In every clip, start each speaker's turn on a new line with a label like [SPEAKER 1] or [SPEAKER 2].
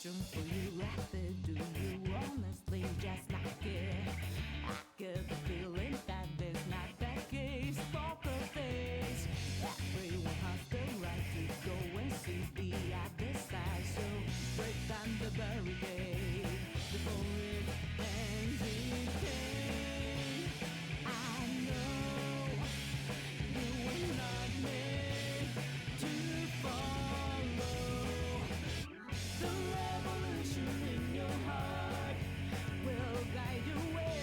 [SPEAKER 1] Question for you, rather do you honestly just not care? I get the feeling that there's not the case. Poker face, everyone has the right to go and see the other side. So break down the barricade before it ends in pain. I know you were not meant to follow. The revolution in your heart will guide your way,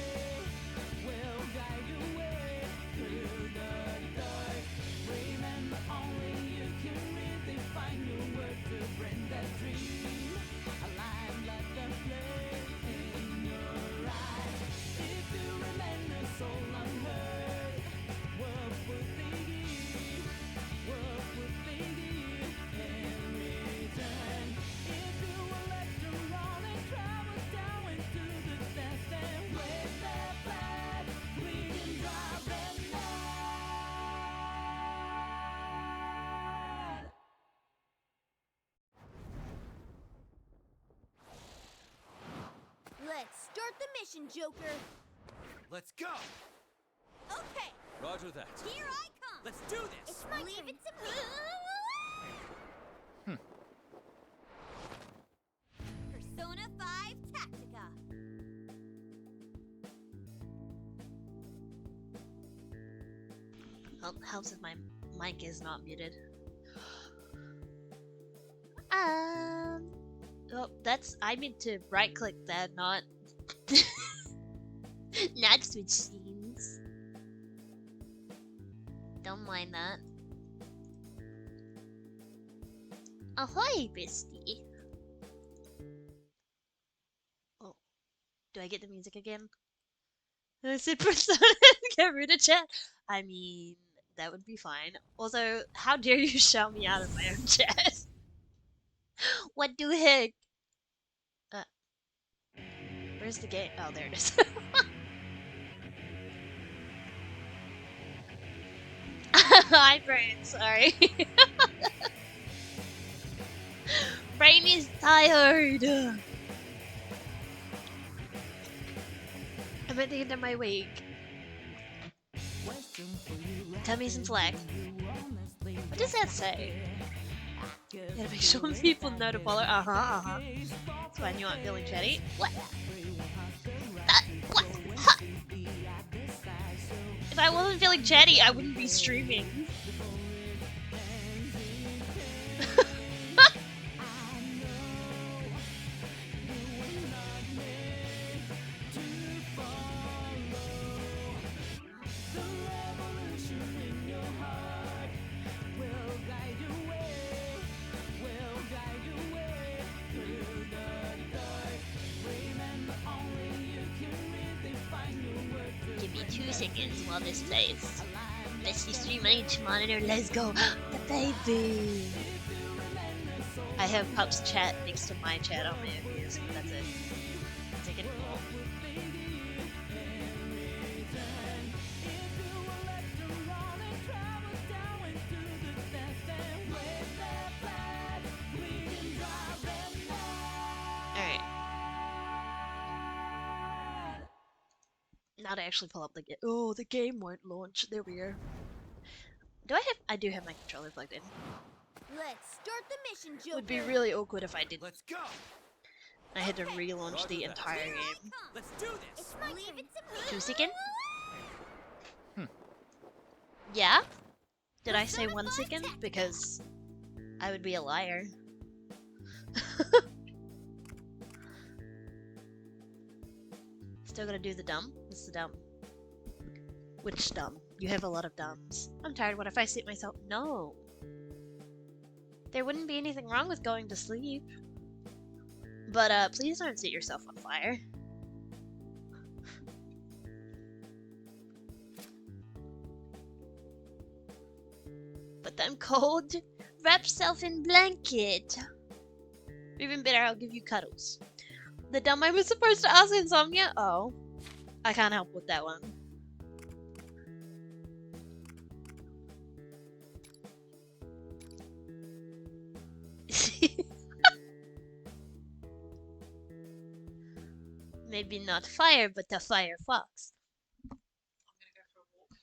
[SPEAKER 1] will guide your way through the dark. Remember, only you can redefine your word to bring that dream alive. Let the flame in your eyes. If you remain a soul unheard, what would they give? What would they give in return? If you will let them run and travel down into the depths and wave their flag, we can drive them mad.
[SPEAKER 2] Let's start the mission, Joker.
[SPEAKER 3] Let's go!
[SPEAKER 2] Okay,
[SPEAKER 3] Roger that.
[SPEAKER 2] here I come.
[SPEAKER 3] Let's do this!
[SPEAKER 2] It's my Leave it to me. Persona 5 Tactica.
[SPEAKER 4] Helps if my mic is not muted. Oh, I meant to right click that, not not switch scenes. Don't mind that. Ahoy, bestie. Oh, do I get the music again? I said Persona get rid of chat. I mean, that would be fine. Also, how dare you shout me out of my own chat? What the heck? Where's the game? Oh, there it is. Hi, Brain. Sorry. Brain is tired. I'm at the end of my week. Tummy some slack. What does that say? Gotta make sure people know to follow. That's why I knew I'm feeling chatty. What? What? Huh. If I wasn't feeling chatty, I wouldn't be streaming. Give me 2 seconds while this plays. Bestie stream on each monitor, let's go! The baby! I have Pup's chat next to my chat on my ears, that's it. Take it cool. Alright. Now to actually pull up the game. Oh, the game won't launch. There we are. I do have my controller plugged in.
[SPEAKER 2] Let's start the mission, Joker.
[SPEAKER 4] Would be really awkward if I didn't.
[SPEAKER 3] Let's go!
[SPEAKER 4] I had to relaunch
[SPEAKER 3] Roger
[SPEAKER 4] the
[SPEAKER 3] that.
[SPEAKER 4] entire
[SPEAKER 2] Here I
[SPEAKER 4] game.
[SPEAKER 2] come.
[SPEAKER 3] Let's do this!
[SPEAKER 2] It's my Leave it to me.
[SPEAKER 4] 2 second? Yeah? Did I say 1 second? Because I would be a liar. Still gonna do the dumb? What's the dumb? Which dumb? You have a lot of dumbs. I'm tired. What if I sit myself? No. There wouldn't be anything wrong with going to sleep. But please don't set yourself on fire. But I'm cold. Wrap yourself in blanket. Even better, I'll give you cuddles. The dumb I was supposed to ask Insomnia? Oh. I can't help with that one. Maybe not fire, but the Firefox.
[SPEAKER 5] I'm gonna go for a walk,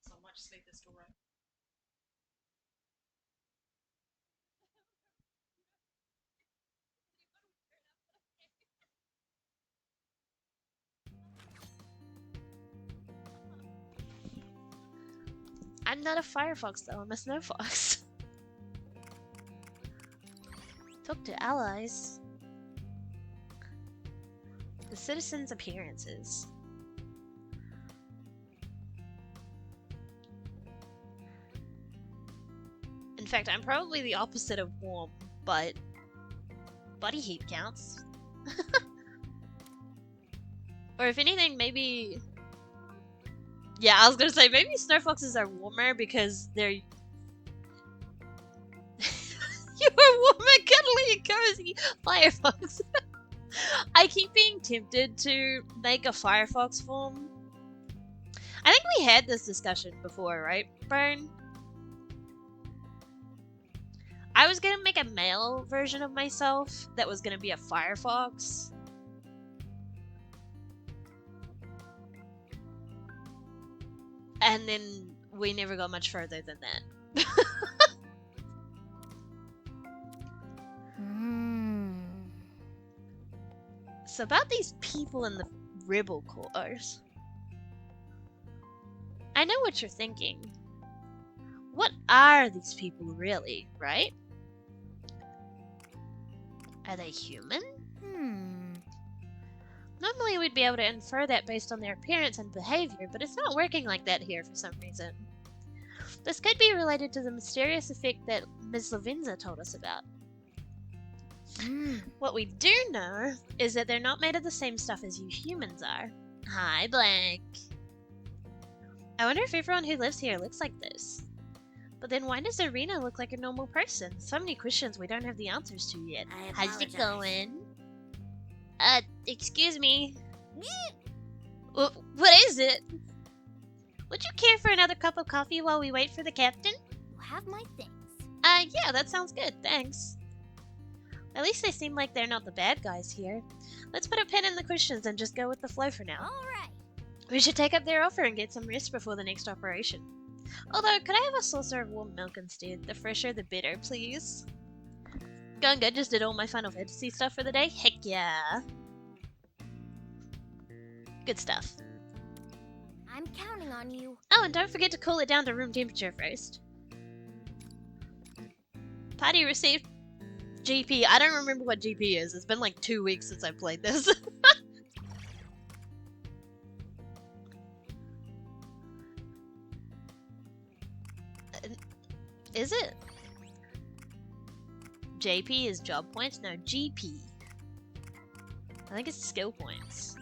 [SPEAKER 5] so I might just leave this door open.
[SPEAKER 4] I'm not a Firefox though, I'm a Snowfox. Talk to allies. The citizens' appearances. In fact, I'm probably the opposite of warm, but body heat counts. Or if anything, maybe... Yeah, I was gonna say, maybe Snowfoxes are warmer because they're... You are warm and cuddly and cozy, Firefox. I keep being tempted to make a Firefox form. I think we had this discussion before, right, Burn? I was gonna make a male version of myself that was gonna be a Firefox. And then we never got much further than that. So about these people in the rebel cores. I know what you're thinking. What are these people really, right? Are they human? Normally we'd be able to infer that based on their appearance and behavior, but it's not working like that here for some reason. This could be related to the mysterious effect that Ms. Lavenza told us about. What we do know is that they're not made of the same stuff as you humans are. Hi, Blank. I wonder if everyone who lives here looks like this. But then why does Arena look like a normal person? So many questions we don't have the answers to yet. How's it going? Excuse me. What is it? Would you care for another cup of coffee while we wait for the captain?
[SPEAKER 2] You have my things.
[SPEAKER 4] Yeah, that sounds good, thanks. At least they seem like they're not the bad guys here. Let's put a pin in the questions and just go with the flow for now.
[SPEAKER 2] Alright.
[SPEAKER 4] We should take up their offer and get some rest before the next operation. Although, could I have a saucer of warm milk instead? The fresher, the better, please. Going good, just did all my Final Fantasy stuff for the day? Heck yeah. Good stuff.
[SPEAKER 2] I'm counting on you.
[SPEAKER 4] Oh, and don't forget to cool it down to room temperature first. Party received GP. I don't remember what GP is. It's been like 2 weeks since I played this. Is it? JP is job points? No, GP. I think it's skill points.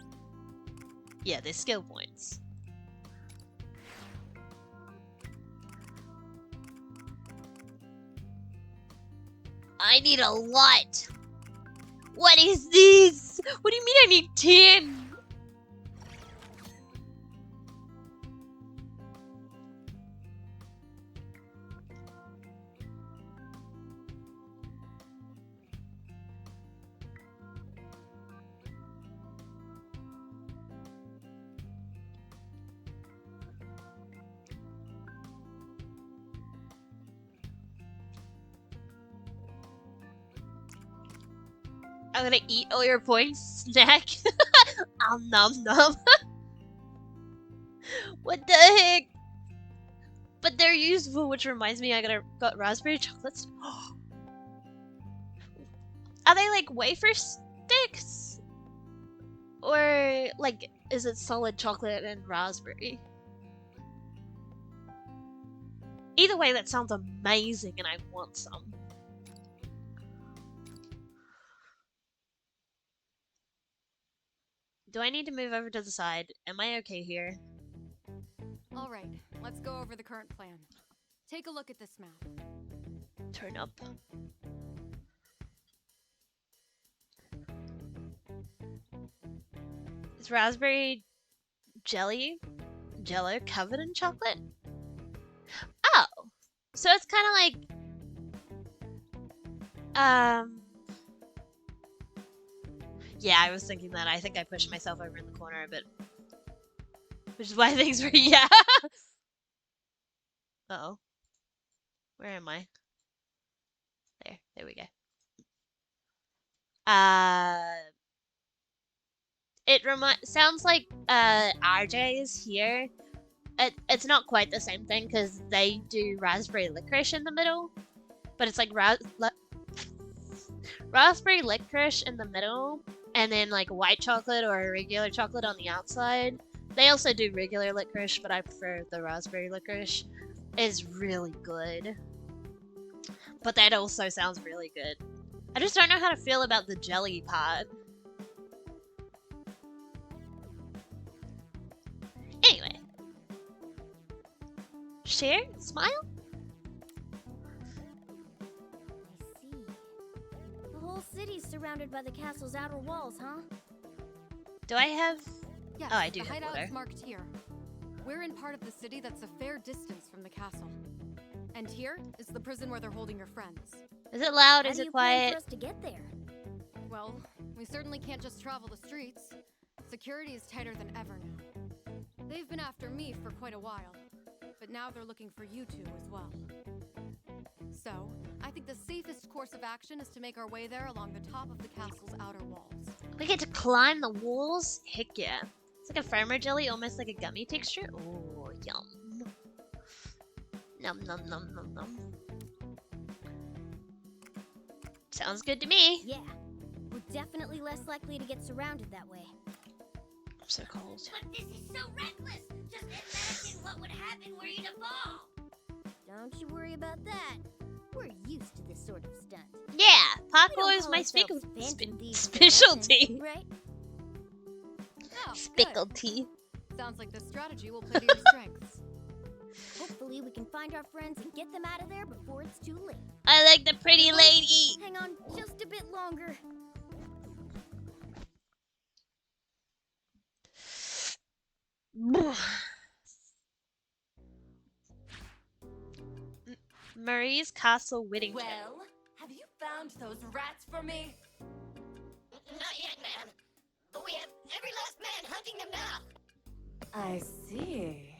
[SPEAKER 4] Yeah, they're skill points. I need a lot. What is this? What do you mean I need 10? I'm gonna eat all your points, snack. Nom nom. What the heck? But they're useful, which reminds me I got raspberry chocolates. Are they like wafer sticks? Or like, is it solid chocolate and raspberry? Either way, that sounds amazing and I want some. Do I need to move over to the side? Am I okay here?
[SPEAKER 6] Alright, let's go over the current plan. Take a look at this map.
[SPEAKER 4] Turn up. Is raspberry jelly jello covered in chocolate? Oh! So it's kind of like... Yeah, I was thinking that. I think I pushed myself over in the corner a bit. Which is why things were, yeah. Uh-oh. Where am I? There we go. It sounds like RJ is here. It's not quite the same thing because they do raspberry licorice in the middle, but it's like raspberry licorice in the middle, and then like white chocolate or regular chocolate on the outside. They also do regular licorice, but I prefer the raspberry licorice. It's really good. But that also sounds really good. I just don't know how to feel about the jelly part. Anyway. Share? Smile?
[SPEAKER 2] I see. The whole city's surrounded by the castle's outer walls, huh?
[SPEAKER 4] Do I have...
[SPEAKER 6] Yes,
[SPEAKER 4] Oh, I do
[SPEAKER 6] the
[SPEAKER 4] have
[SPEAKER 6] hideout
[SPEAKER 4] water.
[SPEAKER 6] is marked here. We're in part of the city that's a fair distance from the castle. And here is the prison where they're holding your friends.
[SPEAKER 4] Is it loud?
[SPEAKER 2] How
[SPEAKER 4] Is
[SPEAKER 2] do
[SPEAKER 4] it
[SPEAKER 2] you plan
[SPEAKER 4] quiet?
[SPEAKER 2] for us to get there?
[SPEAKER 6] Well, we certainly can't just travel the streets. Security is tighter than ever now. They've been after me for quite a while, but now they're looking for you two as well. So, I think the safest course of action is to make our way there along the top of the castle's outer walls.
[SPEAKER 4] We get to climb the walls? Heck yeah. It's like a farmer jelly, almost like a gummy texture. Oh, yum. Num num num num num. Sounds good to me.
[SPEAKER 2] Yeah. We're definitely less likely to get surrounded that way.
[SPEAKER 4] I'm so cold.
[SPEAKER 2] But this is so reckless! Just imagine what would happen were you to fall! Don't you worry about that. We're used to this sort of stunt.
[SPEAKER 4] Yeah,
[SPEAKER 2] We
[SPEAKER 4] parkour
[SPEAKER 2] don't
[SPEAKER 4] is
[SPEAKER 2] call
[SPEAKER 4] my
[SPEAKER 2] ourselves inventing these for
[SPEAKER 4] specialty.
[SPEAKER 2] nothing, right?
[SPEAKER 6] Oh, good.
[SPEAKER 4] Specialty.
[SPEAKER 6] Sounds like this strategy will play to your strengths.
[SPEAKER 2] Hopefully we can find our friends and get them out of there before it's too late.
[SPEAKER 4] I like the pretty lady.
[SPEAKER 2] Hang on just a bit longer.
[SPEAKER 4] Marie's Castle, Whittington.
[SPEAKER 1] Well, have you found those rats for me?
[SPEAKER 2] Not yet, ma'am. But we have every last man hunting them down.
[SPEAKER 1] I see.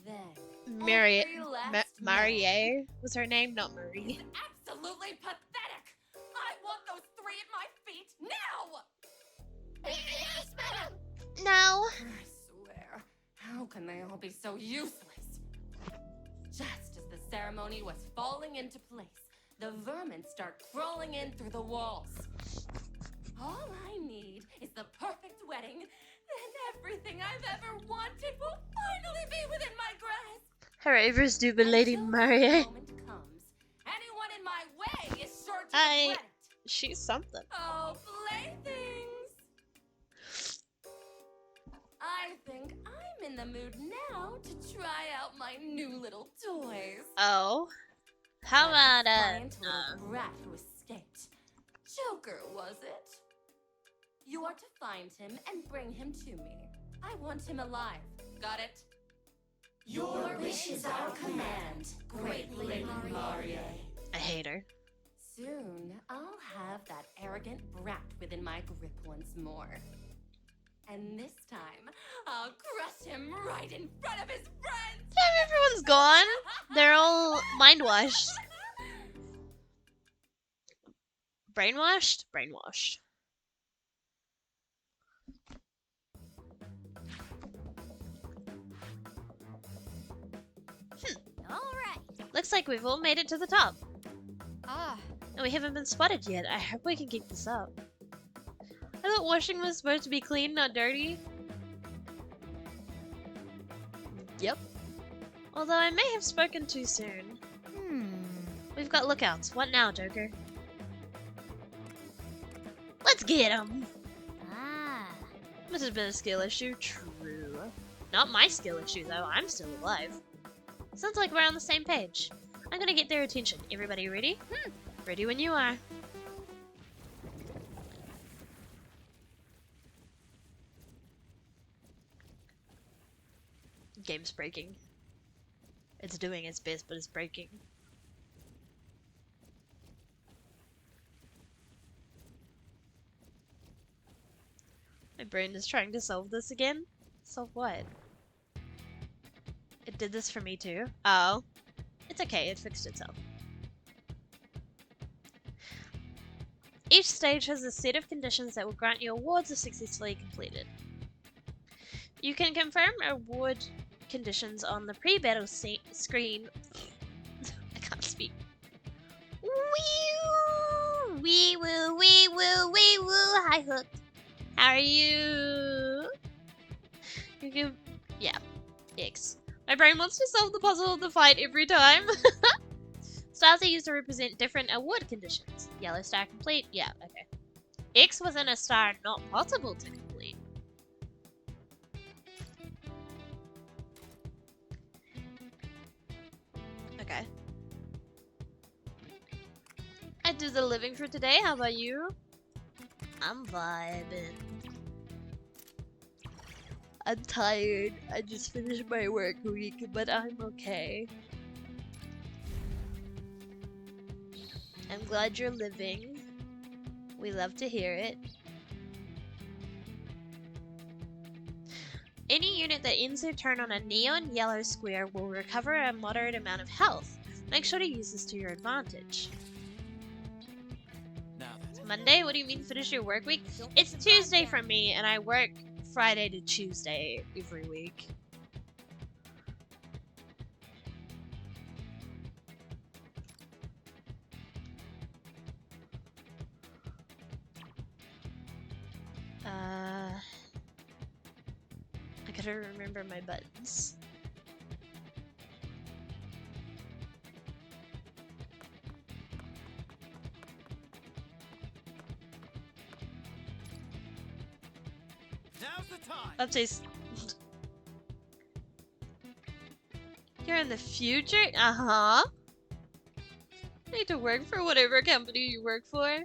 [SPEAKER 1] Then,
[SPEAKER 4] Marie,
[SPEAKER 1] every last
[SPEAKER 4] Marie was her name, not Marie.
[SPEAKER 1] man is absolutely pathetic. I want those three at my feet now.
[SPEAKER 2] Yes, madam.
[SPEAKER 4] No.
[SPEAKER 1] I swear, how can they all be so useless? Just as the ceremony was falling into place, the vermin start crawling in through the walls. All I need is the perfect wedding, and everything I've ever wanted will finally be within my grasp.
[SPEAKER 4] Her Avers do, but Lady
[SPEAKER 1] Until
[SPEAKER 4] Marie.
[SPEAKER 1] that moment comes, anyone in my way is sure to regret it.
[SPEAKER 4] She's something.
[SPEAKER 1] Oh, playthings! I think I'm in the mood now to try out my new little toys.
[SPEAKER 4] Oh. How
[SPEAKER 1] That
[SPEAKER 4] about,
[SPEAKER 1] defiant little brat who escaped. Joker, was it? You are to find him and bring him to me. I want him alive. Got it? Your wish is our command, great Lady Marie.
[SPEAKER 4] I hate her.
[SPEAKER 1] Soon, I'll have that arrogant brat within my grip once more. And this time, I'll crush him right in front of his friends!
[SPEAKER 4] Everyone's gone. They're all mind-washed. Brainwashed? Brainwashed.
[SPEAKER 2] All right.
[SPEAKER 4] Looks like we've all made it to the top.
[SPEAKER 6] Ah,
[SPEAKER 4] And we haven't been spotted yet. I hope we can keep this up. I thought washing was supposed to be clean, not dirty. Yep. Although I may have spoken too soon. We've got lookouts. What now, Joker? Let's get 'em!
[SPEAKER 2] Ah.
[SPEAKER 4] This has been a skill issue. True. Not my skill issue, though. I'm still alive. Sounds like we're on the same page. I'm gonna get their attention. Everybody ready? Ready when you are. Game's breaking. It's doing its best, but it's breaking. My brain is trying to solve this again. Solve what? It did this for me too. Oh. It's okay, it fixed itself. Each stage has a set of conditions that will grant you awards if successfully completed. You can confirm award conditions on the pre-battle screen. I can't speak. Wee-woo! Wee-woo, wee-woo, wee-woo! Hi, Hook. How are you? You can... Yeah. X. My brain wants to solve the puzzle of the fight every time. Stars are used to represent different award conditions. Yellow star complete. Yeah, okay. X within a star not possible to complete. Okay. I do the living for today. How about you? I'm vibing. I'm tired. I just finished my work week, but I'm okay. I'm glad you're living. We love to hear it. Any unit that ends their turn on a neon yellow square will recover a moderate amount of health. Make sure to use this to your advantage.
[SPEAKER 3] Now then.
[SPEAKER 4] Monday? What do you mean finish your work week? It's Tuesday for me, and I work Friday to Tuesday every week. I gotta remember my buttons.
[SPEAKER 3] Now's the time.
[SPEAKER 4] Updates. You're in the future? Uh-huh. Need to work for whatever company you work for.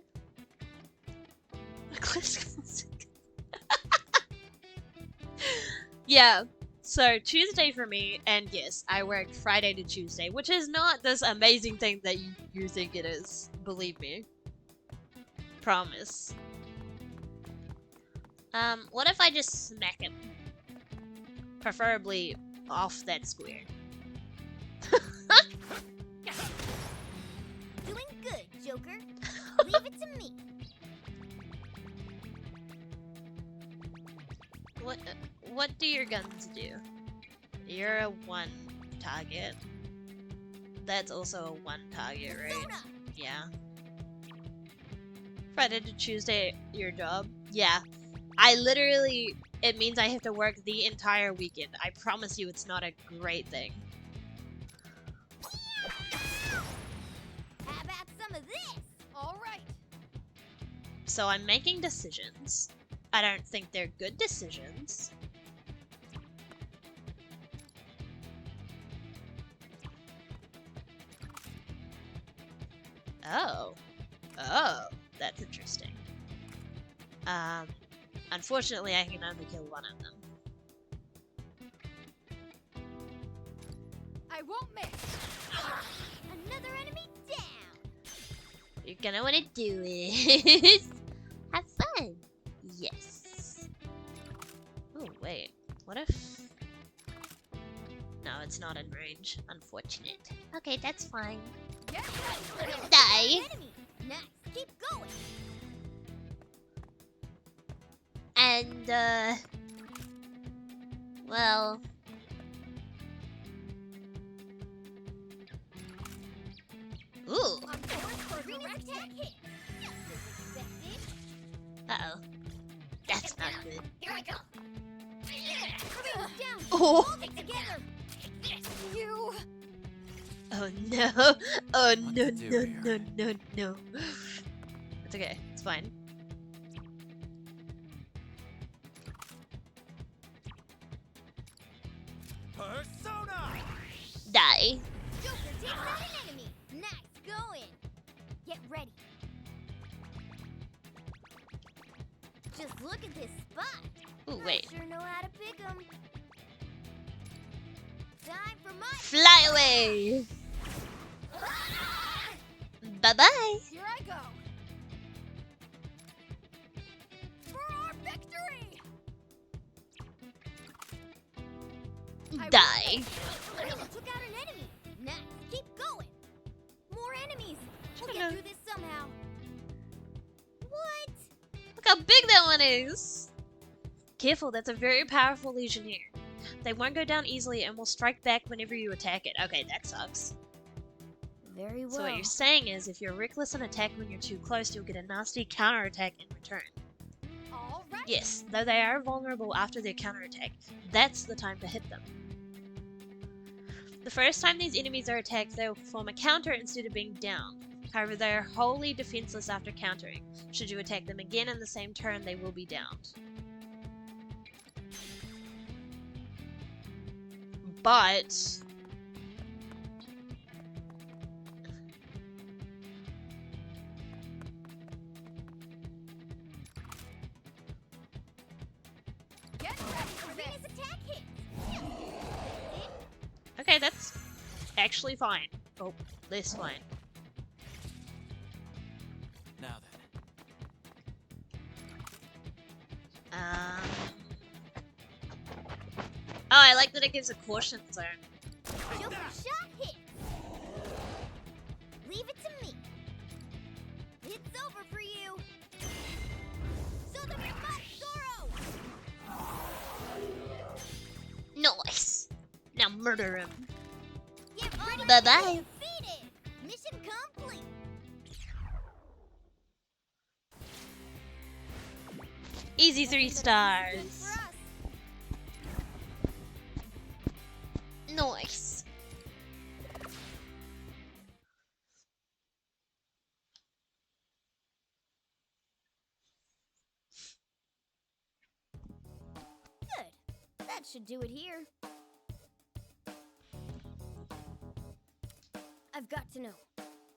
[SPEAKER 4] Yeah, so Tuesday for me, and yes, I work Friday to Tuesday, which is not this amazing thing that you think it is. Believe me. Promise. What if I just smack him? Preferably off that square.
[SPEAKER 2] Doing good, Joker. Leave it to me.
[SPEAKER 4] What do your guns do? You're a 1 target. That's also a 1 target, right?
[SPEAKER 2] Sona!
[SPEAKER 4] Yeah. Friday to Tuesday, your job? Yeah. I literally, it means I have to work the entire weekend. I promise you it's not a great thing.
[SPEAKER 2] How about some of this?
[SPEAKER 6] All right.
[SPEAKER 4] So I'm making decisions. I don't think they're good decisions. Oh. Oh, that's interesting. Unfortunately, I can only kill one of them.
[SPEAKER 6] I won't miss.
[SPEAKER 2] Another enemy down.
[SPEAKER 4] You're gonna wanna do it. Have fun. Yes. Oh, wait. What if... No, it's not in range. Unfortunate. Okay, that's fine.
[SPEAKER 6] Get ready.
[SPEAKER 4] Die.
[SPEAKER 2] Enemy. Nice. Keep going.
[SPEAKER 4] And, well... Ooh.
[SPEAKER 2] On board for direct hit. Just as expected.
[SPEAKER 4] Uh-oh. That's not good.
[SPEAKER 2] Here I go. Down.
[SPEAKER 4] Oh.
[SPEAKER 2] Hold it together.
[SPEAKER 6] You.
[SPEAKER 4] Oh no. Oh
[SPEAKER 3] What
[SPEAKER 4] no,
[SPEAKER 3] to do
[SPEAKER 4] no,
[SPEAKER 3] here?
[SPEAKER 4] no, no, no. It's okay. It's fine.
[SPEAKER 3] Persona!
[SPEAKER 4] Die.
[SPEAKER 2] Joker takes out an enemy. Nice going. Get ready. Just look at this spot.
[SPEAKER 4] Ooh, wait.
[SPEAKER 2] I sure know how to pick 'em. Time for my
[SPEAKER 4] Fly away. Bye-bye.
[SPEAKER 6] Here I go. For our victory.
[SPEAKER 4] Die.
[SPEAKER 2] Hey, took out an enemy. Nice. Keep going. More enemies. We'll get through this somehow. What?
[SPEAKER 4] Look how big that one is. Careful, that's a very powerful Legionnaire. They won't go down easily and will strike back whenever you attack it. Okay, that sucks.
[SPEAKER 2] Very well.
[SPEAKER 4] So what you're saying is, if you're reckless and attack when you're too close, you'll get a nasty counterattack in return.
[SPEAKER 6] All right.
[SPEAKER 4] Yes, though they are vulnerable after their counterattack, that's the time to hit them. The first time these enemies are attacked, they'll form a counter instead of being down. However, they are wholly defenseless after countering. Should you attack them again in the same turn, they will be downed. But
[SPEAKER 2] Get ready for this attack hit.
[SPEAKER 4] okay, that's actually fine. Oh, less fine.
[SPEAKER 3] Now then.
[SPEAKER 4] Oh, I like that it gives a caution zone.
[SPEAKER 2] Joker shot hit. Leave it to me. It's over for you. So the remote Zoro.
[SPEAKER 4] Nice. Now murder him.
[SPEAKER 2] Get ready.
[SPEAKER 4] Bye-bye.
[SPEAKER 2] Defeated. Mission complete.
[SPEAKER 4] Easy 3
[SPEAKER 2] Good
[SPEAKER 4] stars.
[SPEAKER 2] for us.
[SPEAKER 4] Nice.
[SPEAKER 2] Good. That should do it here. I've got to know.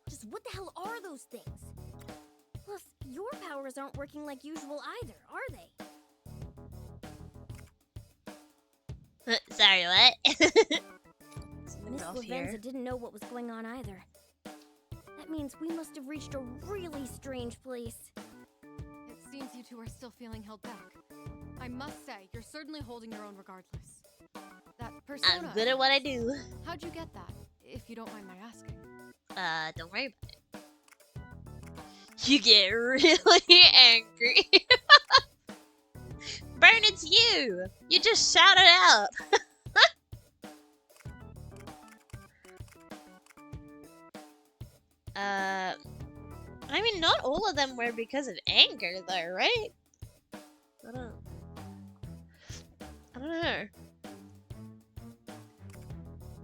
[SPEAKER 2] Just what the hell are those things? Plus, your powers aren't working like usual either, are they?
[SPEAKER 4] Sorry, what?
[SPEAKER 2] Miss Lavenza didn't know what was going on either. That means we must have reached a really strange place.
[SPEAKER 6] It seems you two are still feeling held back. I must say, you're certainly holding your own regardless. That persona.
[SPEAKER 4] I'm good at what I do.
[SPEAKER 6] How'd you get that, if you don't mind my asking?
[SPEAKER 4] Don't worry about it. You get really angry. Burn, it's you! You just shout it out! I mean, not all of them were because of anger, though, right? I don't know.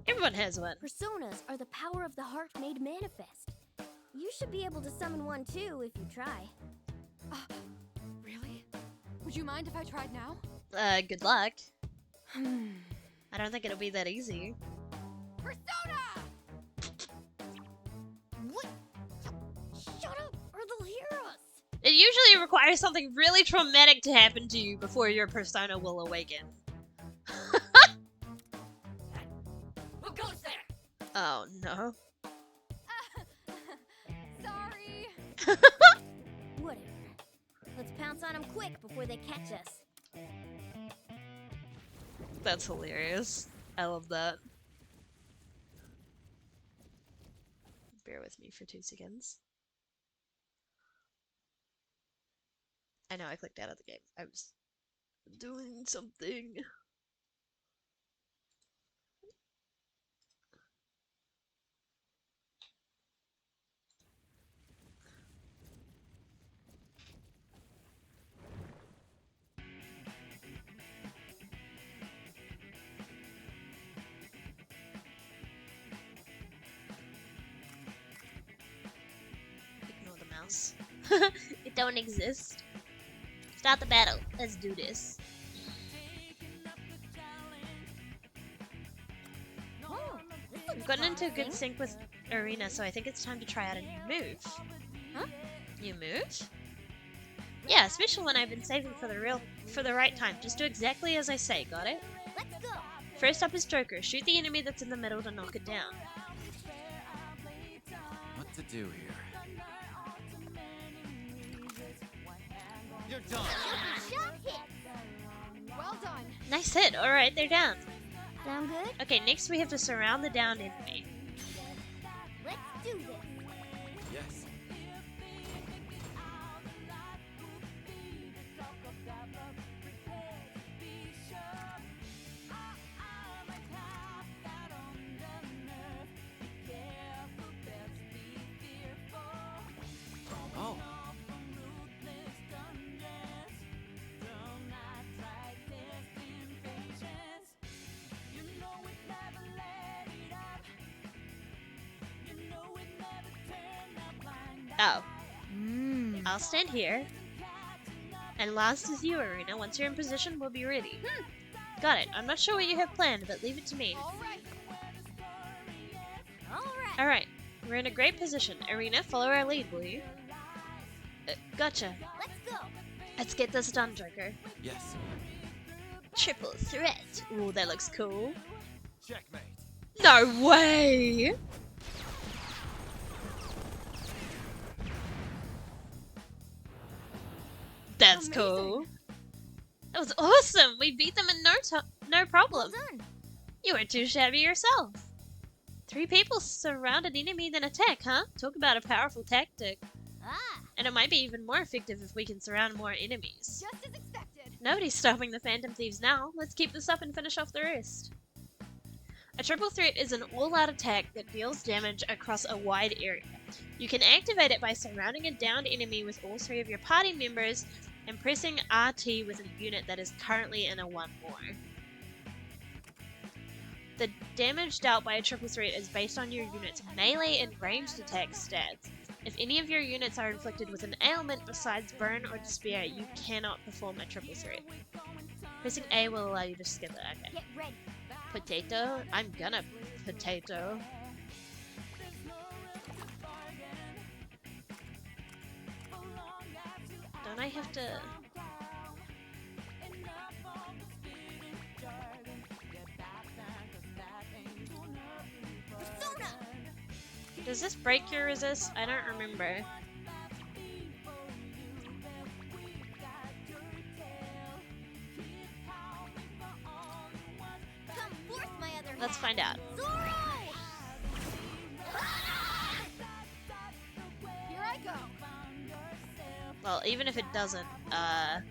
[SPEAKER 4] Everyone has one.
[SPEAKER 2] Personas are the power of the heart made manifest. You should be able to summon one too if you try.
[SPEAKER 6] Really? Would you mind if I tried now?
[SPEAKER 4] Good luck. I don't think it'll be that easy.
[SPEAKER 6] Persona!
[SPEAKER 2] What? Shut up, or they'll hear us.
[SPEAKER 4] It usually requires something really traumatic to happen to you before your persona will awaken.
[SPEAKER 1] Who goes there?
[SPEAKER 4] Oh no.
[SPEAKER 6] Sorry.
[SPEAKER 2] Whatever. Let's pounce on them quick before they catch us.
[SPEAKER 4] That's hilarious. I love that. Bear with me for 2 seconds. I know I clicked out of the game. I was doing something. Ignore the mouse. It don't exist. Start the battle. Let's do this.
[SPEAKER 2] Oh, this looks
[SPEAKER 4] We've gotten into a good
[SPEAKER 2] promising.
[SPEAKER 4] sync with Arena, so I think it's time to try out a new move.
[SPEAKER 2] Huh?
[SPEAKER 4] New move? Yeah, a special one I've been saving for the right time. Just do exactly as I say, got it?
[SPEAKER 2] Let's go.
[SPEAKER 4] First up is Joker. Shoot the enemy that's in the middle to knock it down.
[SPEAKER 3] What to do here? You're done.
[SPEAKER 2] Joker shot hit.
[SPEAKER 6] Well done.
[SPEAKER 4] Nice hit. Alright, they're down.
[SPEAKER 2] Sound good?
[SPEAKER 4] Okay, next we have to surround the downed enemy.
[SPEAKER 2] Let's do this.
[SPEAKER 3] Yes. Oh.
[SPEAKER 4] Oh. I'll stand here. And last is you, Arena. Once you're in position, we'll be ready. Got it. I'm not sure what you have planned, but leave it to me.
[SPEAKER 6] All right.
[SPEAKER 2] Alright.
[SPEAKER 4] Alright. We're in a great position. Arena, follow our lead, will you? Gotcha.
[SPEAKER 2] Let's go.
[SPEAKER 4] Let's get this done, Joker.
[SPEAKER 3] Yes.
[SPEAKER 4] Triple threat. Ooh, that looks cool.
[SPEAKER 3] Checkmate.
[SPEAKER 4] No way! That's
[SPEAKER 2] Amazing.
[SPEAKER 4] cool. That was awesome! We beat them in no problem.
[SPEAKER 2] Well done.
[SPEAKER 4] You weren't too shabby yourself. 3 people surround an enemy then attack, huh? Talk about a powerful tactic.
[SPEAKER 2] Ah,
[SPEAKER 4] And it might be even more effective if we can surround more enemies.
[SPEAKER 6] Just as expected.
[SPEAKER 4] Nobody's stopping the Phantom Thieves now. Let's keep this up and finish off the rest. A triple threat is an all-out attack that deals damage across a wide area. You can activate it by surrounding a downed enemy with all 3 of your party members and pressing RT with a unit that is currently in a 1 more. The damage dealt by a triple threat is based on your unit's melee and ranged attack stats. If any of your units are inflicted with an ailment besides burn or despair, you cannot perform a triple threat. Pressing A will allow you to skip it. Okay.
[SPEAKER 2] get ready.
[SPEAKER 4] Potato? I'm gonna potato. Don't I have to...
[SPEAKER 2] Persona.
[SPEAKER 4] Does this break your resist? I don't remember.
[SPEAKER 2] Come forth, my other
[SPEAKER 4] Let's
[SPEAKER 2] half.
[SPEAKER 4] find out.
[SPEAKER 2] Zoro!
[SPEAKER 6] Here I go.
[SPEAKER 4] Well, even if it doesn't, I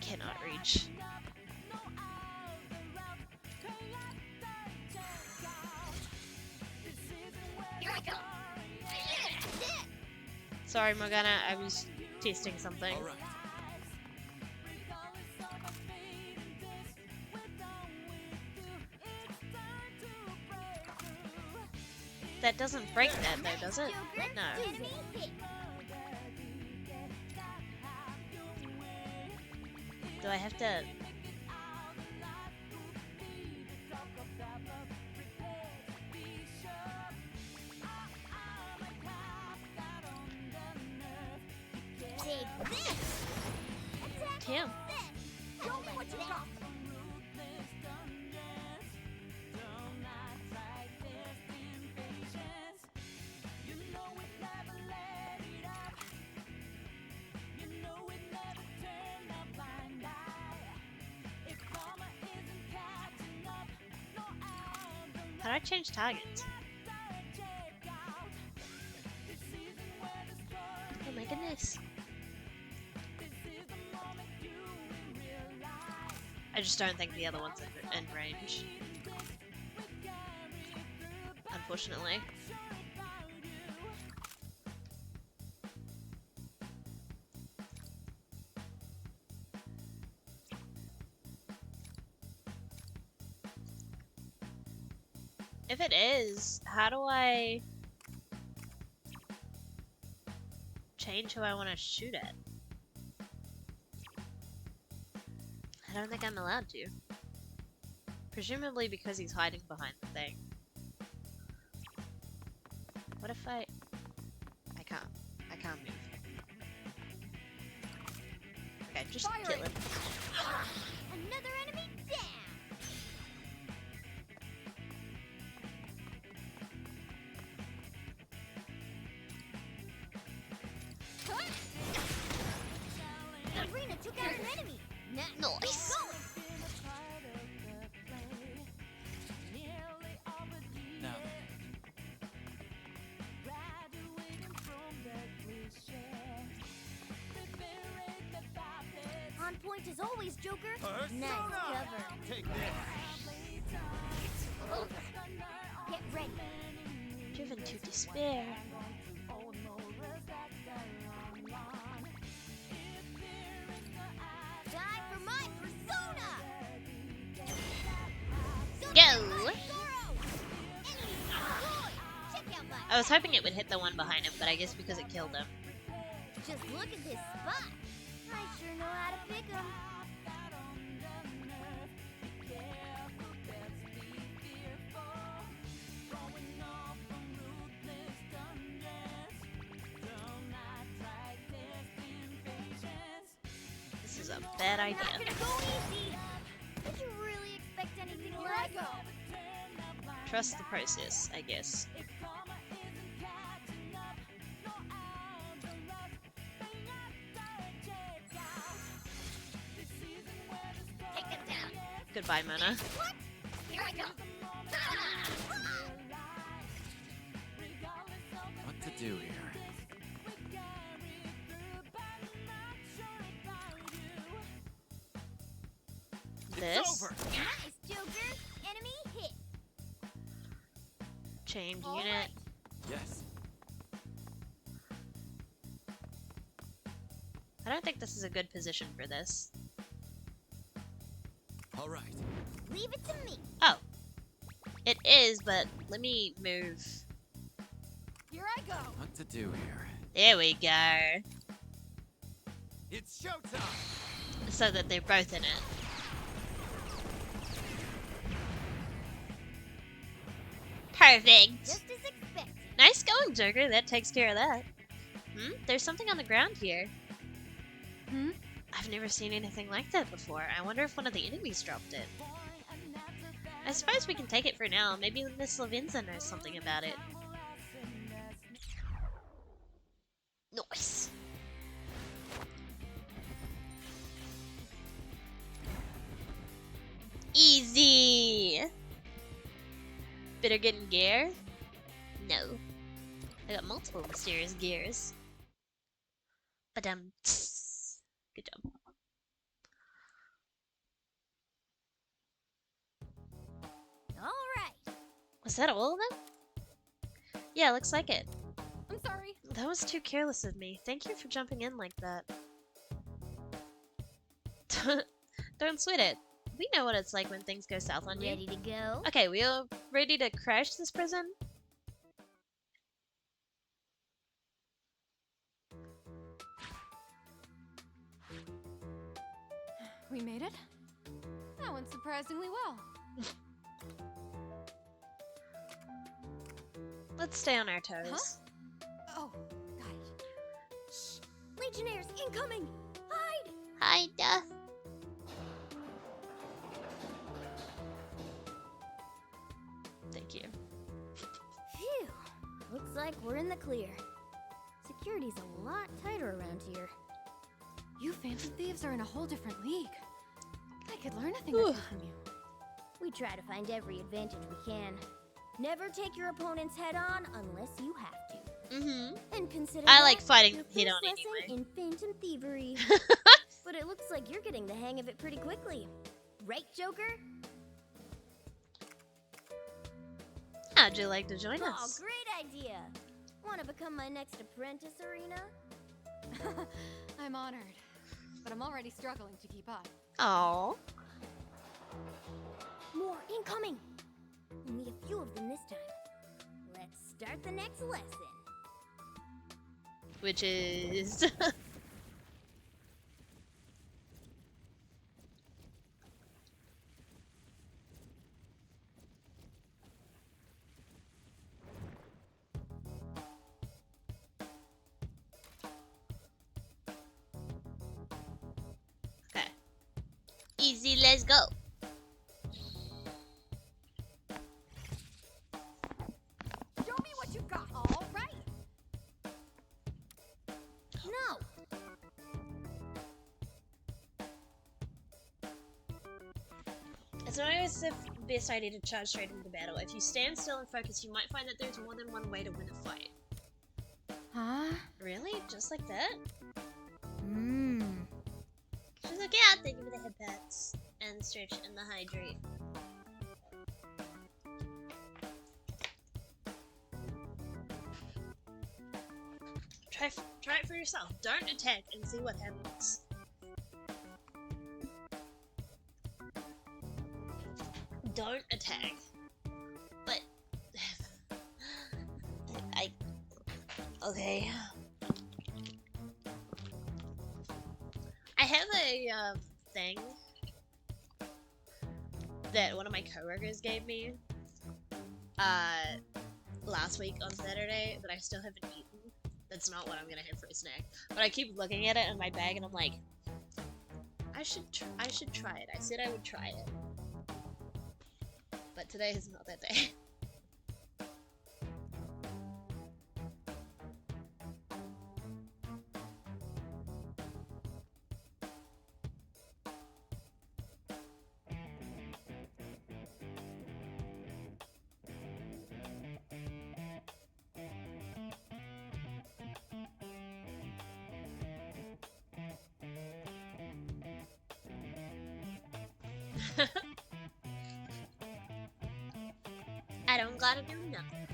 [SPEAKER 4] cannot reach.
[SPEAKER 2] Here I go.
[SPEAKER 4] Sorry, Morgana, I was testing something.
[SPEAKER 3] All right.
[SPEAKER 4] That doesn't break that though, does it?
[SPEAKER 2] Joker,
[SPEAKER 4] No.
[SPEAKER 2] enemy hit.
[SPEAKER 4] Do I have to...
[SPEAKER 2] Take this. Attack
[SPEAKER 4] Damn.
[SPEAKER 2] this. Show me what you got.
[SPEAKER 4] How do I change targets? Oh my goodness. I just don't think the other one's in range. Unfortunately. If it is, how do I change who I want to shoot at? I don't think I'm allowed to. Presumably because he's hiding behind the thing. What if I can't move. Okay, just
[SPEAKER 6] Firing.
[SPEAKER 4] kill him.
[SPEAKER 2] Another enemy down. Arena took out an enemy.
[SPEAKER 4] Nice.
[SPEAKER 3] Now,
[SPEAKER 2] On point as always, Joker.
[SPEAKER 3] Persona!
[SPEAKER 2] Nice cover.
[SPEAKER 3] take this.
[SPEAKER 2] Get ready.
[SPEAKER 4] Driven to despair.
[SPEAKER 2] Die for my persona.
[SPEAKER 4] Go!
[SPEAKER 2] Check out my.
[SPEAKER 4] I was hoping it would hit the one behind him, but I guess because it killed him.
[SPEAKER 2] Just look at this spot. I sure know how to pick 'em.
[SPEAKER 4] This is a bad
[SPEAKER 2] Not
[SPEAKER 4] idea.
[SPEAKER 2] gonna go easy. Did you really expect anything
[SPEAKER 6] Here I
[SPEAKER 2] less?
[SPEAKER 6] go.
[SPEAKER 4] Trust the process, I guess.
[SPEAKER 2] Take it down.
[SPEAKER 4] Goodbye, Mona.
[SPEAKER 2] What? Here I go.
[SPEAKER 3] What to do here?
[SPEAKER 4] This.
[SPEAKER 3] It's over.
[SPEAKER 2] Nice, Joker. Enemy hit.
[SPEAKER 4] Chained
[SPEAKER 2] All
[SPEAKER 4] unit.
[SPEAKER 2] right.
[SPEAKER 3] Yes.
[SPEAKER 4] I don't think this is a good position for this.
[SPEAKER 3] All right.
[SPEAKER 2] Leave it to me.
[SPEAKER 4] Oh. It is, but let me move.
[SPEAKER 6] Here I go.
[SPEAKER 3] What to do here?
[SPEAKER 4] There we go.
[SPEAKER 3] It's showtime.
[SPEAKER 4] So that they're both in it. Perfect.
[SPEAKER 2] Just as expected.
[SPEAKER 4] Nice going, Joker. That takes care of that. There's something on the ground here.
[SPEAKER 6] Hmm?
[SPEAKER 4] I've never seen anything like that before. I wonder if one of the enemies dropped it. I suppose we can take it for now. Maybe Miss Lavinza knows something about it. Nice. Easy. Better get in gear? No. I got multiple mysterious gears. But good job.
[SPEAKER 2] All right.
[SPEAKER 4] Was that all of them? Yeah, looks like it.
[SPEAKER 6] I'm sorry.
[SPEAKER 4] That was too careless of me. Thank you for jumping in like that. Don't sweat it. We know what it's like when things go south on you.
[SPEAKER 2] Ready to go?
[SPEAKER 4] Okay, we are ready to crash this prison?
[SPEAKER 6] We made it. That went surprisingly well.
[SPEAKER 4] Let's stay on our toes.
[SPEAKER 6] Oh, got it.
[SPEAKER 2] Shh. Legionnaires incoming. Hide.
[SPEAKER 4] Hi, Thank you.
[SPEAKER 2] Phew. Looks like we're in the clear. Security's a lot tighter around here.
[SPEAKER 6] You Phantom Thieves are in a whole different league. I could learn a thing or two from you.
[SPEAKER 2] We try to find every advantage we can. Never take your opponent's head on unless you have to.
[SPEAKER 4] Mm-hmm.
[SPEAKER 2] And consider
[SPEAKER 4] I
[SPEAKER 2] that
[SPEAKER 4] like fighting
[SPEAKER 2] your
[SPEAKER 4] head
[SPEAKER 2] first
[SPEAKER 4] on
[SPEAKER 2] lesson
[SPEAKER 4] anyway.
[SPEAKER 2] in Phantom Thievery. But it looks like you're getting the hang of it pretty quickly. Right, Joker?
[SPEAKER 4] How'd you like to join
[SPEAKER 2] Oh,
[SPEAKER 4] us?
[SPEAKER 2] great idea. Want to become my next apprentice, Arena?
[SPEAKER 6] I'm honored, but I'm already struggling to keep up.
[SPEAKER 4] Aww.
[SPEAKER 2] More incoming. Only a few of them this time. Let's start the next lesson.
[SPEAKER 4] Which is... Okay. Easy, let's go.
[SPEAKER 6] Show me what you got. All right.
[SPEAKER 2] No!
[SPEAKER 4] It's not always the best idea to charge straight into battle. If you stand still and focus, you might find that there's more than one way to win a fight.
[SPEAKER 6] Huh?
[SPEAKER 4] Really? Just like that?
[SPEAKER 6] Mmm.
[SPEAKER 4] She's like, yeah, thank you for the head pats and the stretch and the hydrate. Try it for yourself. Don't attack and see what happens. Don't attack. But okay. I have a thing that one of my coworkers gave me last week on Saturday that I still haven't eaten. That's not what I'm gonna have for a snack. But I keep looking at it in my bag and I'm like, I should try it. I said I would try it. But today is not that day. I don't gotta do nothing.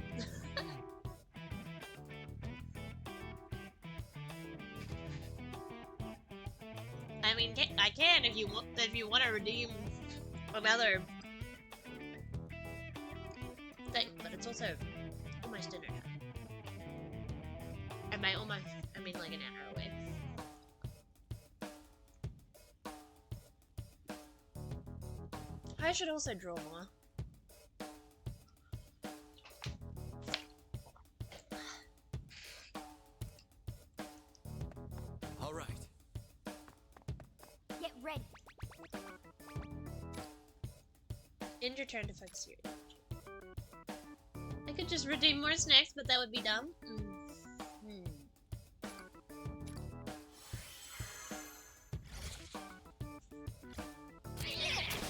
[SPEAKER 4] I mean, I can if you want to redeem another thing, but it's also almost dinner time. I mean like an hour away. I should also draw more.
[SPEAKER 3] All right.
[SPEAKER 2] Get ready.
[SPEAKER 4] End your turn to focus your energy. I could just redeem more snacks, but that would be dumb.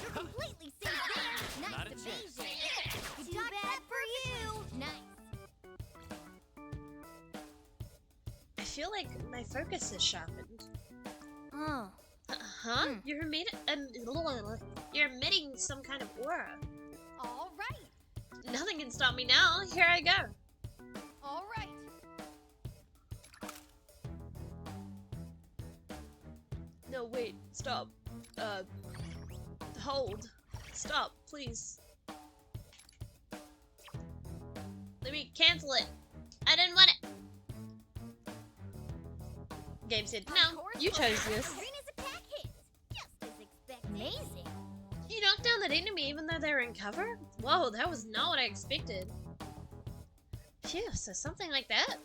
[SPEAKER 2] You're completely safe there.
[SPEAKER 3] Not a
[SPEAKER 2] Nice
[SPEAKER 3] chance.
[SPEAKER 2] evasion. Too bad for you. Nice.
[SPEAKER 4] I feel like my focus is sharpened.
[SPEAKER 2] Oh.
[SPEAKER 4] Huh? You're emitting some kind of aura.
[SPEAKER 6] All right.
[SPEAKER 4] Nothing can stop me now. Here I go.
[SPEAKER 6] All right.
[SPEAKER 4] No, wait. Stop. Hold. Stop, please. Let me cancel it. I didn't want it. Game said, no, you chose this.
[SPEAKER 2] Arena's attack hits. Just as expected. Amazing.
[SPEAKER 4] You knocked down that enemy even though they were in cover? Whoa, that was not what I expected. Phew, so something like that?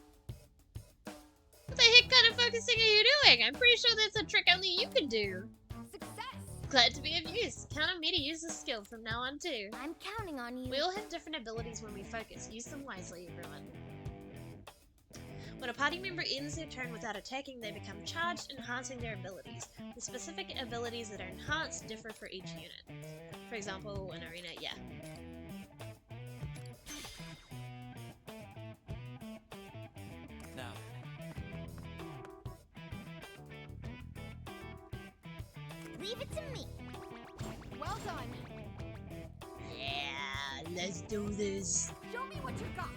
[SPEAKER 4] What the heck kind of focusing are you doing? I'm pretty sure that's a trick only you can do.
[SPEAKER 6] Success.
[SPEAKER 4] Glad to be of use. Count on me to use this skill from now on too.
[SPEAKER 2] I'm counting on you.
[SPEAKER 4] We all have different abilities when we focus. Use them wisely, everyone. When a party member ends their turn without attacking, they become charged, enhancing their abilities. The specific abilities that are enhanced differ for each unit. For example, in Arena, yeah.
[SPEAKER 3] Now,
[SPEAKER 2] Leave it to me.
[SPEAKER 6] Well done.
[SPEAKER 4] Yeah, let's do this.
[SPEAKER 6] Show me what you got.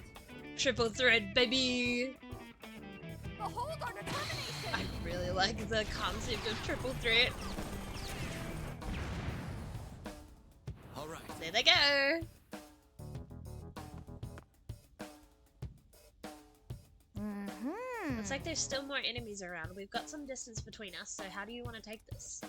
[SPEAKER 4] Triple threat, baby!
[SPEAKER 6] Behold our determination.
[SPEAKER 4] I really like the concept of triple threat.
[SPEAKER 3] all right.
[SPEAKER 4] There they go!
[SPEAKER 2] Mm-hmm.
[SPEAKER 4] Looks like there's still more enemies around. We've got some distance between us, so how do you want to take this?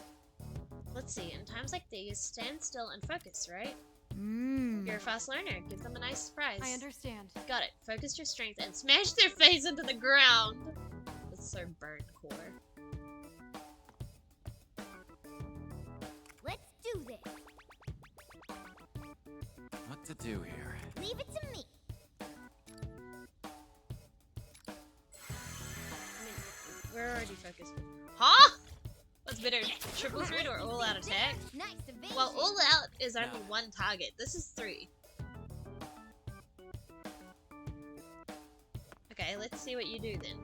[SPEAKER 4] Let's see, in times like these, stand still and focus, right? You're a fast learner. Give them a nice surprise.
[SPEAKER 6] I understand.
[SPEAKER 4] Got it. Focus your strength and smash their face into the ground. That's so burnt core.
[SPEAKER 2] Let's do this.
[SPEAKER 3] What to do here?
[SPEAKER 2] Leave it to me.
[SPEAKER 4] We're already focused. Huh? What's better, triple threat or all out attack?
[SPEAKER 2] Nice evasion.
[SPEAKER 4] Well, all out is only one target. This is 3. Okay, let's see what you do then.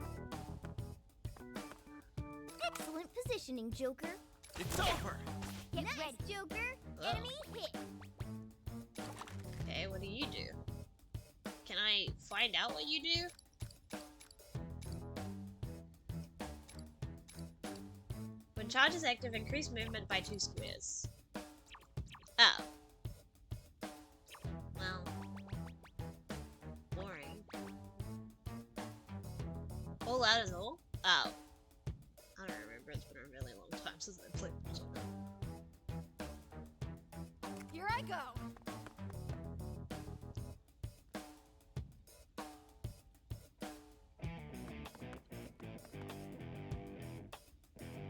[SPEAKER 2] Excellent positioning, Joker.
[SPEAKER 3] It's over!
[SPEAKER 2] Get ready, Joker.
[SPEAKER 4] Oh.
[SPEAKER 2] Enemy hit.
[SPEAKER 4] Okay, what do you do? Can I find out what you do? When charge is active, increase movement by 2 squares. Oh. Well. Boring. All out is all? Oh. I don't remember, it's been a really long time since I played Persona.
[SPEAKER 6] Here I go.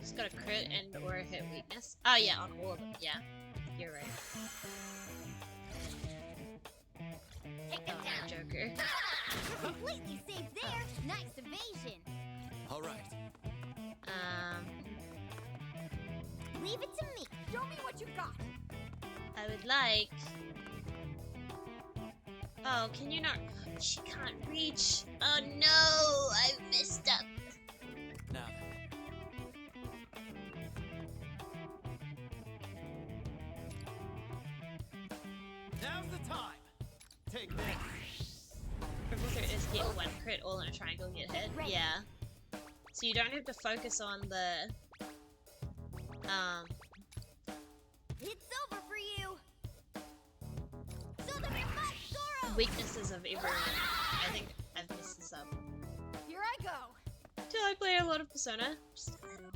[SPEAKER 4] Just got a crit and or a hit weakness. Oh yeah, on all of them, yeah. You're right.
[SPEAKER 2] Take them down.
[SPEAKER 4] Joker.
[SPEAKER 2] Completely safe there. Nice evasion.
[SPEAKER 3] Alright.
[SPEAKER 2] Leave it to me.
[SPEAKER 6] Show me what you got.
[SPEAKER 4] I would like... Oh, can you not... She can't reach. Oh no, I messed up.
[SPEAKER 3] Now then. Now's the time! Take this!
[SPEAKER 4] Triple threat is get 1 crit all in a triangle and get hit. Yeah. So you don't have to focus on the...
[SPEAKER 2] It's over for you. So the remote Zoro.
[SPEAKER 4] weaknesses of everyone. I think I've messed this up.
[SPEAKER 6] Here I go.
[SPEAKER 4] Do I play a lot of Persona? Just a little.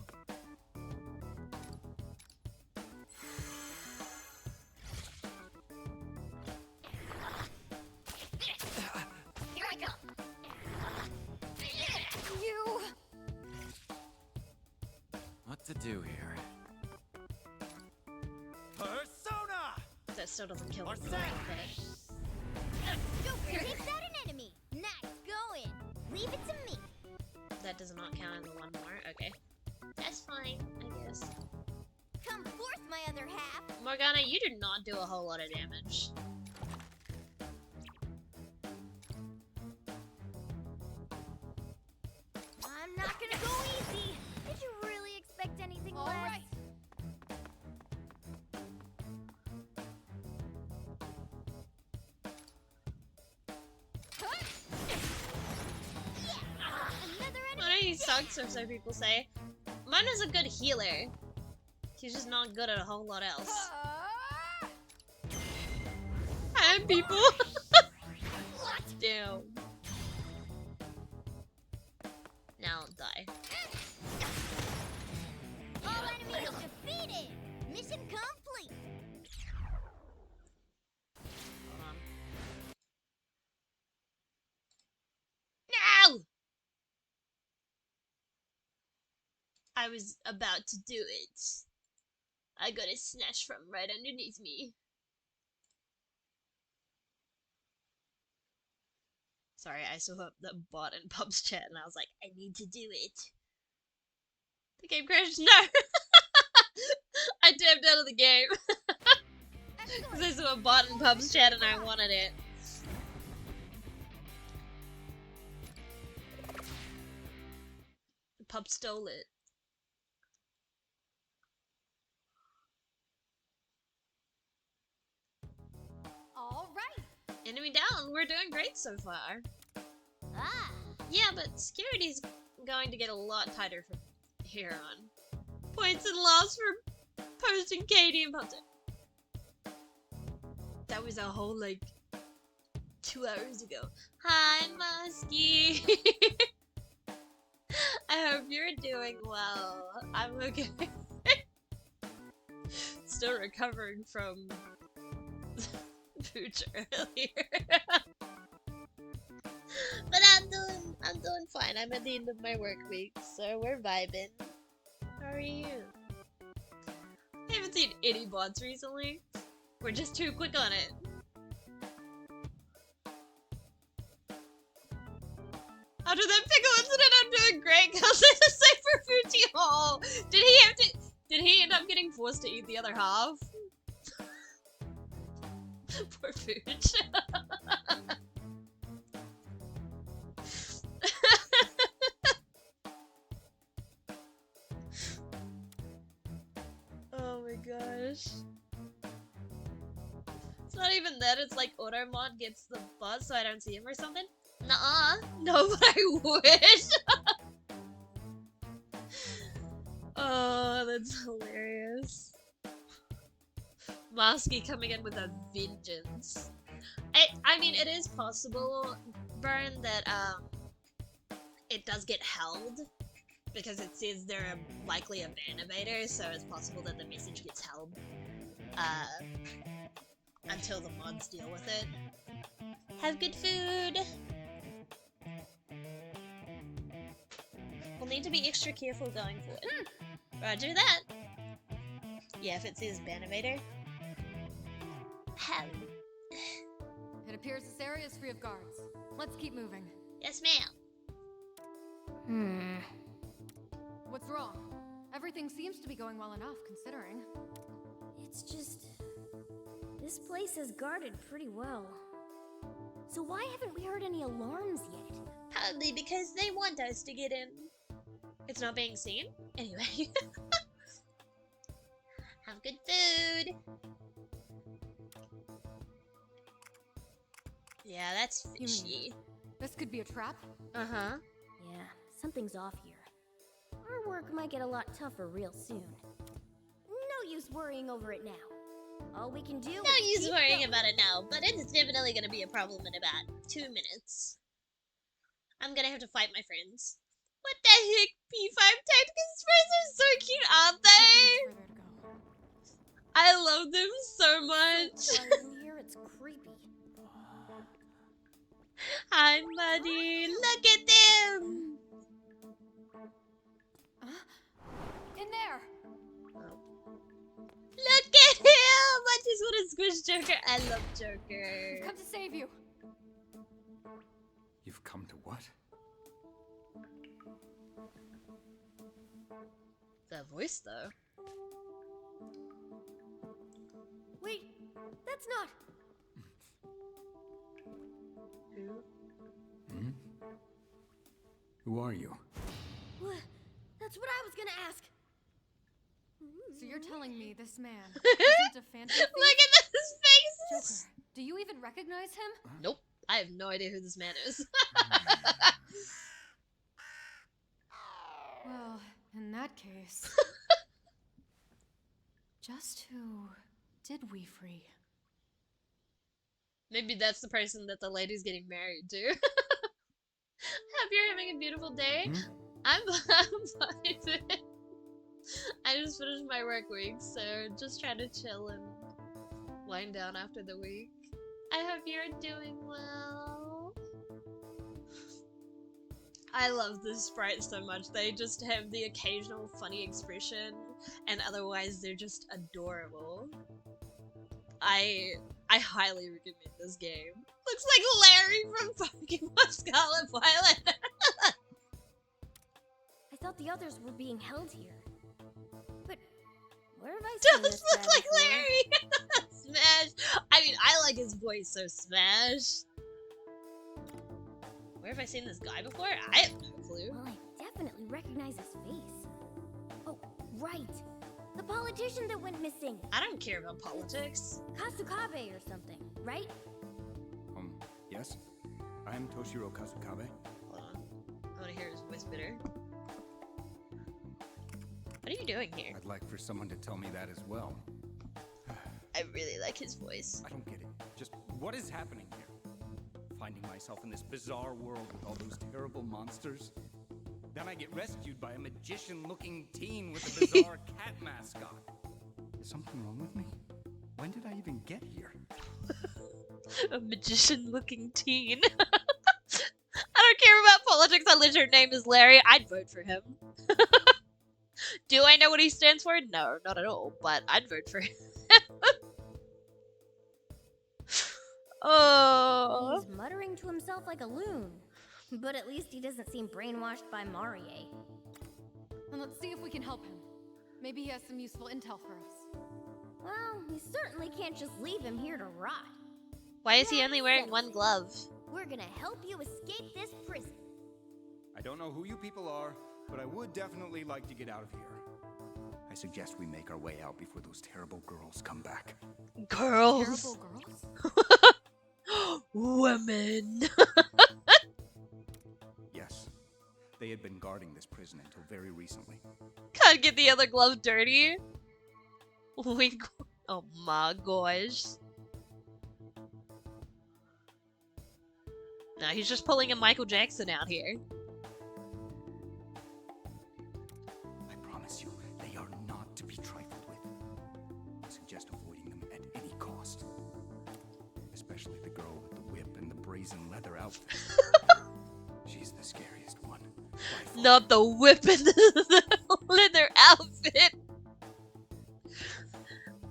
[SPEAKER 2] Here I go.
[SPEAKER 6] You.
[SPEAKER 3] What to do here? Persona!
[SPEAKER 4] That still doesn't kill
[SPEAKER 3] Or
[SPEAKER 4] me.
[SPEAKER 3] set.
[SPEAKER 2] Joker takes out an enemy. Nice going. Leave it to me.
[SPEAKER 4] That does not count in the one more. Okay. That's fine, I guess.
[SPEAKER 2] Come forth, my other half.
[SPEAKER 4] Morgana, you do not do a whole lot of damage.
[SPEAKER 2] I'm not gonna go easy. Did you really expect anything
[SPEAKER 6] All
[SPEAKER 2] less?
[SPEAKER 6] right.
[SPEAKER 2] Another
[SPEAKER 4] I
[SPEAKER 2] enemy.
[SPEAKER 4] know he sucks, or so people say. Mine is a good healer. He's just not good at a whole lot else. Hi, people! Damn. Now die.
[SPEAKER 2] All enemies defeated. Mission complete.
[SPEAKER 4] Hold on. No! I was about to do it. I got it snatched from right underneath me. Sorry, I saw the bot in Pub's chat and I was like, I need to do it. The game crashed? No! I tapped out of the game. Because I saw a bot in Pub's chat and I wanted it. Pub stole it.
[SPEAKER 6] All right.
[SPEAKER 4] Enemy down. We're doing great so far.
[SPEAKER 2] Ah.
[SPEAKER 4] Yeah, but security's going to get a lot tighter from here on. Points and loss for posting Katie and Pubs. That was a whole, like, 2 hours ago. Hi, Muskie! I hope you're doing well. I'm okay. Still recovering from Pooch earlier. But I'm doing fine. I'm at the end of my work week, so we're vibing. How are you? I haven't seen any bots recently. We're just too quick on it. After that pickle incident, I'm doing great because it's a safer fruity hole. Did he end up getting forced to eat the other half? Poor Fooch. Oh my gosh. It's not even that, it's like Automod gets the buzz so I don't see him or something. Nuh-uh. No, but I wish. Oh, that's hilarious. Mosky coming in with a vengeance. I mean, it is possible, Burn, that it does get held because it says they're likely a ban evader, so it's possible that the message gets held until the mods deal with it. Have good food. We'll need to be extra careful going forward. Roger that. Yeah, if it says ban evader.
[SPEAKER 6] It appears this area is free of guards. Let's keep moving.
[SPEAKER 4] Yes, ma'am.
[SPEAKER 6] What's wrong? Everything seems to be going well enough, considering.
[SPEAKER 2] It's just... this place is guarded pretty well. So why haven't we heard any alarms yet?
[SPEAKER 4] Probably because they want us to get in. It's not being seen? Anyway. Have good food. Yeah, that's fishy.
[SPEAKER 6] This could be a trap?
[SPEAKER 4] Uh-huh.
[SPEAKER 2] Yeah, something's off here. Our work might get a lot tougher real soon. No use worrying over it now. All we can do is
[SPEAKER 4] No use
[SPEAKER 2] keep
[SPEAKER 4] worrying
[SPEAKER 2] going.
[SPEAKER 4] about it now, but it's definitely gonna be a problem in about 2 minutes. I'm gonna have to fight my friends. What the heck? P5 Tacticus friends are so cute, aren't they?
[SPEAKER 6] Nothing much further to go.
[SPEAKER 4] I love them so much.
[SPEAKER 2] Quiet in here, it's creepy.
[SPEAKER 4] Hi, Muddy. Look at them.
[SPEAKER 6] In there!
[SPEAKER 4] Look at him. I just want to squish Joker. I love Joker.
[SPEAKER 6] We've come to save you.
[SPEAKER 7] You've come to what?
[SPEAKER 4] That voice, though.
[SPEAKER 2] Wait, that's not...
[SPEAKER 7] Hmm? Who are you?
[SPEAKER 2] What? That's what I was gonna ask.
[SPEAKER 6] So you're telling me this man isn't a phantom thief?
[SPEAKER 4] Look at those faces.
[SPEAKER 6] Joker, do you even recognize him?
[SPEAKER 4] Nope. I have no idea who this man is.
[SPEAKER 6] Well, in that case... just who did we free?
[SPEAKER 4] Maybe that's the person that the lady's getting married to. Hope you're having a beautiful day.
[SPEAKER 7] Hmm?
[SPEAKER 4] I'm fine. I just finished my work week, so just trying to chill and wind down after the week. I hope you're doing well. I love this sprite so much. They just have the occasional funny expression, and otherwise they're just adorable. I highly recommend this game. Looks like Larry from Pokemon Scarlet Violet.
[SPEAKER 2] I thought the others were being held here. But where have I seen
[SPEAKER 4] Does
[SPEAKER 2] this
[SPEAKER 4] look
[SPEAKER 2] guy
[SPEAKER 4] like
[SPEAKER 2] before?
[SPEAKER 4] Larry. Smash. I mean, I like his voice, so Smash. Where have I seen this guy before? I have no clue.
[SPEAKER 2] Well, I definitely recognize his face. Oh, right. The politician that went missing.
[SPEAKER 4] I don't care about politics.
[SPEAKER 2] Kasukabe or something, right?
[SPEAKER 7] Yes? I'm Toshiro Kasukabe.
[SPEAKER 4] Hold on. I want to hear his voice better. What are you doing here?
[SPEAKER 7] I'd like for someone to tell me that as well.
[SPEAKER 4] I really like his voice.
[SPEAKER 7] I don't get it. Just what is happening here? Finding myself in this bizarre world with all those terrible monsters. Then I get rescued by a magician-looking teen with a bizarre cat mascot. Is something wrong with me? When did I even get here?
[SPEAKER 4] A magician-looking teen. I don't care about politics unless your name is Larry. I'd vote for him. Do I know what he stands for? No, not at all. But I'd vote for him. Oh.
[SPEAKER 2] He's muttering to himself like a loon. But at least he doesn't seem brainwashed by Marie.
[SPEAKER 6] And let's see if we can help him. Maybe he has some useful intel for us.
[SPEAKER 2] Well, we certainly can't just leave him here to rot.
[SPEAKER 4] Why is he only wearing one glove?
[SPEAKER 2] We're gonna help you escape this prison.
[SPEAKER 7] I don't know who you people are, but I would definitely like to get out of here. I suggest we make our way out before those terrible girls come back.
[SPEAKER 4] Girls.
[SPEAKER 6] Terrible girls?
[SPEAKER 4] Women.
[SPEAKER 7] Yes, they had been guarding this prison until very recently.
[SPEAKER 4] Can't get the other glove dirty. Wink. Oh my gosh. No, he's just pulling a Michael Jackson out here.
[SPEAKER 7] I promise you, they are not to be trifled with. I suggest avoiding them at any cost. Especially the girl with the whip and the brazen leather outfit. She's the scariest one. by far.
[SPEAKER 4] Not the whip and the leather outfit.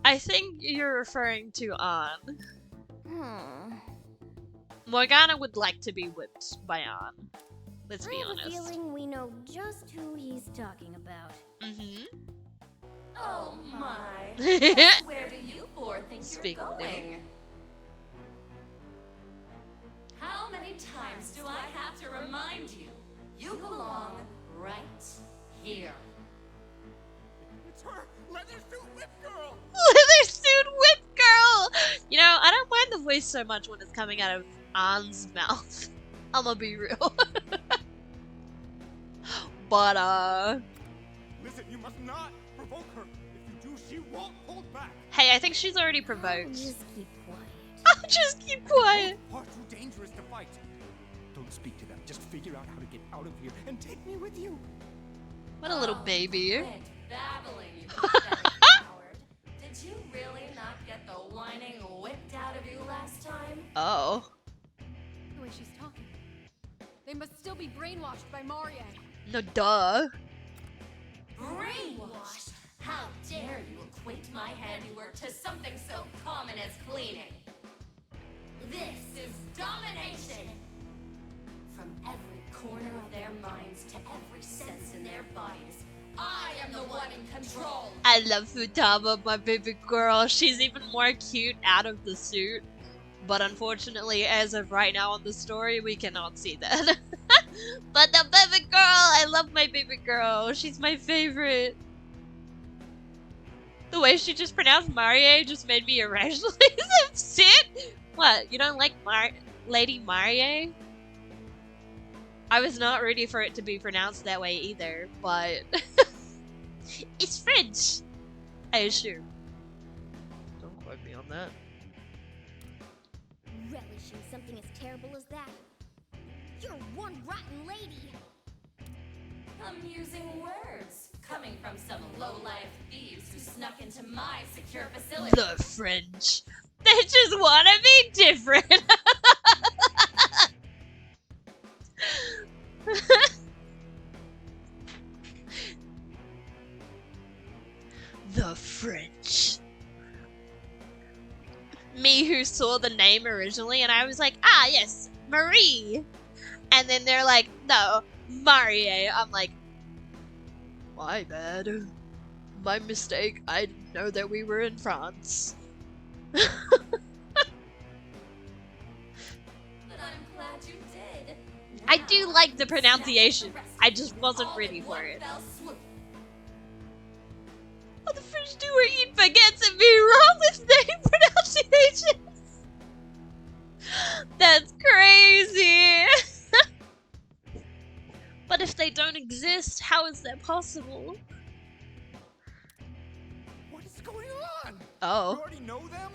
[SPEAKER 4] I think you're referring to Anne. Morgana would like to be whipped by Anne. Let's be
[SPEAKER 2] I have a
[SPEAKER 4] honest.
[SPEAKER 2] feeling we know just who he's talking about.
[SPEAKER 4] Mm-hmm.
[SPEAKER 1] Oh my. Where do you four think
[SPEAKER 4] Speak
[SPEAKER 1] you're
[SPEAKER 4] of it.
[SPEAKER 1] going? How many times do I have to remind you? You belong right here.
[SPEAKER 7] It's her! Leather suit whip girl!
[SPEAKER 4] Leather suit whip girl! You know, I don't mind the voice so much when it's coming out of Anne's mouth. I'ma be real. But,
[SPEAKER 7] Listen, you must not provoke her. If you do, she won't hold back.
[SPEAKER 4] hey, I think she's already provoked.
[SPEAKER 2] Just keep quiet.
[SPEAKER 4] I'll just keep quiet.
[SPEAKER 7] Far too dangerous to fight. Don't speak to them. Just figure out how to get out of here and take me with you.
[SPEAKER 4] What a little baby.
[SPEAKER 1] Quit babbling, you pathetic coward. Did you really not get the whining whipped out of you last time?
[SPEAKER 4] Oh.
[SPEAKER 6] The way she's talking. They must still be brainwashed by Marie.
[SPEAKER 4] No, duh.
[SPEAKER 1] Brainwashed? How dare you equate my handiwork to something so common as cleaning? This is domination! From every corner of their minds to every sense in their bodies, I am the one in control!
[SPEAKER 4] I love Futaba, my baby girl. She's even more cute out of the suit. But unfortunately, as of right now in the story, we cannot see that. But the baby girl! I love my baby girl. She's my favorite. The way she just pronounced Marie just made me irrationally upset. What? You don't like Lady Marie? I was not ready for it to be pronounced that way either, but it's French, I assume. Don't quote me on that.
[SPEAKER 2] Relishing something as terrible as that. You're one rotten lady.
[SPEAKER 1] Amusing words, coming from some low-life thieves who snuck into my secure facility.
[SPEAKER 4] The French. They just want to be different. The French. Me who saw the name originally and I was like, ah yes, Marie. And then they're like, no, Marie. I'm like, my bad. My mistake. I didn't know that we were in France.
[SPEAKER 1] But I'm glad you did.
[SPEAKER 4] I do
[SPEAKER 1] Now,
[SPEAKER 4] like the
[SPEAKER 1] snatch
[SPEAKER 4] pronunciation.
[SPEAKER 1] the rest
[SPEAKER 4] I
[SPEAKER 1] of
[SPEAKER 4] just
[SPEAKER 1] you
[SPEAKER 4] wasn't
[SPEAKER 1] all
[SPEAKER 4] ready
[SPEAKER 1] in
[SPEAKER 4] for
[SPEAKER 1] one
[SPEAKER 4] it.
[SPEAKER 1] fell swoop.
[SPEAKER 4] What the French do or eat baguettes and be wrong with name pronunciations? That's crazy. But if they don't exist, how is that possible?
[SPEAKER 7] What is going on? You
[SPEAKER 4] Oh.
[SPEAKER 7] already know them?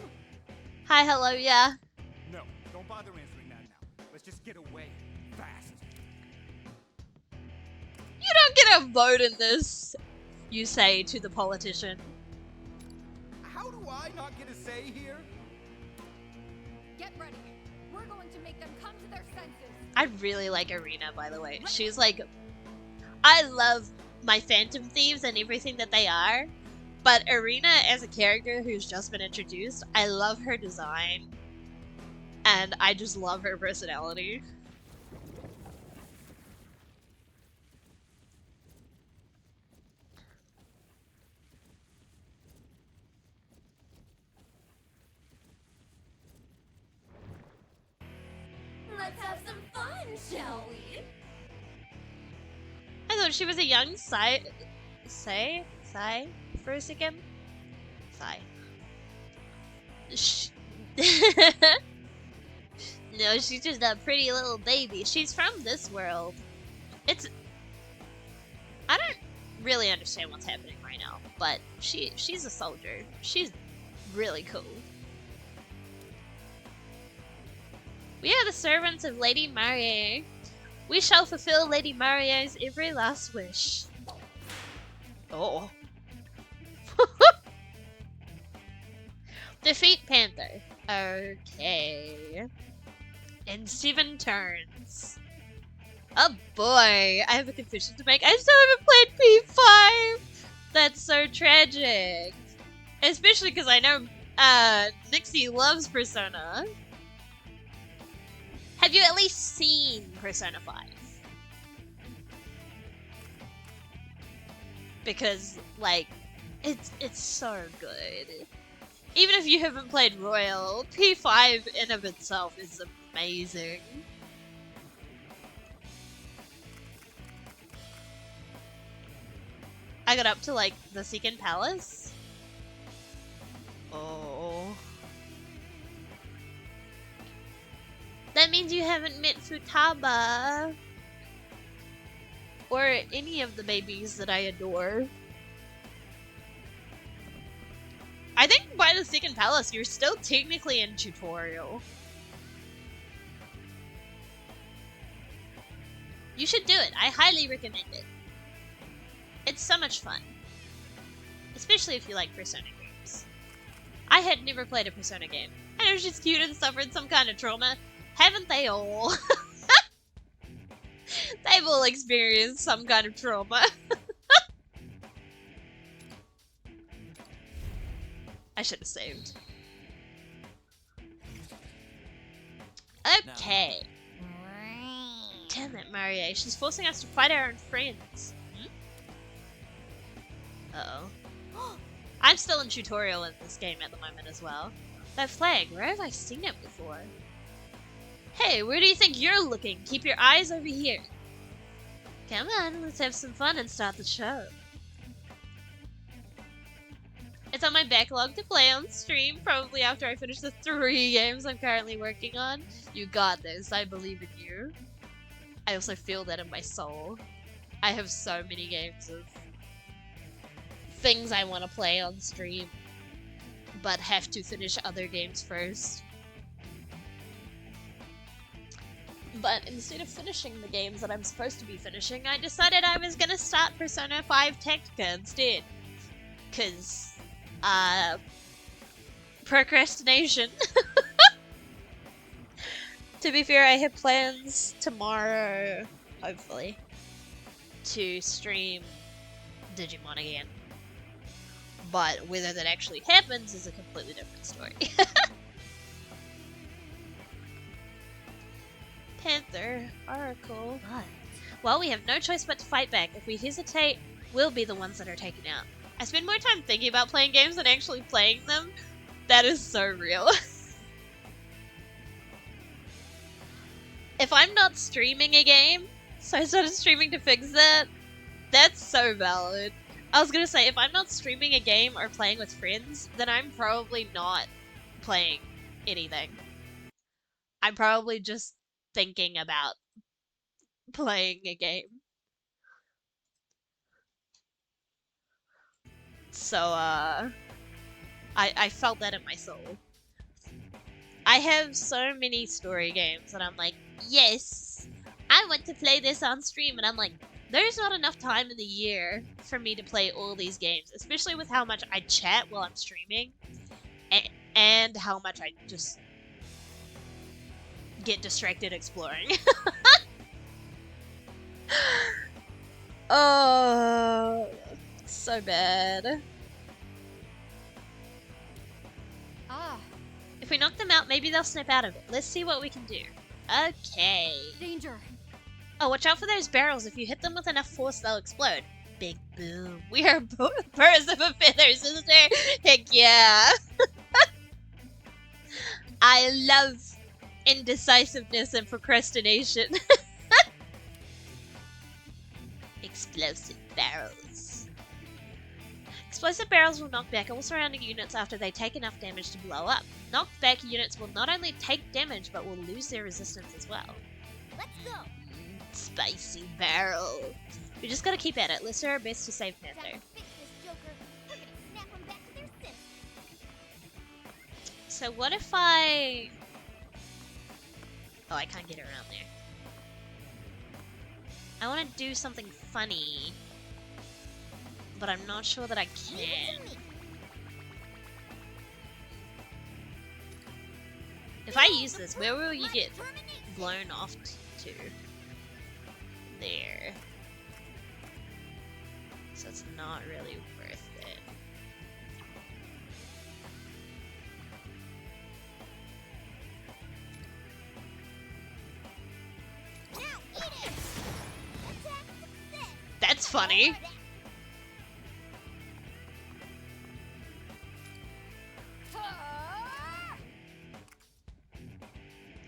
[SPEAKER 4] Hi, hello, yeah.
[SPEAKER 7] No, don't bother answering that now. Let's just get away fast.
[SPEAKER 4] You don't get a vote in this, you say to the politician.
[SPEAKER 7] How do I not get a say here?
[SPEAKER 6] Get ready. We're going to make them come to their senses.
[SPEAKER 4] I really like Irina, by the way. She's like, I love my Phantom Thieves and everything that they are. But Irina, as a character who's just been introduced, I love her design. And I just love her personality.
[SPEAKER 2] Let's have some fun, shall we?
[SPEAKER 4] I thought she was a young Sai for a second? Sai. No, she's just a pretty little baby. She's from this world. I don't really understand what's happening right now, but she's a soldier. She's really cool. We are the servants of Lady Marie. We shall fulfill Lady Marie's every last wish. Oh. Defeat Panther. Okay. In 7 turns. Oh boy, I have a confession to make. I still haven't played P5! That's so tragic. Especially because I know Nixie loves Persona. Have you at least seen Persona 5? Because, like, it's so good. Even if you haven't played Royal, P5 in of itself is amazing. I got up to, like, the Second Palace. Oh. That means you haven't met Futaba. Or any of the babies that I adore. I think by the Second Palace, you're still technically in tutorial. You should do it. I highly recommend it. It's so much fun. Especially if you like Persona games. I had never played a Persona game. I know she's cute and suffered some kind of trauma. Haven't they all? They've all experienced some kind of trauma. I should have saved. Okay. Damn it, Marie. She's forcing us to fight our own friends. Uh-oh. I'm still in tutorial in this game at the moment as well. That flag, where have I seen it before? Hey, where do you think you're looking? Keep your eyes over here. Come on, let's have some fun and start the show. It's on my backlog to play on stream, probably after I finish the 3 games I'm currently working on. You got this, I believe in you. I also feel that in my soul. I have so many games of things I want to play on stream, but have to finish other games first. But instead of finishing the games that I'm supposed to be finishing, I decided I was gonna start Persona 5 Tactica instead. Cause, procrastination. To be fair, I have plans tomorrow, hopefully, to stream Digimon again. But whether that actually happens is a completely different story. Panther, Oracle. What? Well, we have no choice but to fight back. If we hesitate, we'll be the ones that are taken out. I spend more time thinking about playing games than actually playing them. That is so real. If I'm not streaming a game, so I started streaming to fix that, that's so valid. I was gonna say, if I'm not streaming a game or playing with friends, then I'm probably not playing anything. I'm probably just thinking about playing a game. So, I felt that in my soul. I have so many story games that I'm like, yes, I want to play this on stream, and I'm like, there's not enough time in the year for me to play all these games, especially with how much I chat while I'm streaming, and how much I just get distracted exploring. Oh. So bad.
[SPEAKER 6] Ah,
[SPEAKER 4] If we knock them out, maybe they'll snap out of it. Let's see what we can do. Okay.
[SPEAKER 6] danger.
[SPEAKER 4] Oh, watch out for those barrels. If you hit them with enough force, they'll explode. Big boom. We are both birds of a feather, sister. Heck yeah. I love indecisiveness and procrastination. Explosive barrels. Explosive barrels will knock back all surrounding units after they take enough damage to blow up. Knocked back units will not only take damage, but will lose their resistance as well.
[SPEAKER 2] Let's go.
[SPEAKER 4] Spicy barrel. We just gotta keep at it. Let's do our best to save
[SPEAKER 2] Gotta
[SPEAKER 4] Panther.
[SPEAKER 2] fix this Joker. We're gonna snap them back to their senses.
[SPEAKER 4] So what if I... Oh, I can't get around there. I want to do something funny, but I'm not sure that I
[SPEAKER 2] Leave it
[SPEAKER 4] can.
[SPEAKER 2] to me.
[SPEAKER 4] If I use this, where will you
[SPEAKER 2] Let's
[SPEAKER 4] get
[SPEAKER 2] terminate
[SPEAKER 4] blown off to? There. So it's not really worth it.
[SPEAKER 2] Now eat it. Attack success.
[SPEAKER 4] That's funny.
[SPEAKER 2] More of that.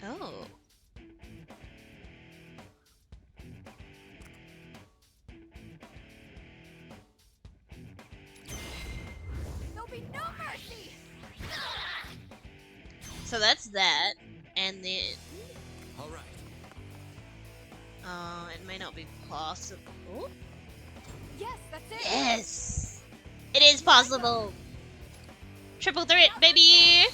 [SPEAKER 4] Oh.
[SPEAKER 2] There'll be no mercy.
[SPEAKER 4] So that's that. And then...
[SPEAKER 3] All right.
[SPEAKER 4] it may not be possible.
[SPEAKER 6] Yes, that's it.
[SPEAKER 4] Yes! It is possible! Triple threat, baby!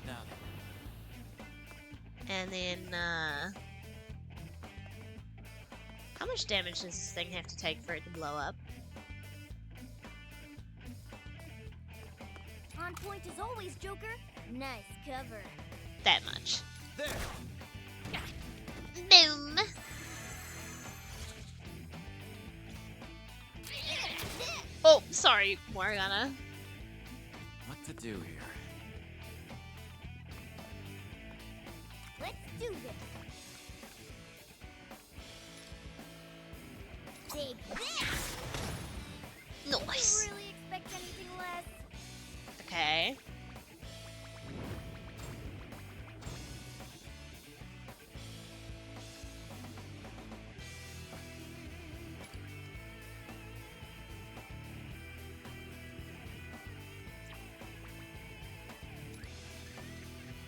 [SPEAKER 3] Now
[SPEAKER 4] And then, how much damage does this thing have to take for it to blow up?
[SPEAKER 2] On point as always, Joker. Nice cover.
[SPEAKER 4] That much.
[SPEAKER 3] there.
[SPEAKER 4] Boom! Oh, sorry, Morgana.
[SPEAKER 3] What to do here?
[SPEAKER 2] Let's do this. Take this.
[SPEAKER 4] Nice.
[SPEAKER 2] Did you really expect anything less?
[SPEAKER 4] Okay.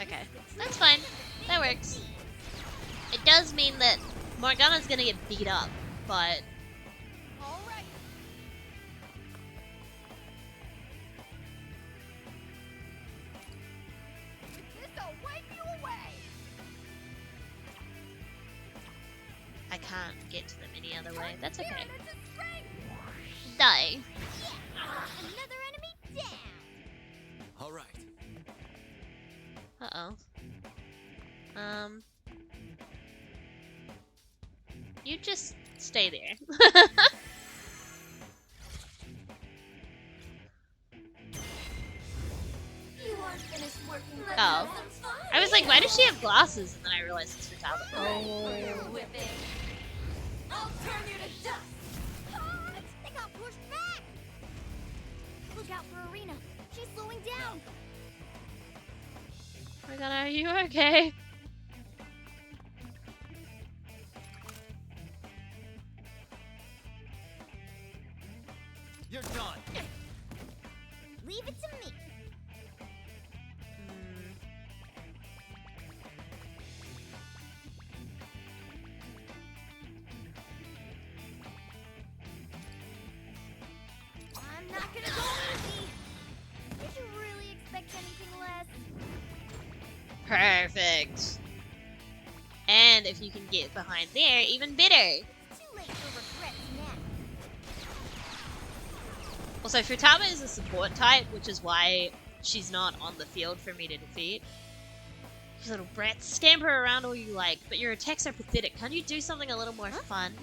[SPEAKER 4] Okay, that's fine. That works. It does mean that Morgana's gonna get beat up, but
[SPEAKER 6] All right. With this, I'll wipe you away.
[SPEAKER 4] I can't get to them any other way. That's okay.
[SPEAKER 6] Here, that's a strength.
[SPEAKER 4] Die.
[SPEAKER 2] Another enemy down.
[SPEAKER 3] All right.
[SPEAKER 4] Uh-oh. You just stay there.
[SPEAKER 2] You aren't finished working.
[SPEAKER 4] Oh. I was like, why does she have glasses? And then I realized it's for Talbot.
[SPEAKER 2] Whipping. I'll turn you to dust. They got pushed back. Look out for Arena. She's slowing down.
[SPEAKER 4] Morgana, are you okay?
[SPEAKER 3] You're done.
[SPEAKER 2] Leave it to me.
[SPEAKER 4] Hmm.
[SPEAKER 2] I'm not gonna go easy. Did you really expect anything less?
[SPEAKER 4] Perfect. And if you can get behind there, even better.
[SPEAKER 2] It's too late for regrets now.
[SPEAKER 4] Also, Futaba is a support type, which is why she's not on the field for me to defeat. You little brats, scamper around all you like, but your attacks are pathetic. Can't you do something a little more fun?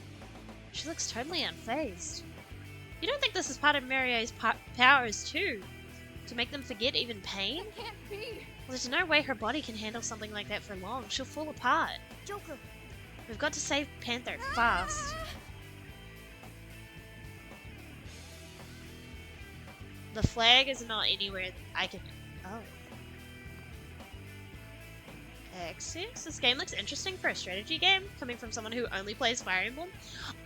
[SPEAKER 4] She looks totally unfazed. You don't think this is part of Marie's powers too? To make them forget even pain?
[SPEAKER 6] It can't be.
[SPEAKER 4] Well, there's no way her body can handle something like that for long. She'll fall apart.
[SPEAKER 2] Joker.
[SPEAKER 4] We've got to save Panther fast. The flag is not anywhere I can... Oh. Access? This game looks interesting for a strategy game, coming from someone who only plays Fire Emblem.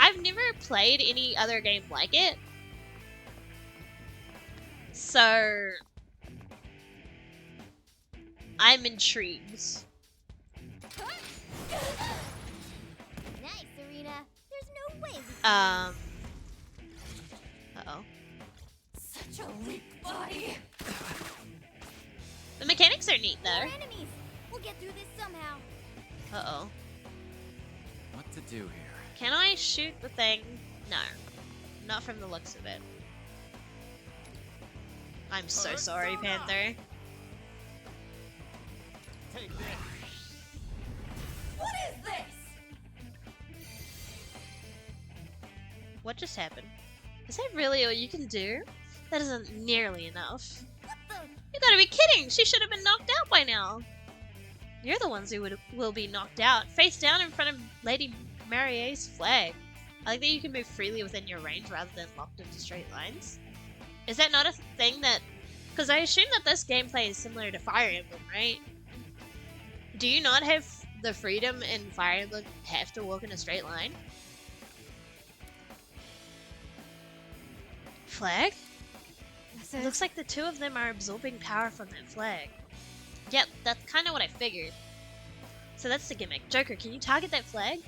[SPEAKER 4] I've never played any other game like it. So... I'm intrigued.
[SPEAKER 2] Nice, Arena. There's no way we can
[SPEAKER 4] Uh-oh.
[SPEAKER 2] Such a weak body.
[SPEAKER 4] The mechanics are neat,
[SPEAKER 2] We're
[SPEAKER 4] though.
[SPEAKER 2] enemies. We'll get through this somehow.
[SPEAKER 4] Uh-oh.
[SPEAKER 3] What to do here?
[SPEAKER 4] Can I shoot the thing? No. Not from the looks of it. I'm so sorry, Panther.
[SPEAKER 7] Take this.
[SPEAKER 2] What is this?
[SPEAKER 4] What just happened? Is that really all you can do? That isn't nearly enough.
[SPEAKER 2] What the?
[SPEAKER 4] You gotta be kidding! She should have been knocked out by now! You're the ones who will be knocked out, face down in front of Lady Marie's flag. I like that you can move freely within your range rather than locked into straight lines. Is that not a thing that... Because I assume that this gameplay is similar to Fire Emblem, right? Do you not have the freedom in Fire Emblem have to walk in a straight line? Flag?
[SPEAKER 6] This
[SPEAKER 4] It
[SPEAKER 6] is...
[SPEAKER 4] looks like the two of them are absorbing power from that flag. Yep, that's kind of what I figured. So that's the gimmick. Joker, can you target that flag?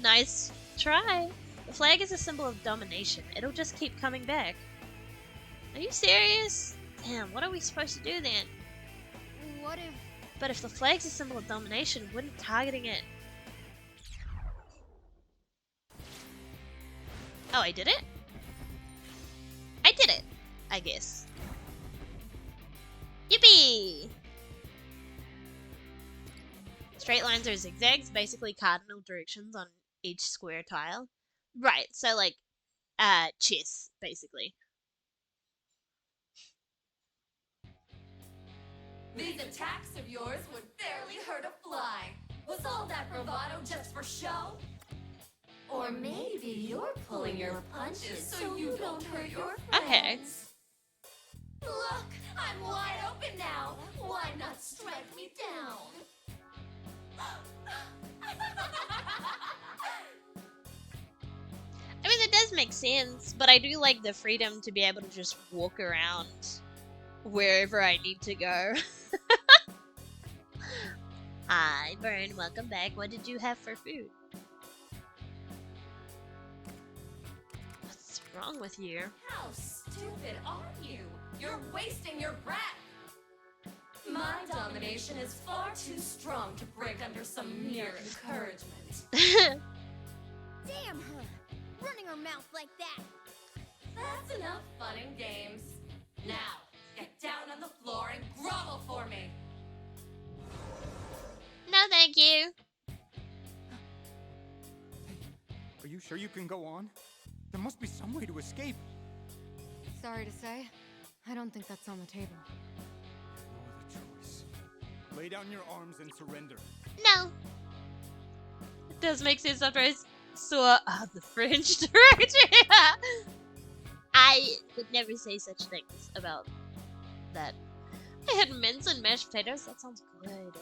[SPEAKER 4] Nice try. The flag is a symbol of domination. It'll just keep coming back. Are you serious? Damn, what are we supposed to do then?
[SPEAKER 6] What if...
[SPEAKER 4] But if the flag's a symbol of domination, wouldn't targeting it... Oh, I did it? I did it, I guess. Yippee! Straight lines are zigzags, basically cardinal directions on each square tile. Right, so like, chess, basically.
[SPEAKER 8] These attacks of yours would barely hurt a fly. Was all that bravado just for show? Or maybe you're pulling your punches so you don't hurt your friends.
[SPEAKER 4] Okay.
[SPEAKER 8] Look, I'm wide open now. Why not strike me down?
[SPEAKER 4] I mean, that does make sense, but I do like the freedom to be able to just walk around wherever I need to go. Hi, Vern, welcome back. What did you have for food? What's wrong with you?
[SPEAKER 8] How stupid are you? You're wasting your breath. My domination is far too strong to break under some mere encouragement.
[SPEAKER 2] Damn her! Running her mouth like that.
[SPEAKER 8] That's enough fun and games. Now, get down on the floor and grovel for me.
[SPEAKER 4] No, thank you.
[SPEAKER 7] Are you sure you can go on? There must be some way to escape.
[SPEAKER 6] Sorry to say, I don't think that's on the table.
[SPEAKER 7] No other choice. Lay down your arms and surrender.
[SPEAKER 4] No. It does make sense after I saw the French directory. I would never say such things about that. I had mince and mashed potatoes. That sounds good.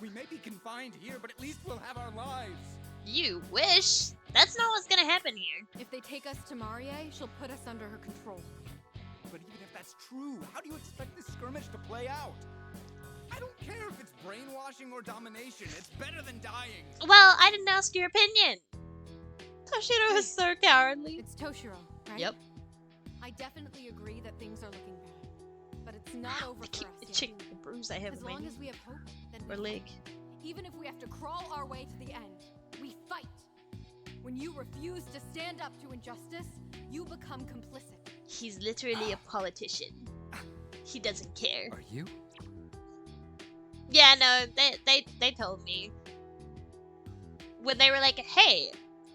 [SPEAKER 7] We may be confined here, but at least we'll have our lives.
[SPEAKER 4] You wish. That's not what's gonna happen here.
[SPEAKER 6] If they take us to Marie, she'll put us under her control.
[SPEAKER 7] But even if that's true, how do you expect this skirmish to play out? I don't care if it's brainwashing or domination. It's better than dying.
[SPEAKER 4] Well, I didn't ask your opinion. Toshiro is so cowardly.
[SPEAKER 6] It's Toshiro, right?
[SPEAKER 4] Yep.
[SPEAKER 6] I definitely agree that things are looking bad. But it's not
[SPEAKER 4] Ow,
[SPEAKER 6] over
[SPEAKER 4] I
[SPEAKER 6] for
[SPEAKER 4] keep
[SPEAKER 6] us yet.
[SPEAKER 4] itching the bruise I have
[SPEAKER 6] As
[SPEAKER 4] in my
[SPEAKER 6] long
[SPEAKER 4] knee
[SPEAKER 6] as we have hope, then
[SPEAKER 4] or
[SPEAKER 6] we
[SPEAKER 4] leg.
[SPEAKER 6] fight. Even if we have to crawl our way to the end, we fight. When you refuse to stand up to injustice, you become complicit.
[SPEAKER 4] He's literally a politician. He doesn't care.
[SPEAKER 3] Are you?
[SPEAKER 4] Yeah, no, they told me. When they were like, hey,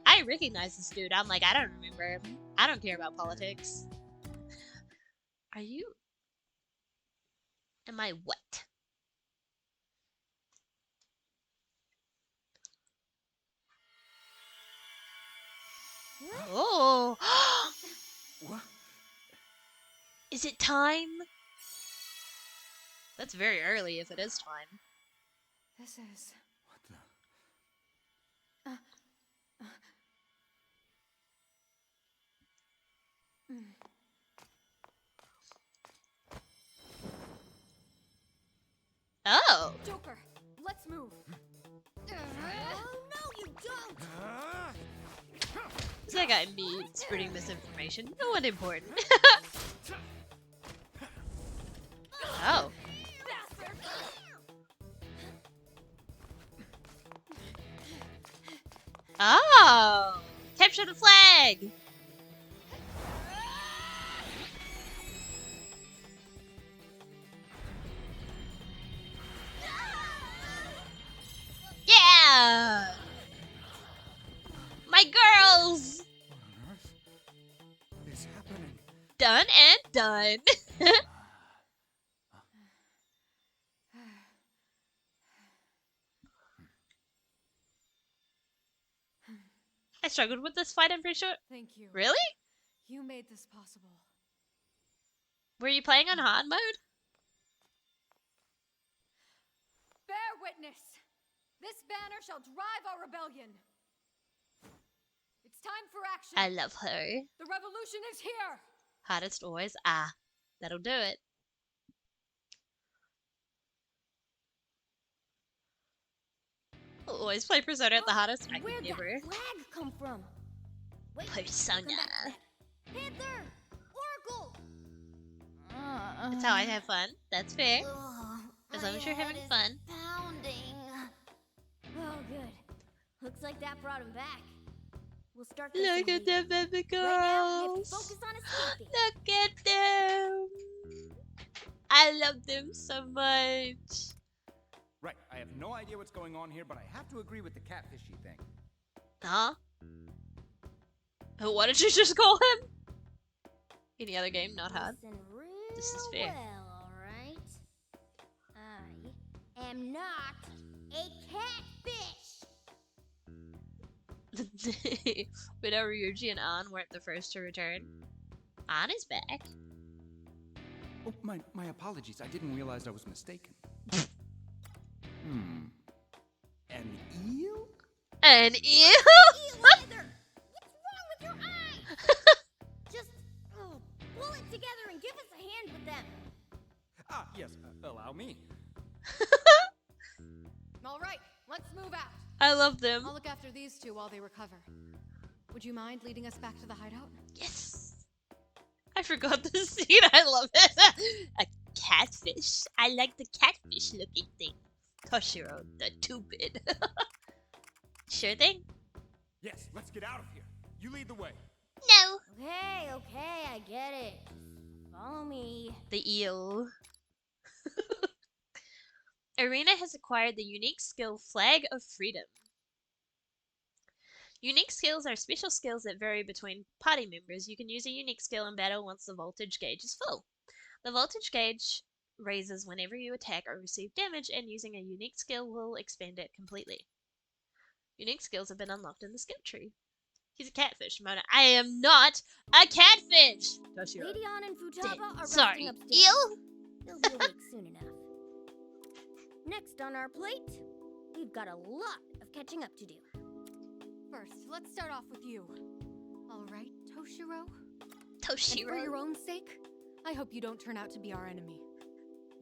[SPEAKER 4] I recognize this dude. I'm like, I don't remember him. I don't care about politics. Are you? Am I what? Oh.
[SPEAKER 7] What?
[SPEAKER 4] Is it time? That's very early if it is time.
[SPEAKER 6] This is.
[SPEAKER 7] What the?
[SPEAKER 4] Oh.
[SPEAKER 6] Joker, let's move.
[SPEAKER 2] Oh, no, you don't!
[SPEAKER 4] Is that guy me spreading misinformation? No one important. Oh. Oh! Capture the flag! Yeah! My girls!
[SPEAKER 7] What on earth is happening?
[SPEAKER 4] Done and done. I struggled with this fight, I'm pretty sure.
[SPEAKER 6] Thank you.
[SPEAKER 4] Really?
[SPEAKER 6] You made this possible.
[SPEAKER 4] Were you playing on hard mode?
[SPEAKER 6] Bear witness! This banner shall drive our rebellion. It's time for action.
[SPEAKER 4] I love her.
[SPEAKER 6] The revolution is here.
[SPEAKER 4] Hardest always. Ah, that'll do it. Always play Persona at the hardest. I
[SPEAKER 2] Where'd
[SPEAKER 4] could never.
[SPEAKER 2] that flag come from? Wait,
[SPEAKER 4] Persona.
[SPEAKER 2] come back. Panther! Oracle!
[SPEAKER 4] That's how I have fun. That's fair.
[SPEAKER 2] Ugh,
[SPEAKER 4] As long
[SPEAKER 2] my
[SPEAKER 4] as you're having
[SPEAKER 2] head is
[SPEAKER 4] fun.
[SPEAKER 2] Pounding. Oh, good. Looks like that brought him back. We'll start this
[SPEAKER 4] Look at
[SPEAKER 2] immediately.
[SPEAKER 4] them, baby
[SPEAKER 2] Right now, we have to
[SPEAKER 4] girls.
[SPEAKER 2] focus on escaping.
[SPEAKER 4] Look at them. I love them so much.
[SPEAKER 7] Right, I have no idea what's going on here, but I have to agree with the catfishy thing.
[SPEAKER 4] Huh? What did you just call him? Any other game, not hard.
[SPEAKER 2] Listen
[SPEAKER 4] This is
[SPEAKER 2] real
[SPEAKER 4] fair.
[SPEAKER 2] well, alright? I am not a catfish!
[SPEAKER 4] Widow, Ryuji, and An weren't the first to return. An is back.
[SPEAKER 7] Oh, my apologies. I didn't realize I was mistaken. An eel?
[SPEAKER 4] An eel?
[SPEAKER 2] Eel either! What's wrong with your eyes? Just pull it together and give us a hand with them.
[SPEAKER 7] Ah, yes. Allow me.
[SPEAKER 6] All right, let's move out.
[SPEAKER 4] I love them.
[SPEAKER 6] I'll look after these two while they recover. Would you mind leading us back to the hideout?
[SPEAKER 4] Yes. I forgot the scene. I love it. A catfish. I like the catfish looking thing. Toshiro, the stupid. Sure thing?
[SPEAKER 7] Yes, let's get out of here. You lead the way.
[SPEAKER 4] No.
[SPEAKER 2] Okay, I get it. Follow me.
[SPEAKER 4] The eel. Arena has acquired the unique skill Flag of Freedom. Unique skills are special skills that vary between party members. You can use a unique skill in battle once the voltage gauge is full. The voltage gauge raises whenever you attack or receive damage, and using a unique skill will expand it completely. Unique skills have been unlocked in the skill tree. He's a catfish, Mona. I am not a catfish! Toshiro.
[SPEAKER 2] Radion and Futaba are
[SPEAKER 4] Sorry,
[SPEAKER 2] resting upstairs.
[SPEAKER 4] eel?
[SPEAKER 2] They'll be awake soon enough. Next on our plate, we've got a lot of catching up to do.
[SPEAKER 6] First, let's start off with you. All right, Toshiro? And for your
[SPEAKER 4] Toshiro.
[SPEAKER 6] own sake, I hope you don't turn out to be our enemy.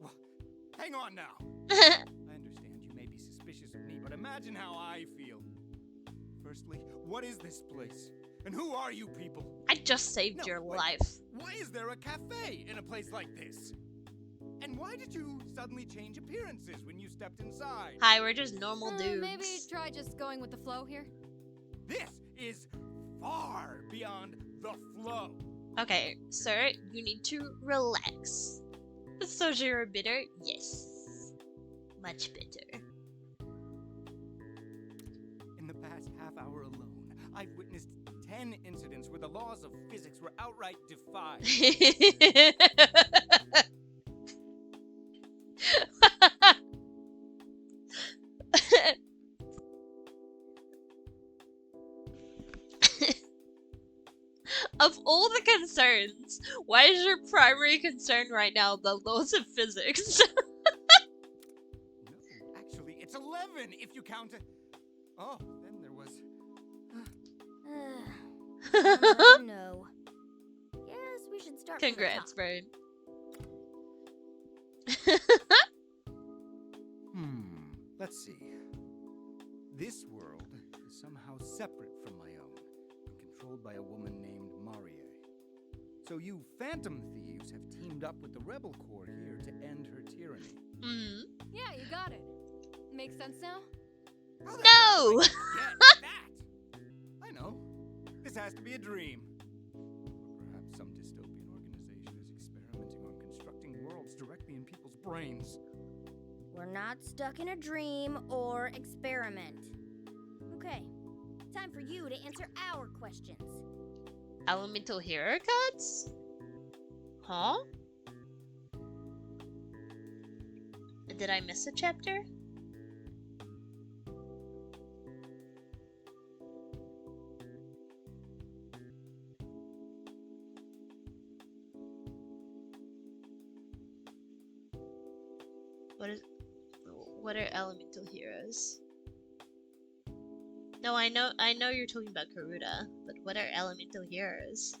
[SPEAKER 7] Well, hang on now. I understand you may be suspicious of me, but imagine how I feel. Firstly, what is this place? And who are you people?
[SPEAKER 4] I just saved
[SPEAKER 7] No,
[SPEAKER 4] your
[SPEAKER 7] wait.
[SPEAKER 4] life.
[SPEAKER 7] Why is there a cafe in a place like this? And why did you suddenly change appearances when you stepped inside?
[SPEAKER 4] Hi, we're just normal dudes.
[SPEAKER 6] Maybe try just going with the flow here.
[SPEAKER 7] This is far beyond the flow.
[SPEAKER 4] Okay, sir, you need to relax. Sojiro bitter? Yes. Much better.
[SPEAKER 7] In the past half hour alone, I've witnessed 10 incidents where the laws of physics were outright defied.
[SPEAKER 4] Of all the concerns, why is your primary concern right now the laws of physics?
[SPEAKER 7] No, actually, it's 11 if you count it. Oh, then there was.
[SPEAKER 2] No. Guess we should start
[SPEAKER 4] Congrats,
[SPEAKER 2] from the
[SPEAKER 4] bro.
[SPEAKER 7] Let's see. This world is somehow separate from my own and controlled by a woman named Marie. So you Phantom Thieves have teamed up with the Rebel Corps here to end her tyranny.
[SPEAKER 4] Mm.
[SPEAKER 6] Yeah, you got it. Makes sense now?
[SPEAKER 7] How the
[SPEAKER 4] No!
[SPEAKER 7] hell did I get that? I know. This has to be a dream. Or perhaps some dystopian organization is experimenting on constructing worlds directly in people's brains.
[SPEAKER 2] We're not stuck in a dream or experiment. Okay, time for you to answer our questions.
[SPEAKER 4] Elemental hero cards? Huh? Did I miss a chapter? What are elemental heroes? No, I know you're talking about Karuta, but what are elemental heroes?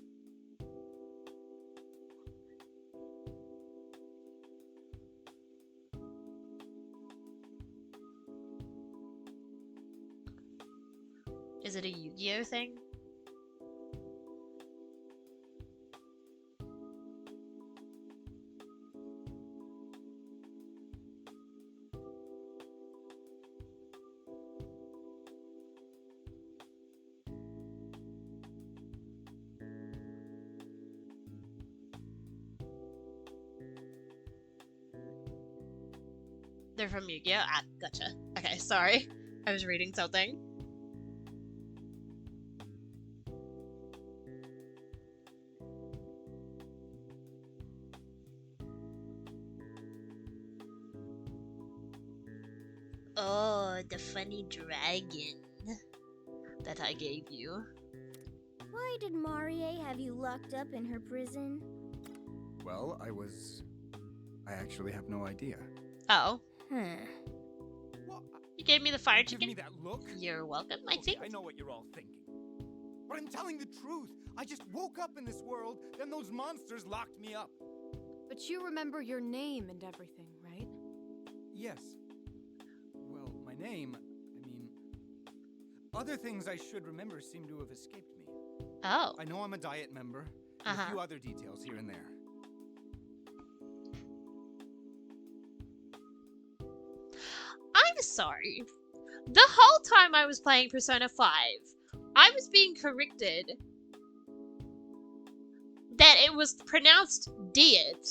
[SPEAKER 4] Is it a Yu-Gi-Oh thing? They're from Yu-Gi-Oh? Ah, gotcha. Okay, sorry. I was reading something. Oh, the funny dragon that I gave you.
[SPEAKER 2] Why did Marie have you locked up in her prison?
[SPEAKER 7] Well, I actually have no idea.
[SPEAKER 4] Oh,
[SPEAKER 7] What?
[SPEAKER 4] you gave me the fire
[SPEAKER 7] Give me
[SPEAKER 4] chicken?
[SPEAKER 7] that look.
[SPEAKER 4] You're welcome, I
[SPEAKER 7] Okay,
[SPEAKER 4] think.
[SPEAKER 7] I know what you're all thinking. But I'm telling the truth. I just woke up in this world, then those monsters locked me up.
[SPEAKER 6] But you remember your name and everything, right?
[SPEAKER 7] Yes. Well, my name, other things I should remember seem to have escaped me.
[SPEAKER 4] Oh,
[SPEAKER 7] I know I'm a diet member, and a
[SPEAKER 4] Uh-huh.
[SPEAKER 7] few other details here and there.
[SPEAKER 4] I'm sorry. The whole time I was playing Persona 5, I was being corrected that it was pronounced diet.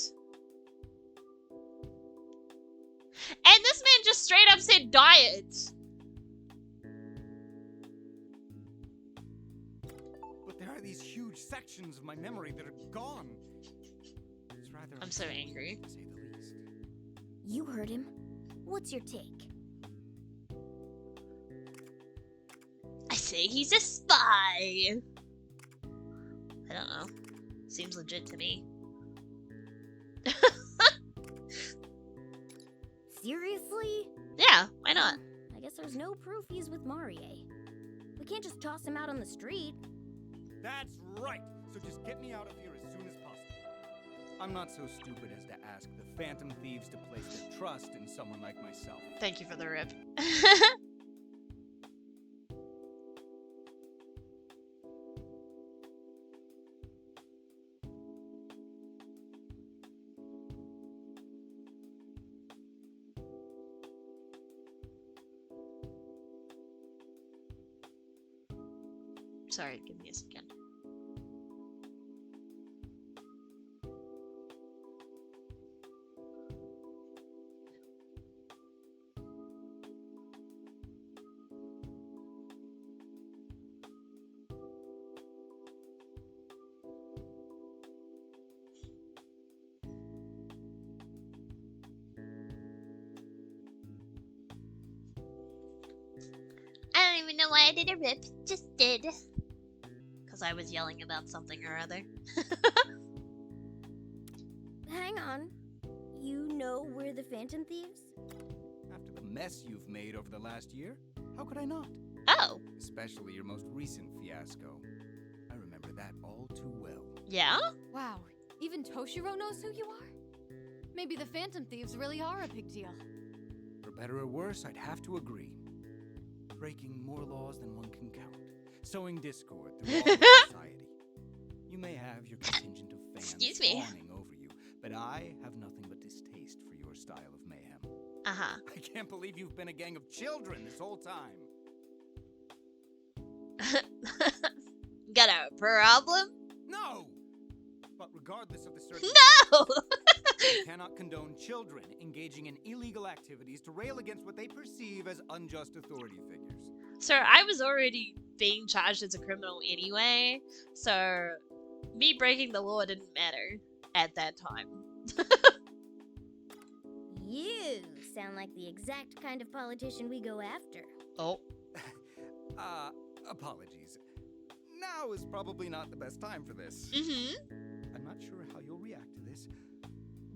[SPEAKER 4] And this man just straight up said diet.
[SPEAKER 7] But there are these huge sections of my memory that are gone. It's rather
[SPEAKER 4] I'm so
[SPEAKER 7] unsettling,
[SPEAKER 4] angry.
[SPEAKER 7] to say the least.
[SPEAKER 2] You heard him. What's your take?
[SPEAKER 4] I say he's a spy. I don't know. Seems legit to me.
[SPEAKER 2] Seriously?
[SPEAKER 4] Yeah, why not?
[SPEAKER 2] I guess there's no proof he's with Marie. We can't just toss him out on the street.
[SPEAKER 7] That's right. So just get me out of here as soon as possible. I'm not so stupid as to ask the Phantom Thieves to place their trust in someone like myself.
[SPEAKER 4] Thank you for the rip. Sorry, give me a second. even know why I did a rip. Just did. Because I was yelling about something or other.
[SPEAKER 2] Hang on. You know we're the Phantom Thieves?
[SPEAKER 7] After the mess you've made over the last year, how could I not?
[SPEAKER 4] Oh,
[SPEAKER 7] Especially your most recent fiasco. I remember that all too well.
[SPEAKER 4] yeah?
[SPEAKER 6] Wow, even Toshiro knows who you are? Maybe the Phantom Thieves really are a big deal.
[SPEAKER 7] For better or worse, I'd have to agree. Breaking more laws than one can count. Sowing discord through all of society. You may have your contingent of fans
[SPEAKER 4] Excuse me.
[SPEAKER 7] fawning over you, but I have nothing but distaste for your style of mayhem.
[SPEAKER 4] Uh-huh.
[SPEAKER 7] I can't believe you've been a gang of children this whole time.
[SPEAKER 4] Got a problem?
[SPEAKER 7] No! But regardless of the circumstances,
[SPEAKER 4] No!
[SPEAKER 7] I cannot condone children engaging in illegal activities to rail against what they perceive as unjust authority figures.
[SPEAKER 4] Sir, I was already being charged as a criminal anyway, so me breaking the law didn't matter at that time.
[SPEAKER 2] You sound like the exact kind of politician we go after.
[SPEAKER 4] Oh.
[SPEAKER 7] Apologies. Now is probably not the best time for this.
[SPEAKER 4] Mm-hmm.
[SPEAKER 7] I'm not sure how you'll react to this,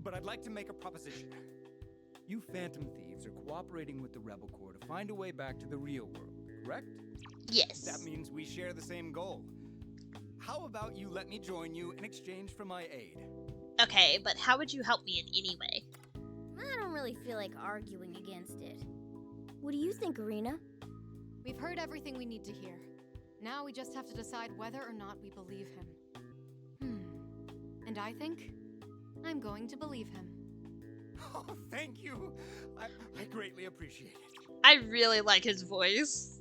[SPEAKER 7] but I'd like to make a proposition. You Phantom Thieves are cooperating with the Rebel Corps to find a way back to the real world, correct?
[SPEAKER 4] Yes.
[SPEAKER 7] That means we share the same goal. How about you let me join you in exchange for my aid?
[SPEAKER 4] Okay, but how would you help me in any way?
[SPEAKER 2] I don't really feel like arguing against it. What do you think, Arena?
[SPEAKER 6] We've heard everything we need to hear. Now we just have to decide whether or not we believe him. And I think I'm going to believe him.
[SPEAKER 7] Oh, thank you. I greatly appreciate it.
[SPEAKER 4] I really like his voice.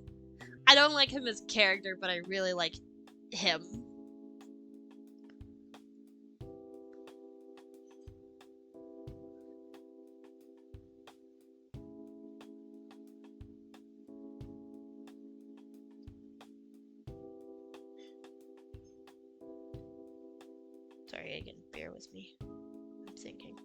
[SPEAKER 4] I don't like him as character, but I really like him. Sorry, again, bear with me. I'm thinking.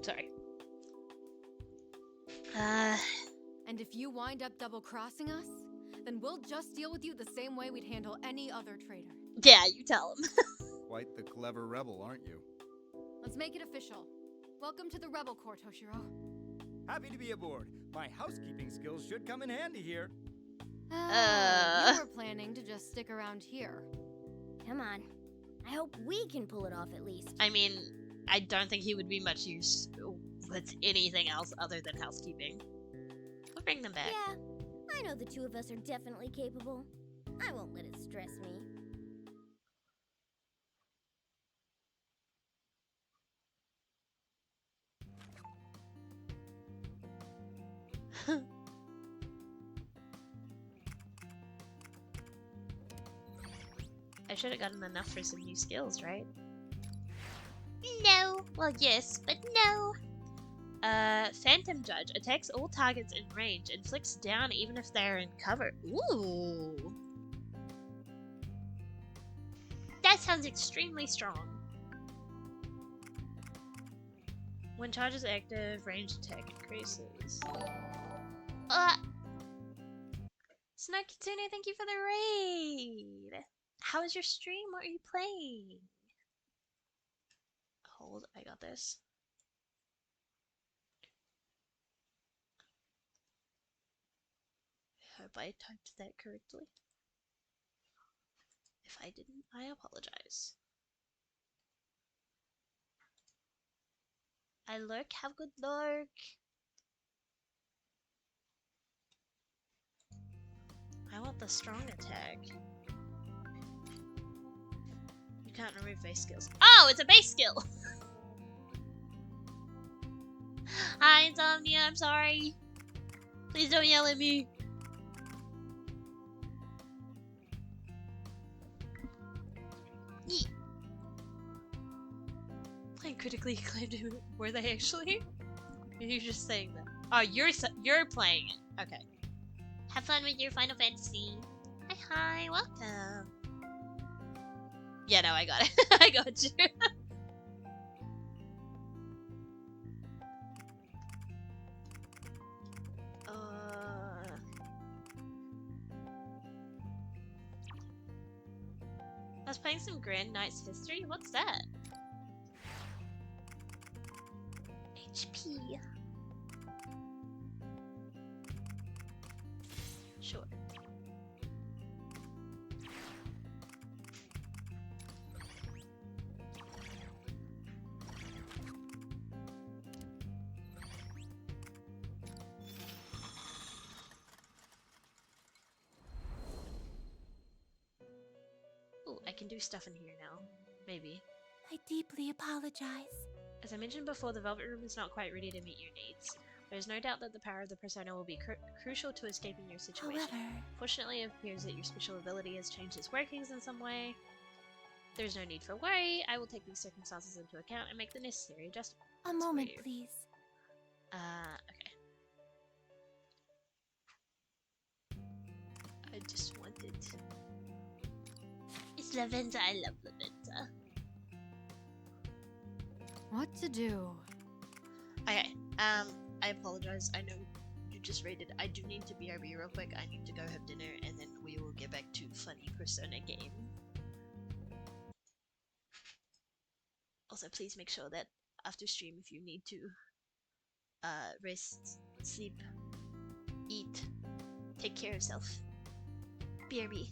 [SPEAKER 4] Sorry.
[SPEAKER 6] And if you wind up double-crossing us, then we'll just deal with you the same way we'd handle any other traitor.
[SPEAKER 4] Yeah, you tell him.
[SPEAKER 7] Quite the clever rebel, aren't you?
[SPEAKER 6] Let's make it official. Welcome to the Rebel Corps, Toshiro.
[SPEAKER 7] Happy to be aboard. My housekeeping skills should come in handy here.
[SPEAKER 6] You were planning to just stick around here.
[SPEAKER 2] Come on. I hope we can pull it off at least.
[SPEAKER 4] I mean, I don't think he would be much use with anything else other than housekeeping. We'll bring them back.
[SPEAKER 2] Yeah, I know the two of us are definitely capable. I won't let it stress me.
[SPEAKER 4] I should have gotten enough for some new skills, right? No. Well, yes, but no. Phantom Judge attacks all targets in range, inflicts down even if they are in cover. Ooh. That sounds extremely strong. When charge is active, range attack increases. Snarky thank you for the raid. How is your stream? What are you playing? Hold, I got this. Hope I typed that correctly. If I didn't, I apologize. I lurk, have good lurk. I want the strong attack. You can't remove base skills. Oh, it's a base skill! Hi, Insomnia, I'm sorry. Please don't yell at me. Yeet. Playing critically acclaimed, were they actually? Or are you just saying that? Oh, you're playing it. Okay. Have fun with your Final Fantasy. Hi, welcome. Yeah, no, I got it. I got you. I was playing some Grand Knight's History. What's that? HP. Sure. Ooh, I can do stuff in here now. Maybe.
[SPEAKER 8] I deeply apologize.
[SPEAKER 4] As I mentioned before, the Velvet Room is not quite ready to meet your needs. There is no doubt that the power of the persona will be crucial to escaping your situation.
[SPEAKER 8] However,
[SPEAKER 4] Fortunately, it appears that your special ability has changed its workings in some way. There's no need for worry. I will take these circumstances into account and make the necessary adjustments.
[SPEAKER 8] a moment,
[SPEAKER 4] you.
[SPEAKER 8] please.
[SPEAKER 4] Okay. I just wanted... It's Laventa, I love Laventa.
[SPEAKER 6] What to do?
[SPEAKER 4] Okay, I apologize. I know you just raided. I do need to BRB real quick. I need to go have dinner, and then we will get back to funny Persona game. Also, please make sure that after stream, if you need to rest, sleep, eat, take care of yourself. BRB.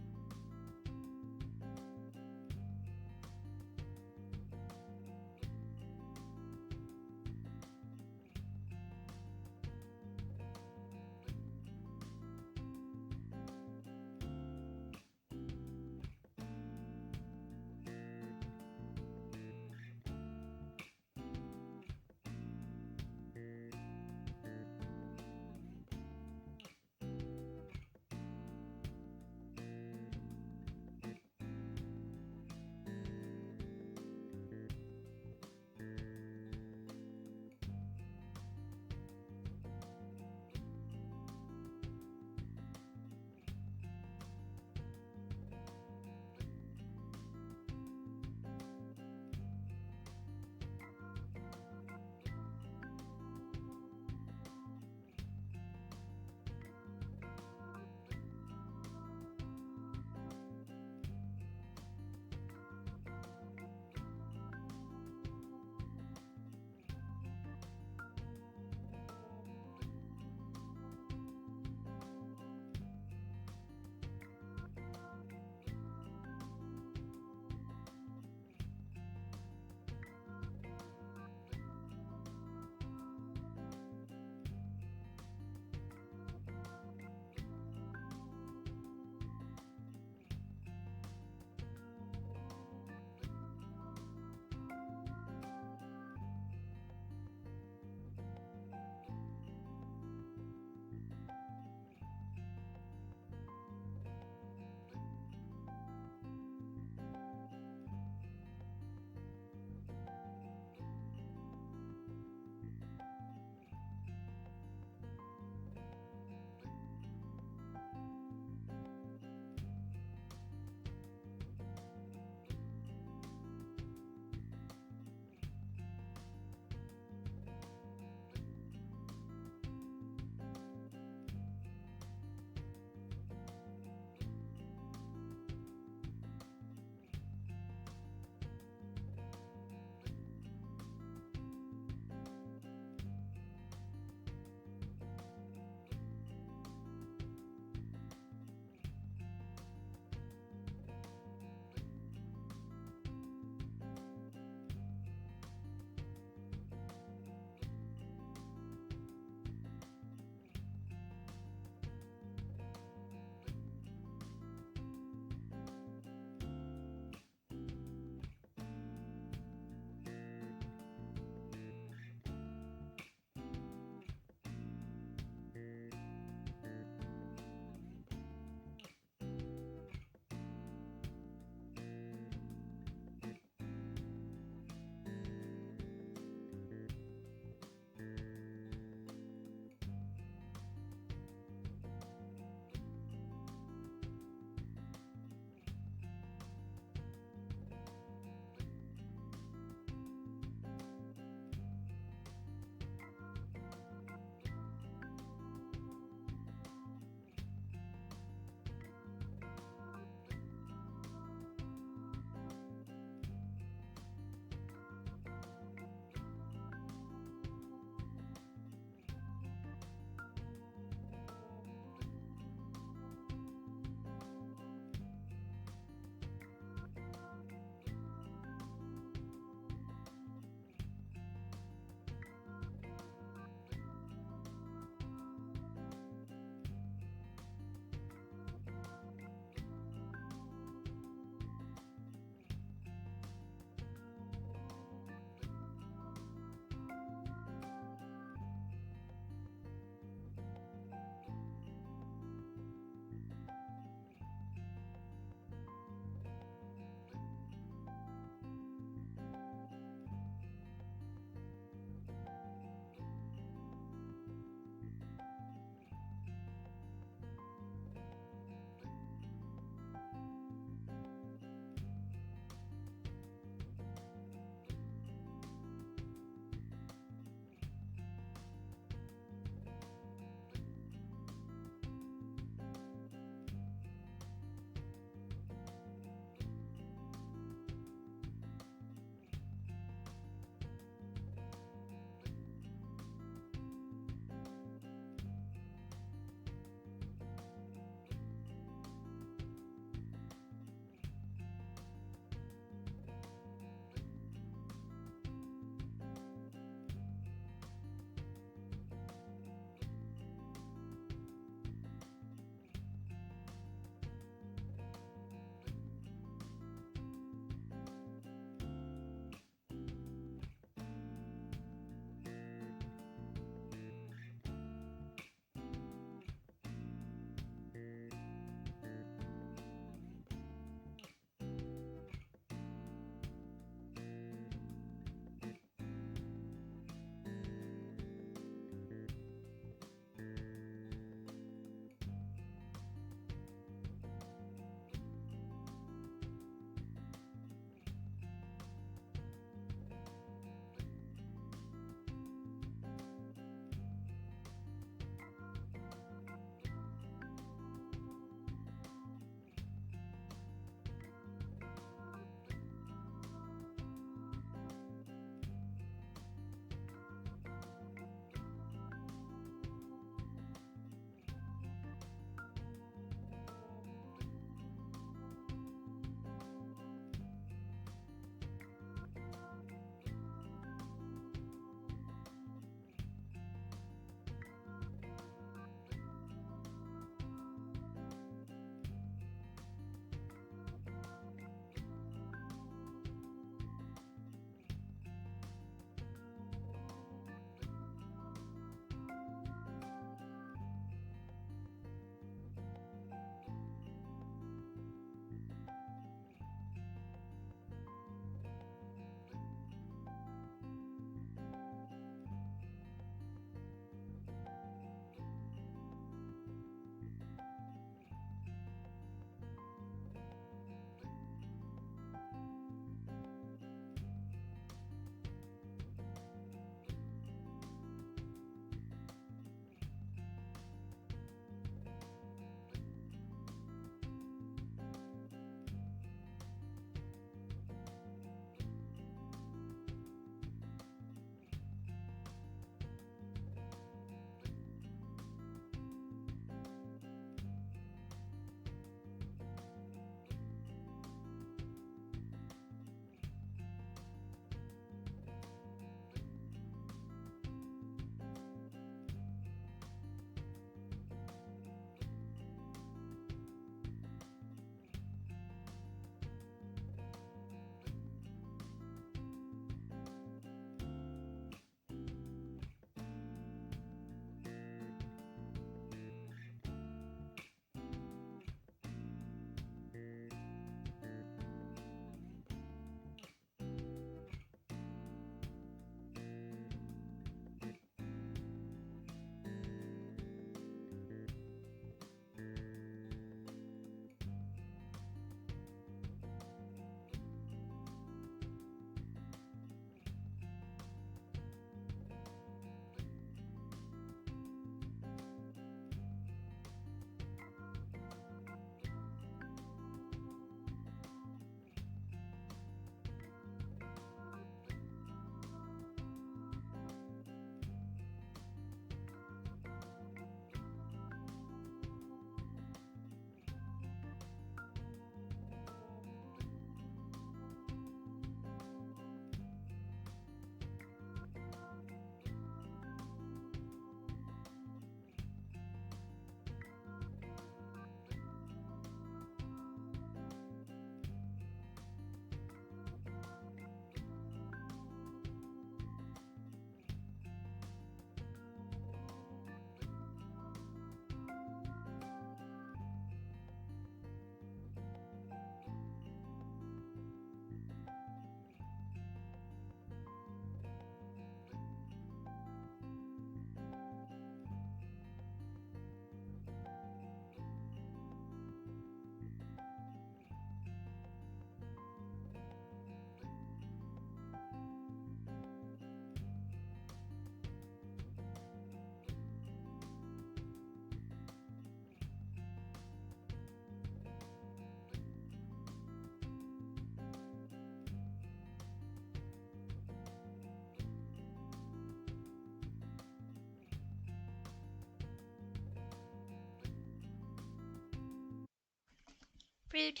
[SPEAKER 4] Rude.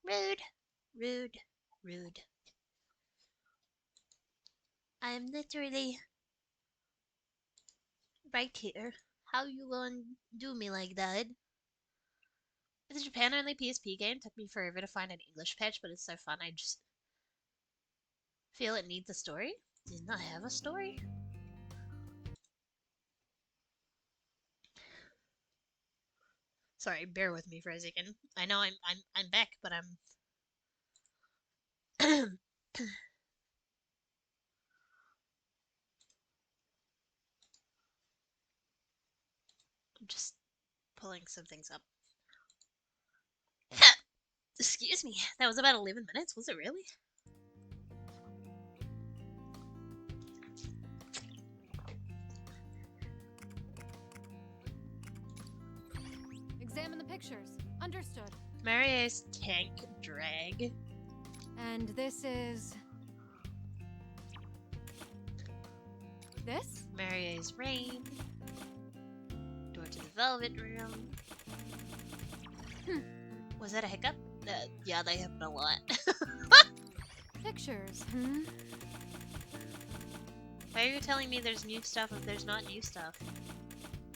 [SPEAKER 4] Rude. Rude. Rude. I am literally right here. How you gonna do me like that? It's a Japan only PSP game. Took me forever to find an English patch, but it's so fun. I just feel it needs a story. Did not have a story. Sorry, bear with me for a second. I know I'm back, but I'm I'm just pulling some things up. Excuse me. That was about 11 minutes. Was it really?
[SPEAKER 6] Examine the pictures. Understood.
[SPEAKER 4] Mario's tank drag.
[SPEAKER 6] And this is... This?
[SPEAKER 4] Mario's rain. Door to the velvet room. Was that a hiccup? Yeah, they happen a lot.
[SPEAKER 6] Pictures,
[SPEAKER 4] Why are you telling me there's new stuff if there's not new stuff?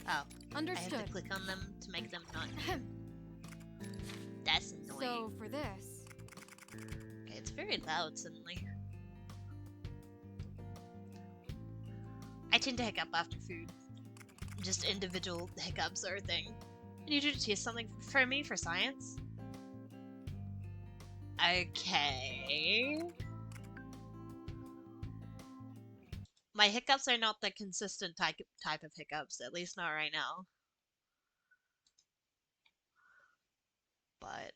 [SPEAKER 4] Oh, I
[SPEAKER 6] Understood.
[SPEAKER 4] have to click on them to make them not. That's annoying.
[SPEAKER 6] So, for this...
[SPEAKER 4] Okay, it's very loud suddenly. I tend to hiccup after food. Just individual hiccups are a thing. I need you to taste something for me for science. Okay. My hiccups are not the consistent type of hiccups, at least not right now. But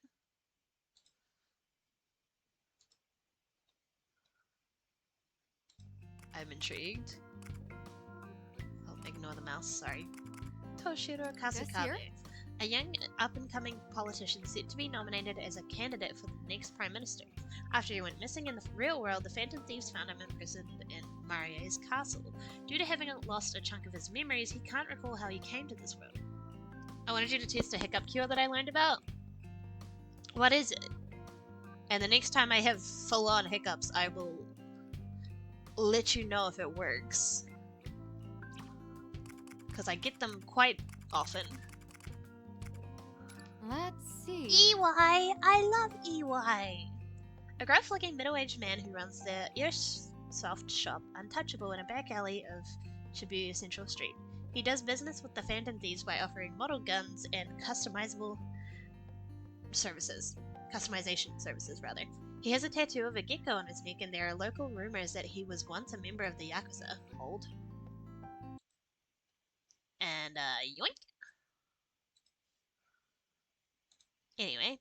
[SPEAKER 4] I'm intrigued. Oh, ignore the mouse, sorry. Toshiro Kasakabe. A young up-and-coming politician set to be nominated as a candidate for the next Prime Minister. After he went missing in the real world, the Phantom Thieves found him imprisoned in Marie's castle. Due to having lost a chunk of his memories, he can't recall how he came to this world. I wanted you to test a hiccup cure that I learned about. What is it? And the next time I have full-on hiccups, I will let you know if it works. Because I get them quite often.
[SPEAKER 6] Let's see.
[SPEAKER 4] EY! I love EY! A gruff-looking middle-aged man who runs the airsoft shop Untouchable in a back alley of Shibuya Central Street. He does business with the Phantom Thieves by offering model guns and customization services, rather. He has a tattoo of a gecko on his neck, and there are local rumors that he was once a member of the Yakuza. Hold. And, yoink! Anyway.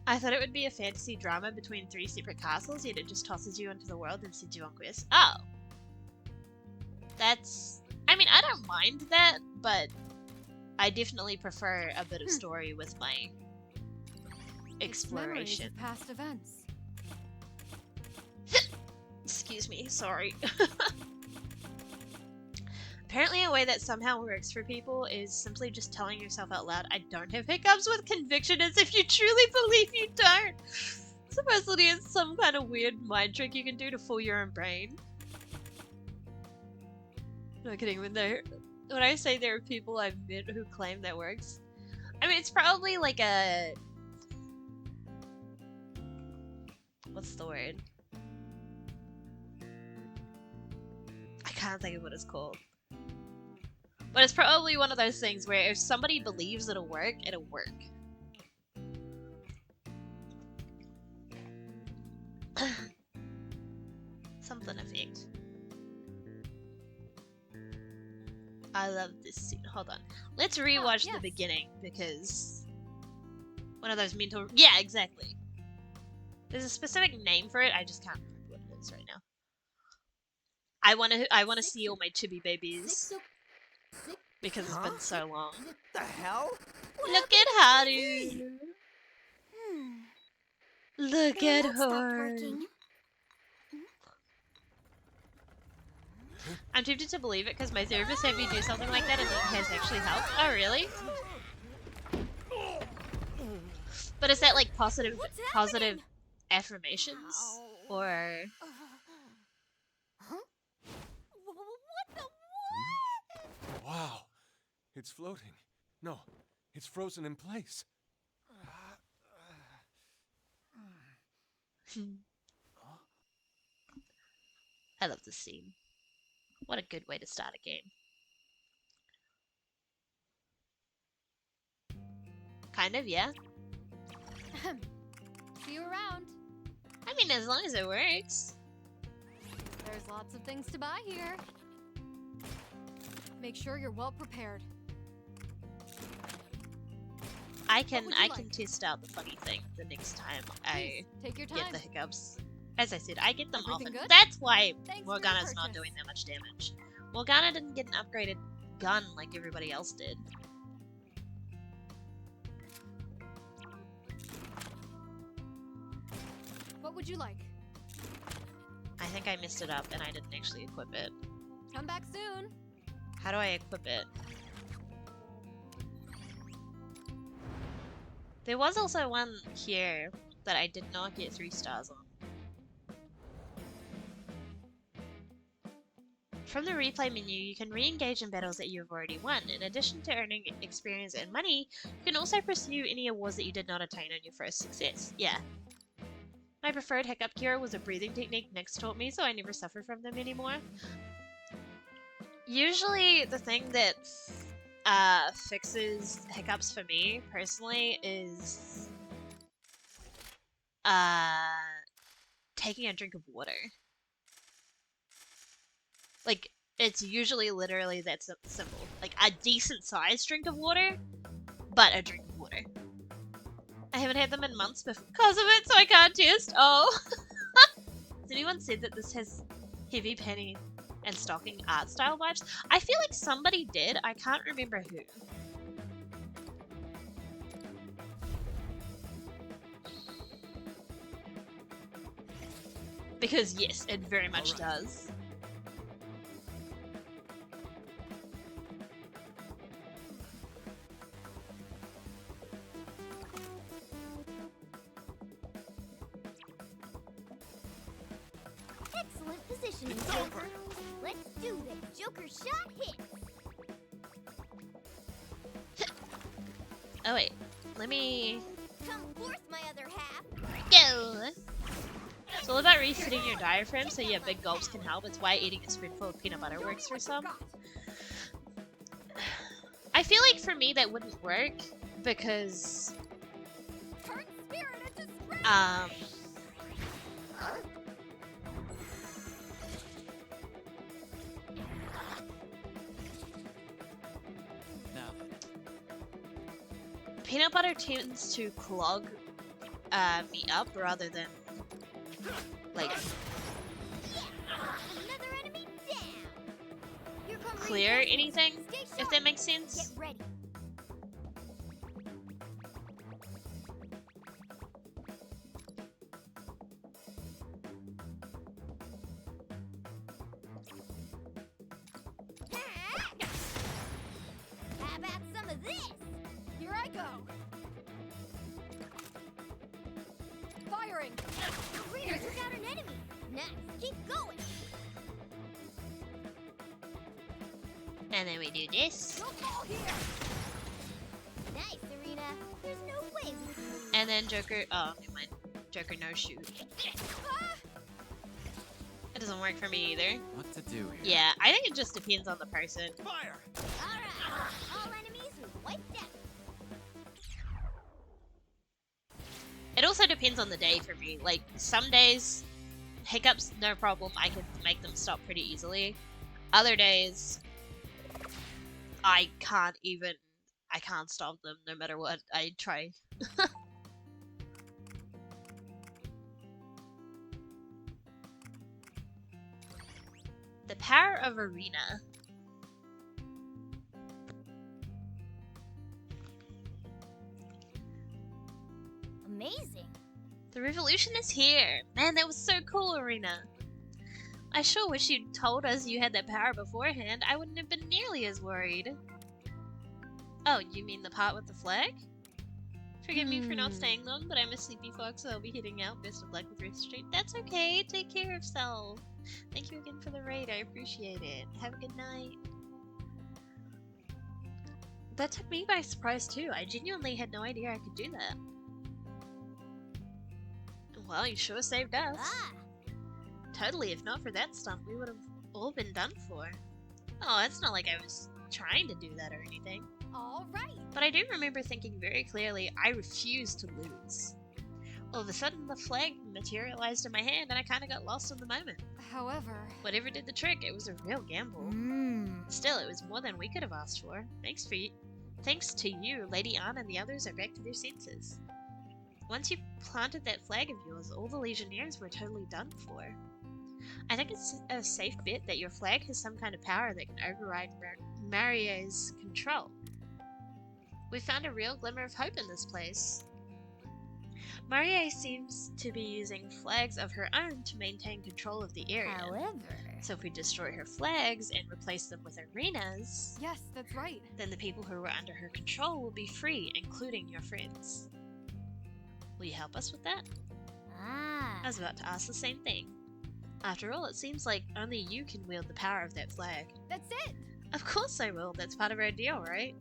[SPEAKER 4] I thought it would be a fantasy drama between 3 separate castles, yet it just tosses you into the world and sends you on quests. Oh! That's... I mean, I don't mind that, but I definitely prefer a bit of story with my
[SPEAKER 6] It's memories
[SPEAKER 4] exploration.
[SPEAKER 6] of past events.
[SPEAKER 4] Excuse me, sorry. Apparently a way that somehow works for people is simply just telling yourself out loud, I don't have hiccups with conviction, as if you truly believe you don't. Supposedly it's some kind of weird mind trick you can do to fool your own brain. Not kidding, when I say there are people I've met who claim that works, I mean, it's probably like a... What's the word? I can't think of what it's called. But it's probably one of those things where if somebody believes it'll work, it'll work. Something effect. I love this scene. Hold on. Let's rewatch the
[SPEAKER 6] yes.
[SPEAKER 4] beginning, because... One of those mental... Yeah, exactly. There's a specific name for it, I just can't remember what it is right now. I wanna see all my chibi babies. Because it's been so long.
[SPEAKER 9] What the hell?
[SPEAKER 4] Look at Haru! Look at
[SPEAKER 2] That stopped
[SPEAKER 4] her!
[SPEAKER 2] working.
[SPEAKER 4] I'm tempted to believe it because my therapist had me do something like that and it has actually helped. Oh, really? But is that like positive affirmations?
[SPEAKER 2] Ow.
[SPEAKER 4] Or
[SPEAKER 2] Huh? What the what?
[SPEAKER 9] Wow. It's floating. No, it's frozen in place.
[SPEAKER 4] I love this scene. What a good way to start a game. Kind of, yeah.
[SPEAKER 6] See you around.
[SPEAKER 4] I mean, as long as it works.
[SPEAKER 6] There's lots of things to buy here. Make sure you're well prepared.
[SPEAKER 4] I can
[SPEAKER 6] would you like?
[SPEAKER 4] test out the funny thing the next time I
[SPEAKER 6] Please, take your
[SPEAKER 4] get
[SPEAKER 6] time.
[SPEAKER 4] the hiccups. As I said, I get them
[SPEAKER 6] Everything
[SPEAKER 4] often.
[SPEAKER 6] good?
[SPEAKER 4] That's why
[SPEAKER 6] Thanks for your
[SPEAKER 4] Morgana's not
[SPEAKER 6] purchase.
[SPEAKER 4] doing that much damage. Morgana didn't get an upgraded gun like everybody else did.
[SPEAKER 6] What would you like?
[SPEAKER 4] I think I messed it up and I didn't actually equip it.
[SPEAKER 6] Come back soon.
[SPEAKER 4] How do I equip it? There was also one here that I did not get 3 stars on. From the replay menu, you can re-engage in battles that you have already won. In addition to earning experience and money, you can also pursue any awards that you did not attain on your first success. Yeah. My preferred hiccup cure was a breathing technique Nyx taught me, so I never suffer from them anymore. Usually, the thing that fixes hiccups for me, personally, is taking a drink of water. Like, it's usually literally that simple. Like, a decent sized drink of water, but a drink of water. I haven't had them in months because of it, so I can't test. Oh. Has anyone said that this has heavy penny and stocking art style vibes? I feel like somebody did. I can't remember who. Because yes, it very much does.
[SPEAKER 2] Excellent positioning, Joker. Let's do this. Joker shot hits.
[SPEAKER 4] Oh wait, let me
[SPEAKER 2] Come forth, my other half.
[SPEAKER 4] go. It's all about resetting your diaphragm so yeah, big gulps can help. It's why eating a spoonful of peanut butter works for some. I feel like for me that wouldn't work because
[SPEAKER 2] Turn spirit into strength.
[SPEAKER 3] Now then.
[SPEAKER 4] peanut butter tends to clog me up rather than like
[SPEAKER 2] Another enemy down. Here come
[SPEAKER 4] clear
[SPEAKER 2] reinforcements.
[SPEAKER 4] anything,
[SPEAKER 2] Stay
[SPEAKER 4] if
[SPEAKER 2] sharp.
[SPEAKER 4] that makes
[SPEAKER 2] Get
[SPEAKER 4] sense.
[SPEAKER 2] ready. How about some of this?
[SPEAKER 6] Here I go. Firing.
[SPEAKER 2] Rita took out an enemy. Nice. Keep going.
[SPEAKER 4] And then we do this.
[SPEAKER 2] Don't fall here. Nice, Arena. There's no way we can lose.
[SPEAKER 4] And then Joker, oh, never mind. Joker no shoot. It doesn't work for me either.
[SPEAKER 3] What to do here?
[SPEAKER 4] Yeah, I think it just depends on the person.
[SPEAKER 9] Fire!
[SPEAKER 2] All right. All enemies wiped out.
[SPEAKER 4] It also depends on the day for me. Like, some days, hiccups, no problem. I can make them stop pretty easily. Other days, I can't stop them no matter what I try. The power of Arena.
[SPEAKER 2] Amazing.
[SPEAKER 4] The revolution is here. Man, that was so cool, Arena. I sure wish you'd told us you had that power beforehand. I wouldn't have been nearly as worried. Oh, you mean the part with the flag? Forgive me for not staying long, but I'm a sleepy fox, so I'll be heading out. Best of luck with Rift Street. That's okay. Take care of yourself. Thank you again for the raid. I appreciate it. Have a good night. That took me by surprise too. I genuinely had no idea I could do that. Well, you sure saved us.
[SPEAKER 2] Ah,
[SPEAKER 4] Totally. If not for that stunt, we would have all been done for. Oh, it's not like I was trying to do that or anything.
[SPEAKER 6] All right.
[SPEAKER 4] But I do remember thinking very clearly, I refuse to lose. All of a sudden, the flag materialized in my hand and I kind of got lost in the moment.
[SPEAKER 6] However,
[SPEAKER 4] Whatever did the trick, it was a real gamble. Still, it was more than we could have asked for. Thanks to you, Lady Anne and the others are back to their senses. Once you planted that flag of yours, all the Legionnaires were totally done for. I think it's a safe bet that your flag has some kind of power that can override Marie's control. We found a real glimmer of hope in this place. Marie seems to be using flags of her own to maintain control of the area.
[SPEAKER 2] however,
[SPEAKER 4] So if we destroy her flags and replace them with arenas,
[SPEAKER 6] yes, that's right.
[SPEAKER 4] then the people who were under her control will be free, including your friends. Will you help us with that? I
[SPEAKER 2] ah,
[SPEAKER 4] was about to ask the same thing. After all, it seems like only you can wield the power of that flag.
[SPEAKER 6] That's it.
[SPEAKER 4] Of course I will, that's part of our deal, right?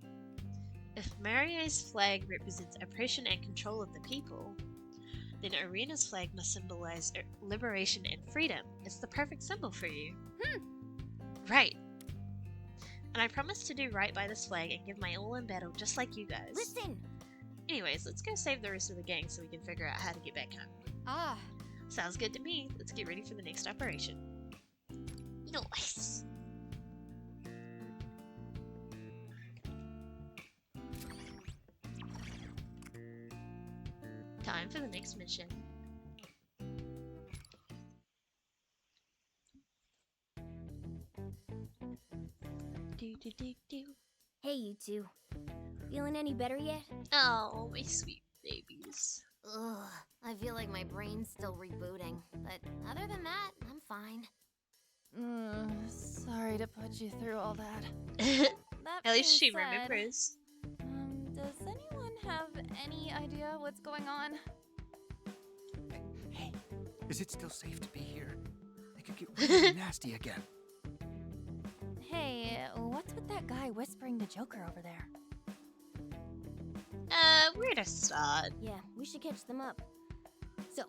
[SPEAKER 4] If Marie's flag represents oppression and control of the people, then Arena's flag must symbolize liberation and freedom. It's the perfect symbol for you. Right. And I promise to do right by this flag and give my all in battle just like you guys.
[SPEAKER 2] listen.
[SPEAKER 4] Anyways, let's go save the rest of the gang so we can figure out how to get back home.
[SPEAKER 6] Ah,
[SPEAKER 4] Sounds good to me. Let's get ready for the next operation. Nice. Time for the next mission. Do.
[SPEAKER 2] Hey, you two. Feeling any better yet?
[SPEAKER 4] Oh, my sweet babies.
[SPEAKER 2] Ugh, I feel like my brain's still rebooting. But other than that, I'm fine.
[SPEAKER 10] Sorry to put you through all that. That
[SPEAKER 4] At least
[SPEAKER 10] being
[SPEAKER 4] she
[SPEAKER 10] said,
[SPEAKER 4] remembers.
[SPEAKER 10] Does anyone have any idea what's going on?
[SPEAKER 7] Hey, is it still safe to be here? It could get really nasty again.
[SPEAKER 10] Hey, what's with that guy whispering to Joker over there?
[SPEAKER 4] Where to start?
[SPEAKER 2] Yeah, we should catch them up. So,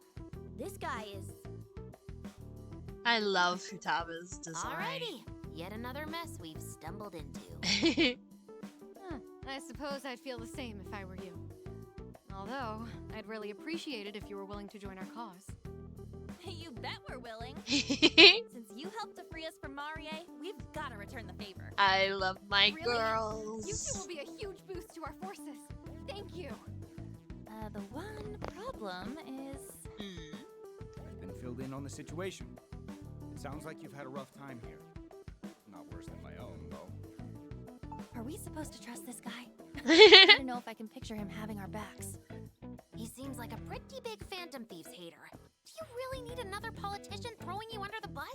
[SPEAKER 2] this guy is...
[SPEAKER 4] I love Futaba's design.
[SPEAKER 2] Alrighty, yet another mess we've stumbled into.
[SPEAKER 6] I suppose I'd feel the same if I were you. Although, I'd really appreciate it if you were willing to join our cause.
[SPEAKER 10] You bet we're willing. Since you helped to free us from Marie, we've got to return the favor.
[SPEAKER 4] I love my
[SPEAKER 6] Really?
[SPEAKER 4] girls.
[SPEAKER 6] You two will be a huge boost to our forces. Thank you.
[SPEAKER 10] The one problem is...
[SPEAKER 7] I've been filled in on the situation. It sounds like you've had a rough time here. Not worse than my own, though.
[SPEAKER 10] Are we supposed to trust this guy? I don't know if I can picture him having our backs.
[SPEAKER 2] He seems like a pretty big Phantom Thieves hater. Do you really need another politician throwing you under the bus?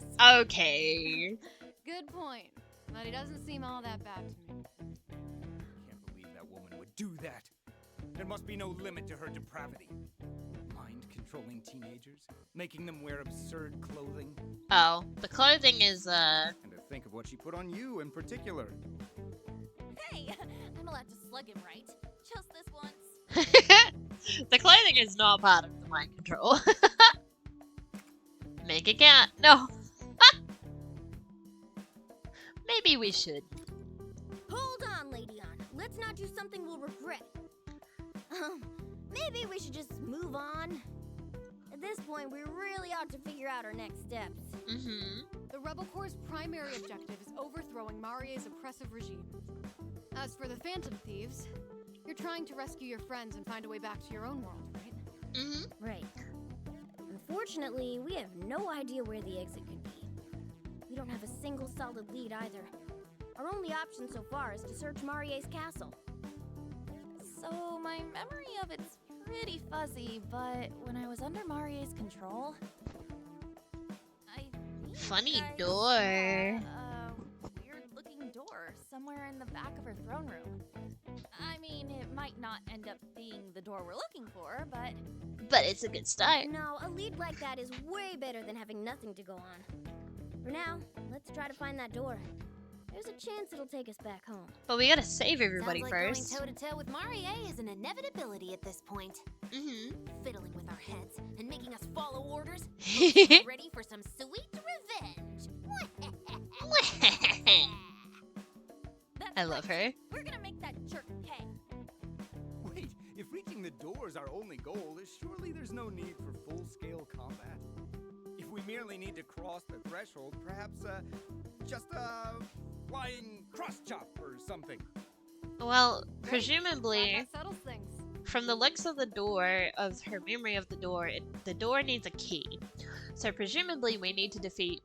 [SPEAKER 4] Okay.
[SPEAKER 6] Good point. But he doesn't seem all that bad to me.
[SPEAKER 7] Can't believe that woman would do that. There must be no limit to her depravity. Mind-controlling teenagers, making them wear absurd clothing.
[SPEAKER 4] Oh, the clothing is,
[SPEAKER 7] And to think of what she put on you in particular.
[SPEAKER 10] Hey, I'm allowed to slug him, right? Just this once.
[SPEAKER 4] the clothing is not part of the mind control. Make it count. No. Maybe we should.
[SPEAKER 2] Hold on, Lady Anne. Let's not do something we'll regret. Maybe we should just move on. At this point, we really ought to figure out our next steps.
[SPEAKER 6] The Rebel Corps' primary objective is overthrowing Marie's oppressive regime. As for the Phantom Thieves, you're trying to rescue your friends and find a way back to your own world, right?
[SPEAKER 2] Right. Unfortunately, we have no idea where the exit could be. We don't have a single solid lead either. Our only option so far is to search Marie's castle.
[SPEAKER 10] So, my memory of it's pretty fuzzy, but when I was under Marie's control, I
[SPEAKER 4] Funny
[SPEAKER 2] Guys,
[SPEAKER 4] door.
[SPEAKER 10] Weird-looking door somewhere in the back of her throne room. I mean, it might not end up being the door we're looking for, but
[SPEAKER 4] But it's a good start.
[SPEAKER 2] No, a lead like that is way better than having nothing to go on. For now, let's try to find that door. There's a chance it'll take us back home.
[SPEAKER 4] But we gotta save everybody
[SPEAKER 11] Sounds
[SPEAKER 4] first.
[SPEAKER 11] like going toe-to-toe with Marie is an inevitability at this point.
[SPEAKER 4] Mm-hmm.
[SPEAKER 11] Fiddling with our heads and making us follow orders. Ready for some sweet revenge.
[SPEAKER 10] that's
[SPEAKER 4] I love
[SPEAKER 10] right.
[SPEAKER 4] her.
[SPEAKER 10] We're gonna make that jerk pay.
[SPEAKER 7] Wait, if reaching the door is our only goal, surely there's no need for full-scale combat. If we merely need to cross the threshold, perhaps, just a flying cross-chop or something.
[SPEAKER 4] Well,
[SPEAKER 6] Glad
[SPEAKER 4] presumably,
[SPEAKER 6] that settles things.
[SPEAKER 4] from the looks of the door, of her memory of the door, the door needs a key. So presumably we need to defeat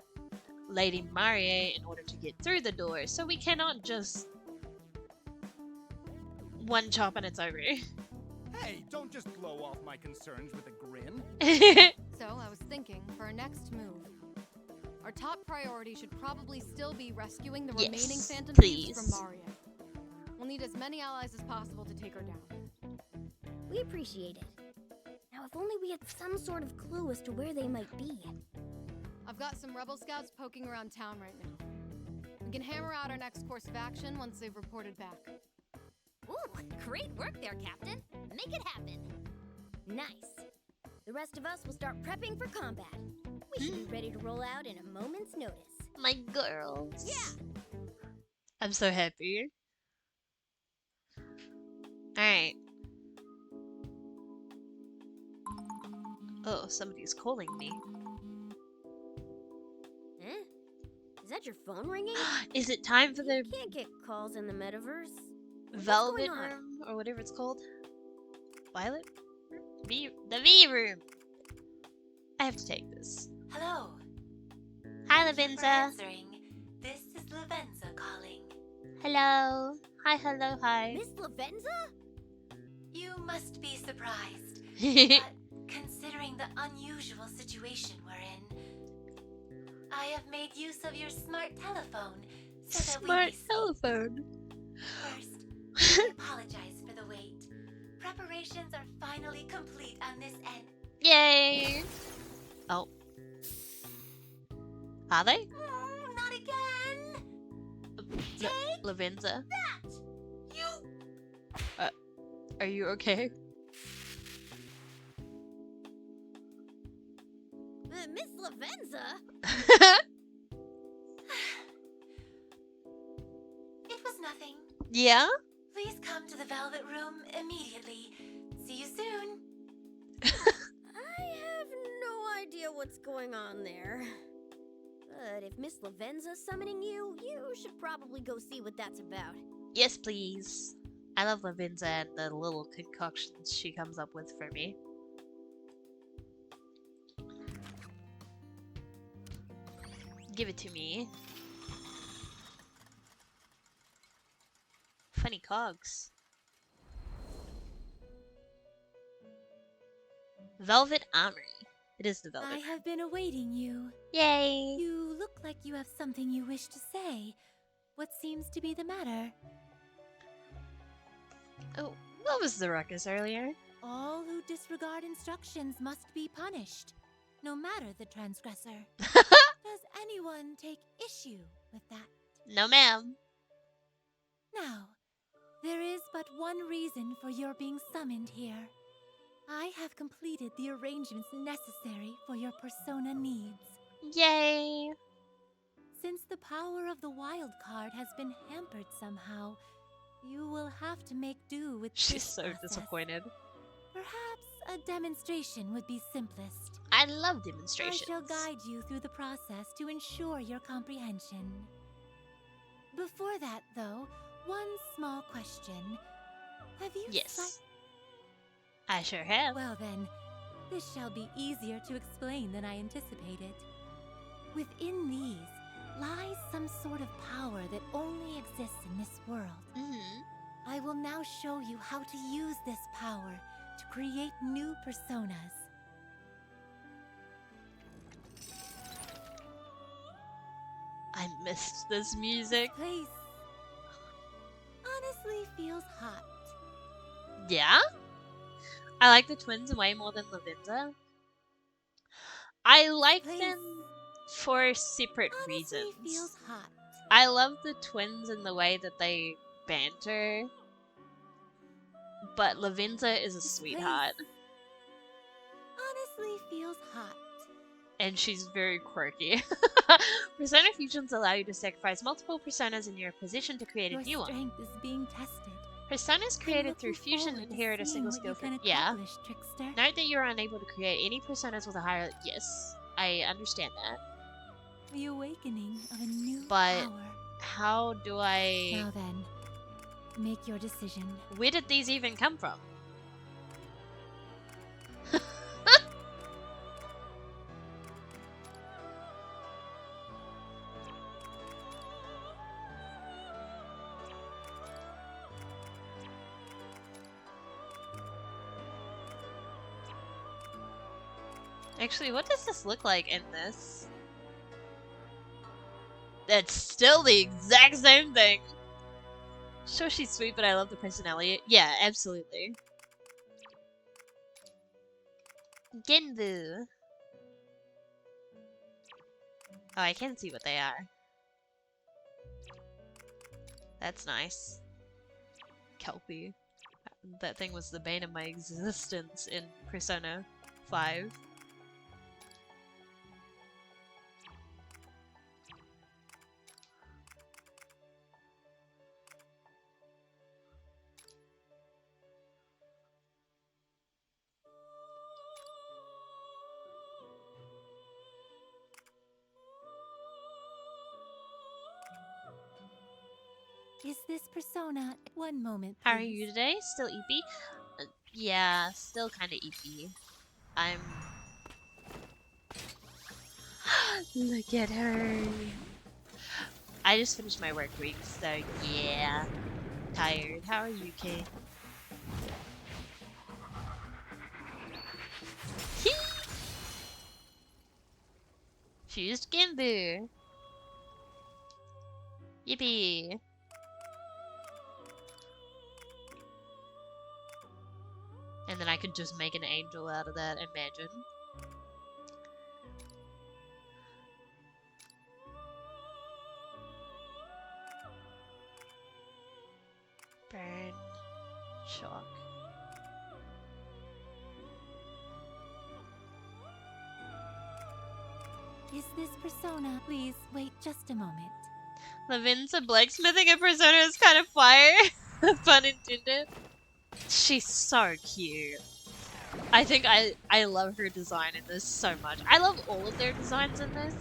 [SPEAKER 4] Lady Marie in order to get through the door. So we cannot just one chop and it's over.
[SPEAKER 7] Hey, don't just blow off my concerns with a grin.
[SPEAKER 6] So I was thinking, for our next move, our top priority should probably still be rescuing the remaining
[SPEAKER 4] Yes,
[SPEAKER 6] Phantom
[SPEAKER 4] please.
[SPEAKER 6] Thieves from Marie. We'll need as many allies as possible to take her down.
[SPEAKER 2] We appreciate it. Now, if only we had some sort of clue as to where they might be.
[SPEAKER 6] I've got some rebel scouts poking around town right now. We can hammer out our next course of action once they've reported back.
[SPEAKER 10] Ooh, great work there, Captain. Make it happen.
[SPEAKER 2] Nice. The rest of us will start prepping for combat. We should be ready to roll out in a moment's notice.
[SPEAKER 4] My girls.
[SPEAKER 2] Yeah.
[SPEAKER 4] I'm so happy. Alright. Oh, somebody's calling me.
[SPEAKER 2] Eh? Is that your phone ringing?
[SPEAKER 4] Is it time for the
[SPEAKER 2] You can't get calls in the metaverse. What's
[SPEAKER 4] Velvet
[SPEAKER 2] going on?
[SPEAKER 4] Room? Or whatever it's called? Violet? The V Room! I have to take this.
[SPEAKER 8] Hello.
[SPEAKER 4] Hi,
[SPEAKER 8] Thank you for
[SPEAKER 4] Lavenza.
[SPEAKER 8] answering. This is Lavenza calling.
[SPEAKER 4] Hello. Hi, hello, hi.
[SPEAKER 2] Miss Lavenza?
[SPEAKER 8] You must be surprised, but considering the unusual situation we're in, I have made use of your smart telephone so that we
[SPEAKER 4] Smart
[SPEAKER 8] may speak.
[SPEAKER 4] telephone.
[SPEAKER 8] First, I apologize for the wait. Preparations are finally complete on this end.
[SPEAKER 4] Yay! Oh. Are they?
[SPEAKER 8] Not again!
[SPEAKER 4] Lavenza?
[SPEAKER 8] That! You!
[SPEAKER 4] Are you okay?
[SPEAKER 2] Miss Lavenza?
[SPEAKER 8] It was nothing.
[SPEAKER 4] Yeah?
[SPEAKER 8] Please come to the Velvet Room immediately. See you soon.
[SPEAKER 2] I have no idea what's going on there. But if Miss Lavenza's summoning you, you should probably go see what that's about.
[SPEAKER 4] Yes, please. I love Lavenza and the little concoctions she comes up with for me. Give it to me. Funny cogs. Velvet Armory. It is the Velvet.
[SPEAKER 12] I have been awaiting you.
[SPEAKER 4] Yay!
[SPEAKER 12] You look like you have something you wish to say. What seems to be the matter?
[SPEAKER 4] Oh, what was the ruckus earlier?
[SPEAKER 12] All who disregard instructions must be punished, no matter the transgressor. Does anyone take issue with that?
[SPEAKER 4] No, ma'am.
[SPEAKER 12] Now, there is but one reason for your being summoned here. I have completed the arrangements necessary for your persona needs.
[SPEAKER 4] Yay!
[SPEAKER 12] Since the power of the wild card has been hampered somehow, you will have to make do with
[SPEAKER 4] She's
[SPEAKER 12] this
[SPEAKER 4] so
[SPEAKER 12] process.
[SPEAKER 4] disappointed.
[SPEAKER 12] Perhaps a demonstration would be simplest.
[SPEAKER 4] I love
[SPEAKER 12] I
[SPEAKER 4] demonstrations.
[SPEAKER 12] shall guide you through the process to ensure your comprehension. Before that, though, one small question. Have you
[SPEAKER 4] Yes. I sure have.
[SPEAKER 12] Well then, this shall be easier to explain than I anticipated. Within these lies some sort of power that only exists in this world. I will now show you how to use this power to create new personas.
[SPEAKER 4] I missed this music.
[SPEAKER 12] This place honestly feels hot.
[SPEAKER 4] Yeah? I like the twins way more than Lavenza. I like them for separate reasons.
[SPEAKER 12] Feels hot.
[SPEAKER 4] I love the twins in the way that they banter. But Lavenza is a sweetheart.
[SPEAKER 12] Honestly feels hot.
[SPEAKER 4] And she's very quirky. Persona fusions allow you to sacrifice multiple personas in your position to create a new
[SPEAKER 12] Your
[SPEAKER 4] one.
[SPEAKER 12] strength is being tested.
[SPEAKER 4] Personas created through
[SPEAKER 12] looking
[SPEAKER 4] fusion
[SPEAKER 12] forward to
[SPEAKER 4] inherit a single
[SPEAKER 12] seeing what
[SPEAKER 4] skill
[SPEAKER 12] you
[SPEAKER 4] for.
[SPEAKER 12] can
[SPEAKER 4] Yeah.
[SPEAKER 12] accomplish, Trickster.
[SPEAKER 4] Note that you are unable to create any personas with a higher. Yes, I understand that.
[SPEAKER 12] The awakening of a new
[SPEAKER 4] But
[SPEAKER 12] power.
[SPEAKER 4] how do I?
[SPEAKER 12] Now then, make your decision.
[SPEAKER 4] Where did these even come from? Actually, what does this look like in this? That's still the exact same thing. Sure, she's sweet, but I love the personality. Yeah, absolutely. Genbu. Oh, I can see what they are. That's nice. Kelpie. That thing was the bane of my existence in Persona 5.
[SPEAKER 12] Is this persona? One moment,
[SPEAKER 4] How are
[SPEAKER 12] please.
[SPEAKER 4] you today? Still eepy? Yeah, still kind of eepy. I'm... Look at her! I just finished my work week, so yeah. Tired. How are you, Kate? Fused Genbu! Yippee! And then I could just make an angel out of that, imagine. Burn. Shock.
[SPEAKER 12] Is this persona? Please wait just a moment.
[SPEAKER 4] Lavenza blacksmithing a persona is kind of fire. Pun intended. She's so cute. I think I love her design in this so much. I love all of their designs in this,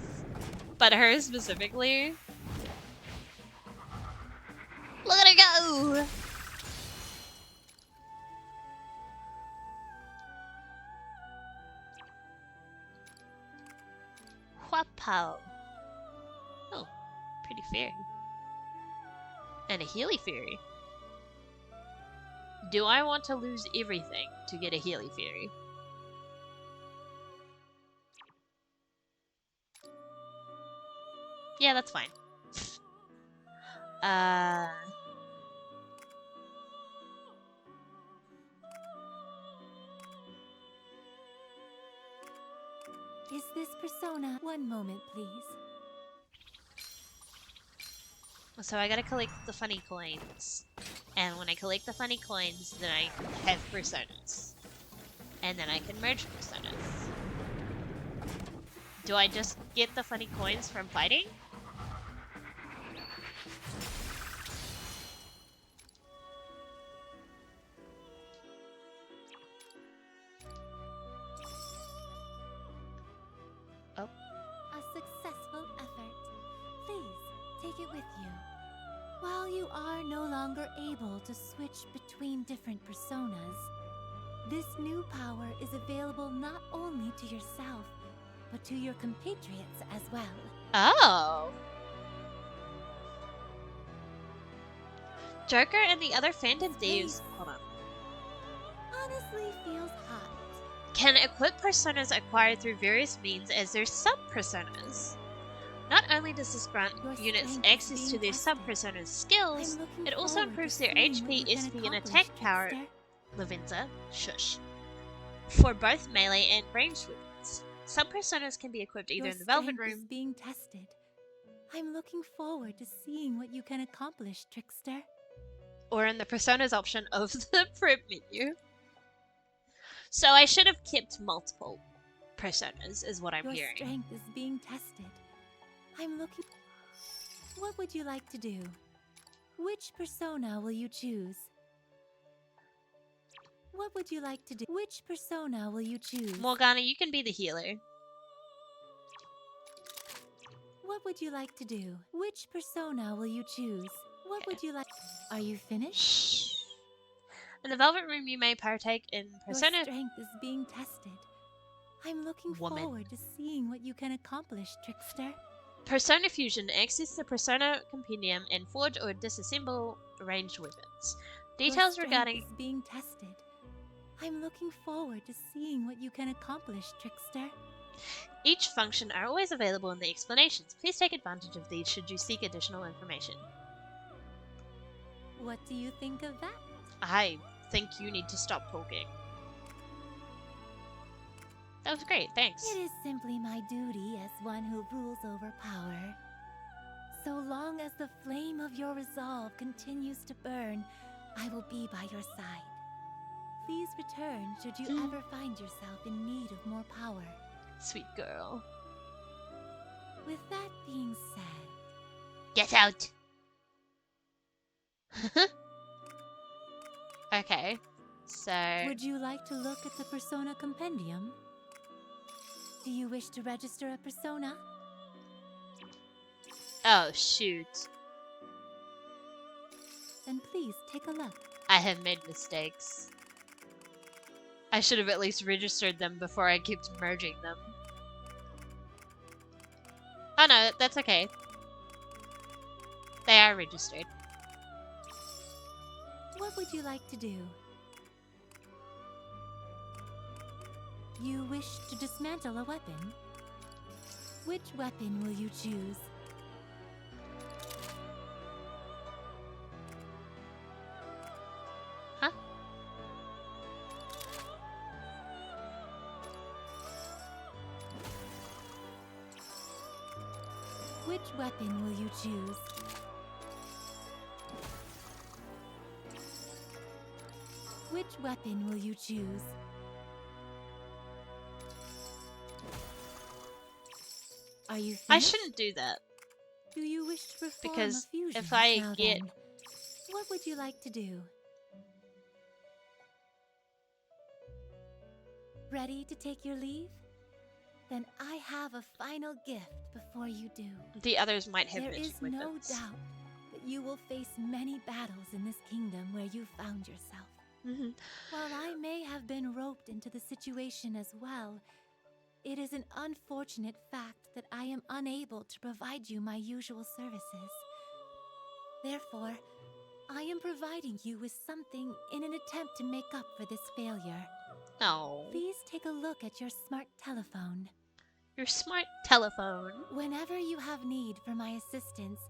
[SPEAKER 4] but her specifically. Look at her go! Huapao. Oh, pretty fairy. And a Healy fairy. Do I want to lose everything to get a Healy fairy? Yeah, that's fine.
[SPEAKER 12] Is this persona? One moment, please.
[SPEAKER 4] So I gotta collect the funny coins. And when I collect the funny coins, then I have personas. And then I can merge personas. Do I just get the funny coins from fighting? Oh.
[SPEAKER 12] A successful effort. Please, take it with you. While you are no longer able to switch between different personas, this new power is available not only to yourself, but to your compatriots as well.
[SPEAKER 4] Oh. Joker and the other Phantom Thieves. Hold on.
[SPEAKER 12] Honestly feels hot.
[SPEAKER 4] Can equip personas acquired through various means as their sub-personas. Not only does this grant
[SPEAKER 12] Your
[SPEAKER 4] units
[SPEAKER 12] strength is
[SPEAKER 4] access to
[SPEAKER 12] being
[SPEAKER 4] their
[SPEAKER 12] tested.
[SPEAKER 4] sub-personas' skills,
[SPEAKER 12] I'm looking
[SPEAKER 4] it also
[SPEAKER 12] forward to
[SPEAKER 4] improves their
[SPEAKER 12] seeing what
[SPEAKER 4] HP,
[SPEAKER 12] you can
[SPEAKER 4] SP, and
[SPEAKER 12] accomplish,
[SPEAKER 4] attack power.
[SPEAKER 12] trickster.
[SPEAKER 4] Lavenza, shush. For both melee and ranged weapons. Sub-personas can be equipped either
[SPEAKER 12] Your
[SPEAKER 4] in the Velvet
[SPEAKER 12] strength is
[SPEAKER 4] Room
[SPEAKER 12] being tested. I'm looking forward to seeing what you can accomplish, trickster.
[SPEAKER 4] or in the personas option of the prep menu. So I should have kept multiple personas, is what I'm
[SPEAKER 12] Your
[SPEAKER 4] hearing.
[SPEAKER 12] strength is being tested. I'm looking. What would you like to do? Which persona will you choose? What would you like to do? Which persona will you choose?
[SPEAKER 4] Morgana, you can be the healer.
[SPEAKER 12] What would you like to do? Which persona will you choose? What would you like? Are you finished?
[SPEAKER 4] In the Velvet Room, you may partake in persona.
[SPEAKER 12] Your strength is being tested. I'm looking
[SPEAKER 4] Woman.
[SPEAKER 12] forward to seeing what you can accomplish, trickster.
[SPEAKER 4] Persona Fusion. Access the Persona Compendium and forge or disassemble ranged weapons.
[SPEAKER 12] Your
[SPEAKER 4] Details
[SPEAKER 12] strength
[SPEAKER 4] regarding.
[SPEAKER 12] is being tested. I'm looking forward to seeing what you can accomplish, trickster.
[SPEAKER 4] Each function are always available in the explanations. Please take advantage of these should you seek additional information.
[SPEAKER 12] What do you think of that?
[SPEAKER 4] I think you need to stop talking. That was great, thanks.
[SPEAKER 12] It is simply my duty as one who rules over power. So long as the flame of your resolve continues to burn, I will be by your side. Please return should you ever find yourself in need of more power.
[SPEAKER 4] Sweet girl.
[SPEAKER 12] With that being said,
[SPEAKER 4] Get out! Okay, so...
[SPEAKER 12] would you like to look at the Persona Compendium? Do you wish to register a persona?
[SPEAKER 4] Oh, shoot.
[SPEAKER 12] Then please take a look.
[SPEAKER 4] I have made mistakes. I should have at least registered them before I kept merging them. Oh no, that's okay. They are registered.
[SPEAKER 12] What would you like to do? You wish to dismantle a weapon? Which weapon will you choose?
[SPEAKER 4] Huh?
[SPEAKER 12] Which weapon will you choose? Which weapon will you choose? Are you finished?
[SPEAKER 4] I shouldn't do that.
[SPEAKER 12] Do you wish to perform
[SPEAKER 4] Because
[SPEAKER 12] a fusion?
[SPEAKER 4] if I
[SPEAKER 12] Now
[SPEAKER 4] get...
[SPEAKER 12] then, what would you like to do? Ready to take your leave? Then I have a final gift before you do.
[SPEAKER 4] The others might have
[SPEAKER 12] There
[SPEAKER 4] mentioned
[SPEAKER 12] is no
[SPEAKER 4] weapons.
[SPEAKER 12] doubt that you will face many battles in this kingdom where you found yourself. While I may have been roped into the situation as well, it is an unfortunate fact that I am unable to provide you my usual services. Therefore, I am providing you with something in an attempt to make up for this failure.
[SPEAKER 4] No.
[SPEAKER 12] Please take a look at your smart telephone.
[SPEAKER 4] Your smart telephone.
[SPEAKER 12] Whenever you have need for my assistance,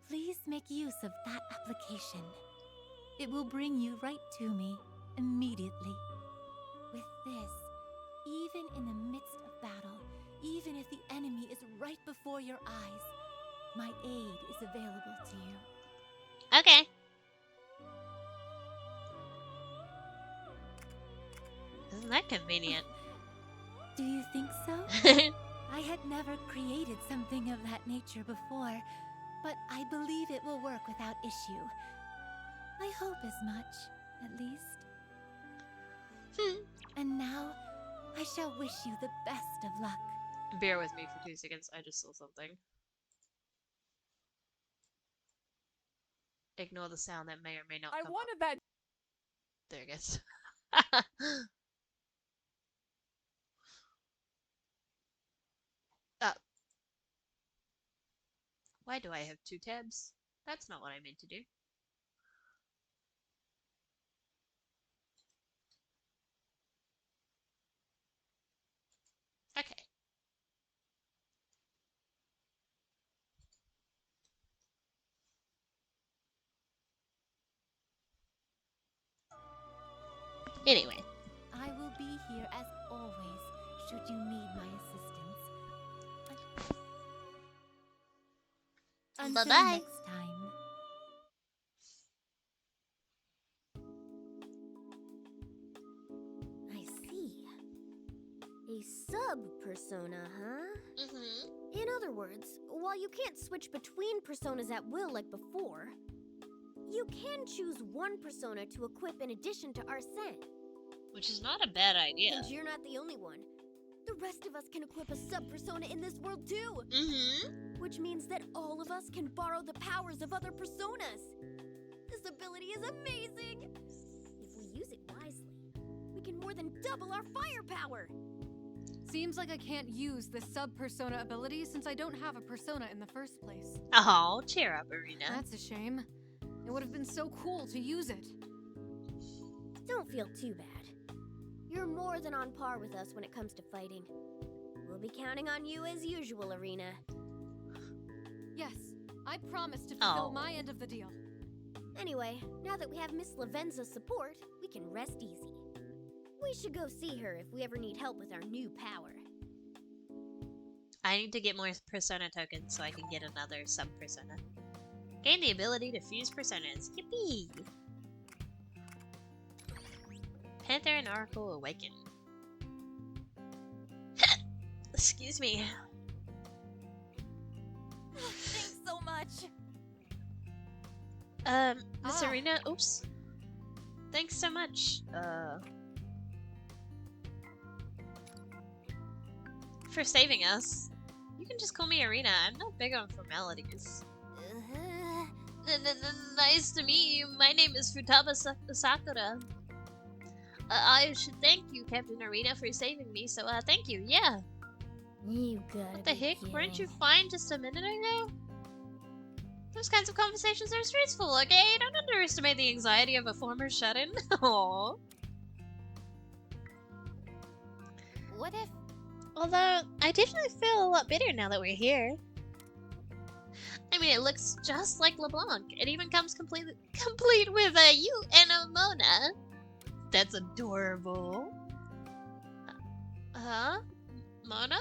[SPEAKER 12] please make use of that application. It will bring you right to me immediately. With this, even in the midst of battle, even if the enemy is right before your eyes, my aid is available to you.
[SPEAKER 4] Okay. Isn't that convenient?
[SPEAKER 12] Do you think so? I had never created something of that nature before, but I believe it will work without issue. I hope as much, at least. And now, I shall wish you the best of luck.
[SPEAKER 4] Bear with me for 2 seconds, I just saw something. Ignore the sound that may or may not
[SPEAKER 1] I
[SPEAKER 4] come
[SPEAKER 1] wanted
[SPEAKER 4] up.
[SPEAKER 1] that.
[SPEAKER 4] There it goes. Why do I have 2 tabs? That's not what I meant to do. Okay. Anyway.
[SPEAKER 12] I will be here as always, should you need my assistance. Until
[SPEAKER 4] Bye-bye.
[SPEAKER 12] next time.
[SPEAKER 2] I see. A sub-persona, huh?
[SPEAKER 4] Mm-hmm.
[SPEAKER 2] In other words, while you can't switch between personas at will like before, you can choose one persona to equip in addition to Arsene.
[SPEAKER 4] Which is not a bad idea.
[SPEAKER 2] And you're not the only one. The rest of us can equip a sub-persona in this world too!
[SPEAKER 4] Mm-hmm.
[SPEAKER 2] Which means that all of us can borrow the powers of other personas! This ability is amazing! If we use it wisely, we can more than double our firepower!
[SPEAKER 6] Seems like I can't use the sub-persona ability since I don't have a persona in the first place.
[SPEAKER 4] Oh, cheer up, Arena.
[SPEAKER 6] That's a shame. It would have been so cool to use it.
[SPEAKER 2] Don't feel too bad. You're more than on par with us when it comes to fighting. We'll be counting on you as usual, Arena.
[SPEAKER 6] Yes, I promise to fulfill
[SPEAKER 4] Oh.
[SPEAKER 6] my end of the deal.
[SPEAKER 2] Anyway, now that we have Miss Lavenza's support, we can rest easy. We should go see her if we ever need help with our new power.
[SPEAKER 4] I need to get more persona tokens so I can get another sub-persona. Gain the ability to fuse personas. Yippee! Panther and Oracle awaken. Excuse me.
[SPEAKER 10] Thanks so much.
[SPEAKER 4] Miss Arena, oops. Thanks so much. For saving us. You can just call me Arena. I'm not big on formalities. Nice to meet you. My name is Futaba Sakura. I should thank you, Captain Arena, for saving me, so thank you, yeah.
[SPEAKER 2] You got
[SPEAKER 4] What the heck? Weren't you fine just a minute ago? Those kinds of conversations are stressful, okay? Don't underestimate the anxiety of a former shut-in. Aww.
[SPEAKER 10] What if...
[SPEAKER 4] Although, I definitely feel a lot better now that we're here. I mean, it looks just like LeBlanc. It even comes complete with you and a Mona. That's adorable. Huh? Mona?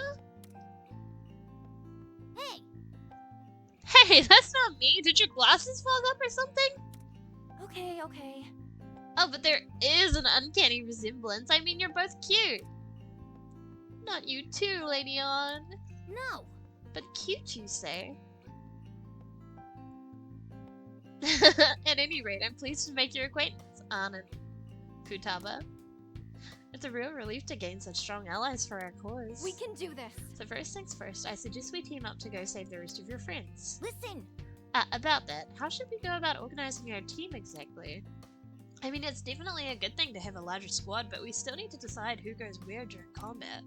[SPEAKER 2] Hey!
[SPEAKER 4] Hey, that's not me. Did your glasses fog up or something?
[SPEAKER 2] Okay.
[SPEAKER 4] Oh, but there is an uncanny resemblance. I mean, you're both cute. Not you too, Lady On.
[SPEAKER 2] No!
[SPEAKER 4] But cute, you say? At any rate, I'm pleased to make your acquaintance, Ann and Futaba. It's a real relief to gain such strong allies for our cause.
[SPEAKER 6] We can do this.
[SPEAKER 4] So first things first, I suggest we team up to go save the rest of your friends.
[SPEAKER 2] Listen!
[SPEAKER 4] About that, how should we go about organizing our team exactly? I mean, it's definitely a good thing to have a larger squad, but we still need to decide who goes where during combat.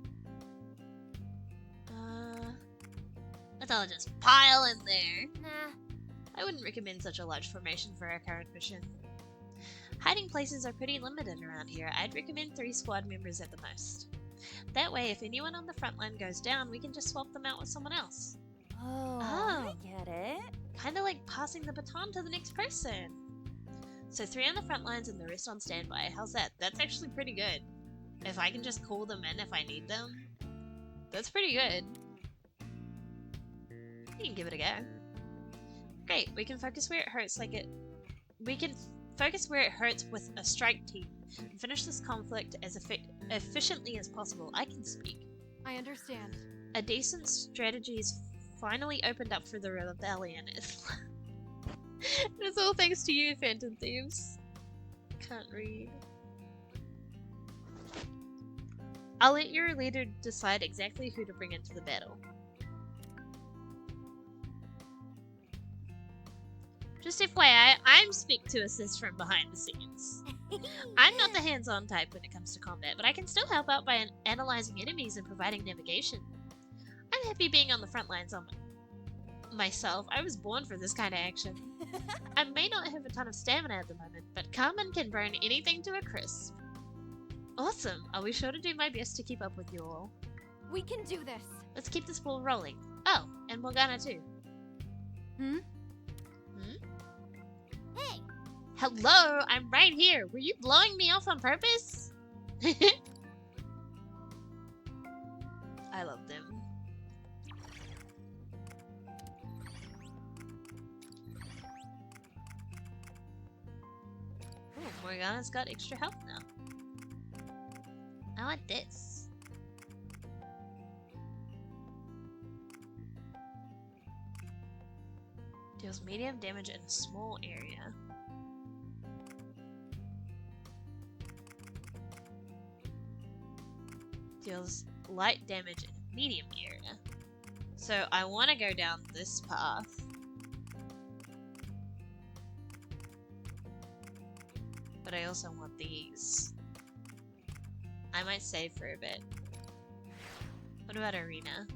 [SPEAKER 4] Let's all just pile in there.
[SPEAKER 2] Nah.
[SPEAKER 4] I wouldn't recommend such a large formation for our current mission. Hiding places are pretty limited around here. I'd recommend 3 squad members at the most. That way, if anyone on the front line goes down, we can just swap them out with someone else.
[SPEAKER 10] Oh, I get it.
[SPEAKER 4] Kinda like passing the baton to the next person. So 3 on the front lines and the rest on standby. How's that? That's actually pretty good. If I can just call them in if I need them, that's pretty good. We can give it a go. Great, we can focus where it hurts with a strike team and finish this conflict as efficiently as possible. I can speak.
[SPEAKER 6] I understand.
[SPEAKER 4] A decent strategy's finally opened up for the rebellion. It's all thanks to you, Phantom Thieves. Can't read. I'll let your leader decide exactly who to bring into the battle. Just FYI, I'm Speak to assist from behind the scenes. I'm not the hands-on type when it comes to combat, but I can still help out by analyzing enemies and providing navigation. I'm happy being on the front lines on myself. I was born for this kind of action. I may not have a ton of stamina at the moment, but Carmen can burn anything to a crisp. Awesome. I'll be sure to do my best to keep up with you all.
[SPEAKER 6] We can do this.
[SPEAKER 4] Let's keep this ball rolling. Oh, and Morgana too.
[SPEAKER 6] Hmm?
[SPEAKER 2] Hey!
[SPEAKER 4] Hello, I'm right here. Were you blowing me off on purpose? I love them. Oh, Morgana's got extra health now. I want this. Deals medium damage in a small area. Deals light damage in a medium area. So I want to go down this path. But I also want these. I might save for a bit. What about Arena?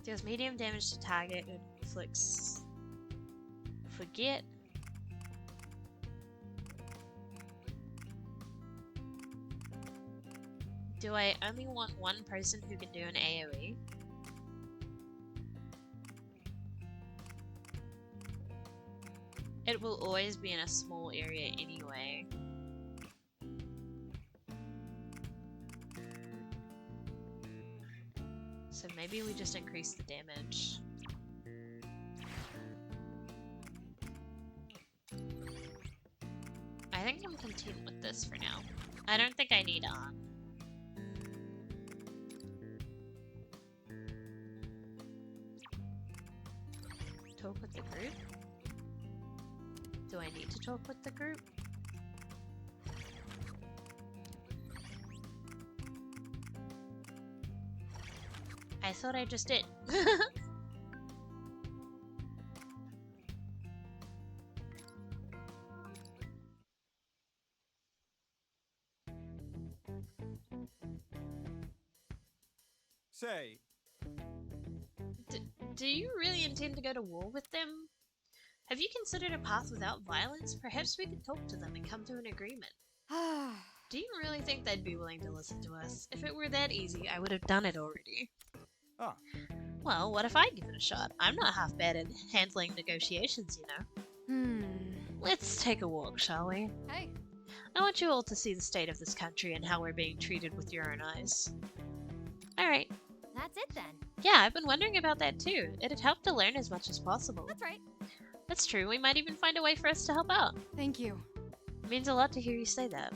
[SPEAKER 4] Deals medium damage to target and inflicts. Forget. Do I only want one person who can do an AoE? It will always be in a small area anyway. So maybe we just increase the damage. I think I'm content with this for now. I don't think I need arm. Talk with the group? Do I need to talk with the group? I thought I just did.
[SPEAKER 9] Say,
[SPEAKER 4] Do you really intend to go to war with them? Have you considered a path without violence? Perhaps we could talk to them and come to an agreement. Do you really think they'd be willing to listen to us? If it were that easy, I would have done it already.
[SPEAKER 9] Ah.
[SPEAKER 4] Well, what if I give it a shot? I'm not half bad at handling negotiations, you know. Let's take a walk, shall we?
[SPEAKER 6] Hey.
[SPEAKER 4] I want you all to see the state of this country and how we're being treated with your own eyes. Alright.
[SPEAKER 11] That's it then.
[SPEAKER 4] Yeah, I've been wondering about that too. It'd help to learn as much as possible.
[SPEAKER 11] That's right.
[SPEAKER 4] That's true. We might even find a way for us to help out.
[SPEAKER 6] Thank you.
[SPEAKER 4] It means a lot to hear you say that.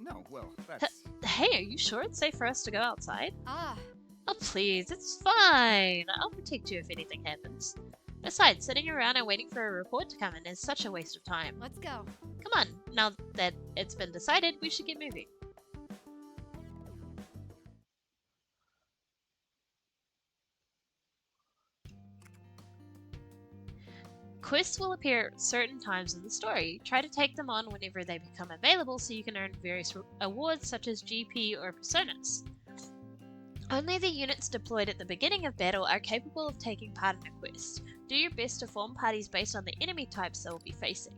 [SPEAKER 9] no, well, that's...
[SPEAKER 4] Hey, are you sure it's safe for us to go outside?
[SPEAKER 6] Ah,
[SPEAKER 4] Oh, please, it's fine. I'll protect you if anything happens. Besides, sitting around and waiting for a report to come in is such a waste of time.
[SPEAKER 6] let's go.
[SPEAKER 4] Come on, now that it's been decided, we should get moving. Quests will appear at certain times in the story. Try to take them on whenever they become available so you can earn various awards such as GP or Personas. Only the units deployed at the beginning of battle are capable of taking part in a quest. Do your best to form parties based on the enemy types they will be facing.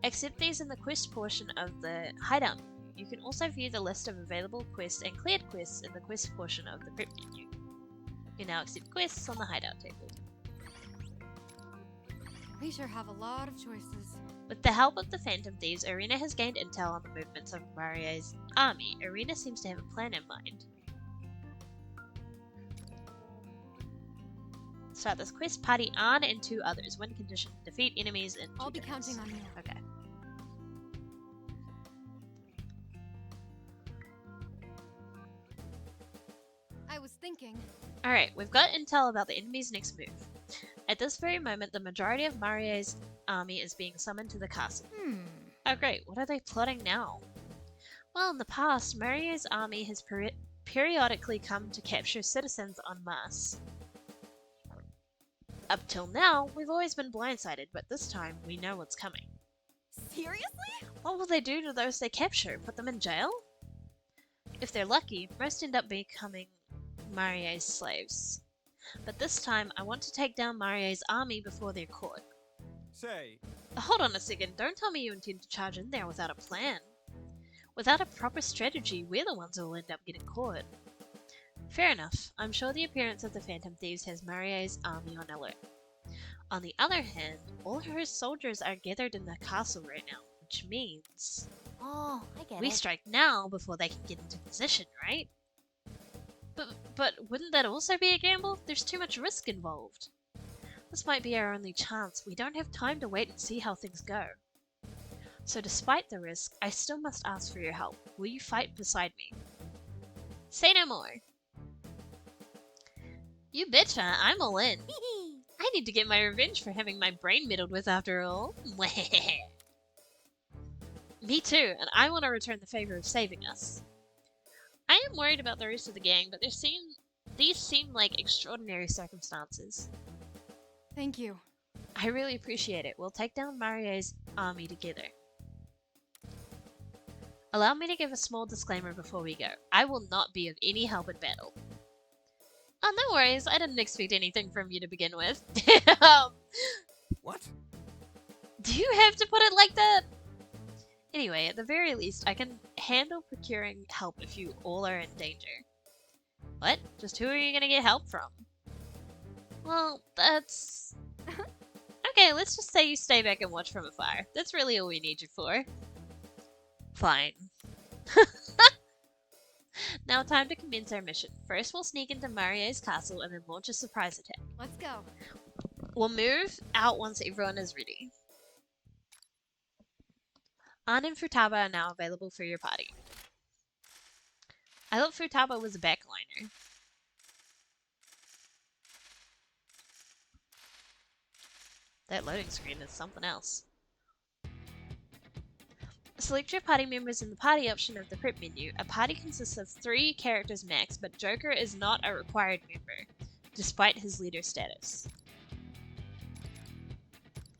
[SPEAKER 4] Accept these in the quest portion of the hideout menu. You can also view the list of available quests and cleared quests in the quest portion of the prep menu. You now accept quests on the hideout table.
[SPEAKER 6] We sure have a lot of choices.
[SPEAKER 4] With the help of the Phantom Thieves, Arena has gained intel on the movements of Marie's army. Arena seems to have a plan in mind. Start this quest, party Arn and 2 others. When conditioned, defeat enemies in 2
[SPEAKER 6] I'll be
[SPEAKER 4] minutes.
[SPEAKER 6] counting on you.
[SPEAKER 4] Okay.
[SPEAKER 6] I was thinking.
[SPEAKER 4] Alright, we've got intel about the enemy's next move. At this very moment, the majority of Marie's army is being summoned to the castle. Oh great, what are they plotting now? Well, in the past, Marie's army has periodically come to capture citizens en masse. Up till now, we've always been blindsided, but this time, we know what's coming.
[SPEAKER 10] Seriously?
[SPEAKER 4] What will they do to those they capture? Put them in jail? If they're lucky, most end up becoming Marie's slaves. But this time, I want to take down Marie's army before they're caught.
[SPEAKER 9] Say,
[SPEAKER 4] Hold on a second, don't tell me you intend to charge in there without a plan. Without a proper strategy, we're the ones who will end up getting caught. Fair enough. I'm sure the appearance of the Phantom Thieves has Marie's army on alert. On the other hand, all her soldiers are gathered in the castle right now, which means...
[SPEAKER 12] Oh, I get
[SPEAKER 4] We
[SPEAKER 12] it.
[SPEAKER 4] strike now before they can get into position, right? But wouldn't that also be a gamble? There's too much risk involved. This might be our only chance. We don't have time to wait and see how things go. So despite the risk, I still must ask for your help. Will you fight beside me? Say no more. You betcha, I'm all in. I need to get my revenge for having my brain meddled with after all. Me too, and I want to return the favor of saving us. I am worried about the rest of the gang, but these seem like extraordinary circumstances.
[SPEAKER 6] Thank you.
[SPEAKER 4] I really appreciate it. We'll take down Marie's army together. Allow me to give a small disclaimer before we go. I will not be of any help in battle. Oh, no worries. I didn't expect anything from you to begin with.
[SPEAKER 9] What?
[SPEAKER 4] Do you have to put it like that? Anyway, at the very least, I can handle procuring help if you all are in danger. What? Just who are you gonna get help from? Well, that's... Okay, let's just say you stay back and watch from afar. That's really all we need you for. Fine. Now time to commence our mission. First we'll sneak into Marie's castle and then launch a surprise attack.
[SPEAKER 6] Let's go.
[SPEAKER 4] We'll move out once everyone is ready. Ann and Futaba are now available for your party. I thought Futaba was a backliner. That loading screen is something else. Select your party members in the party option of the prep menu. A party consists of 3 characters max, but Joker is not a required member, despite his leader status.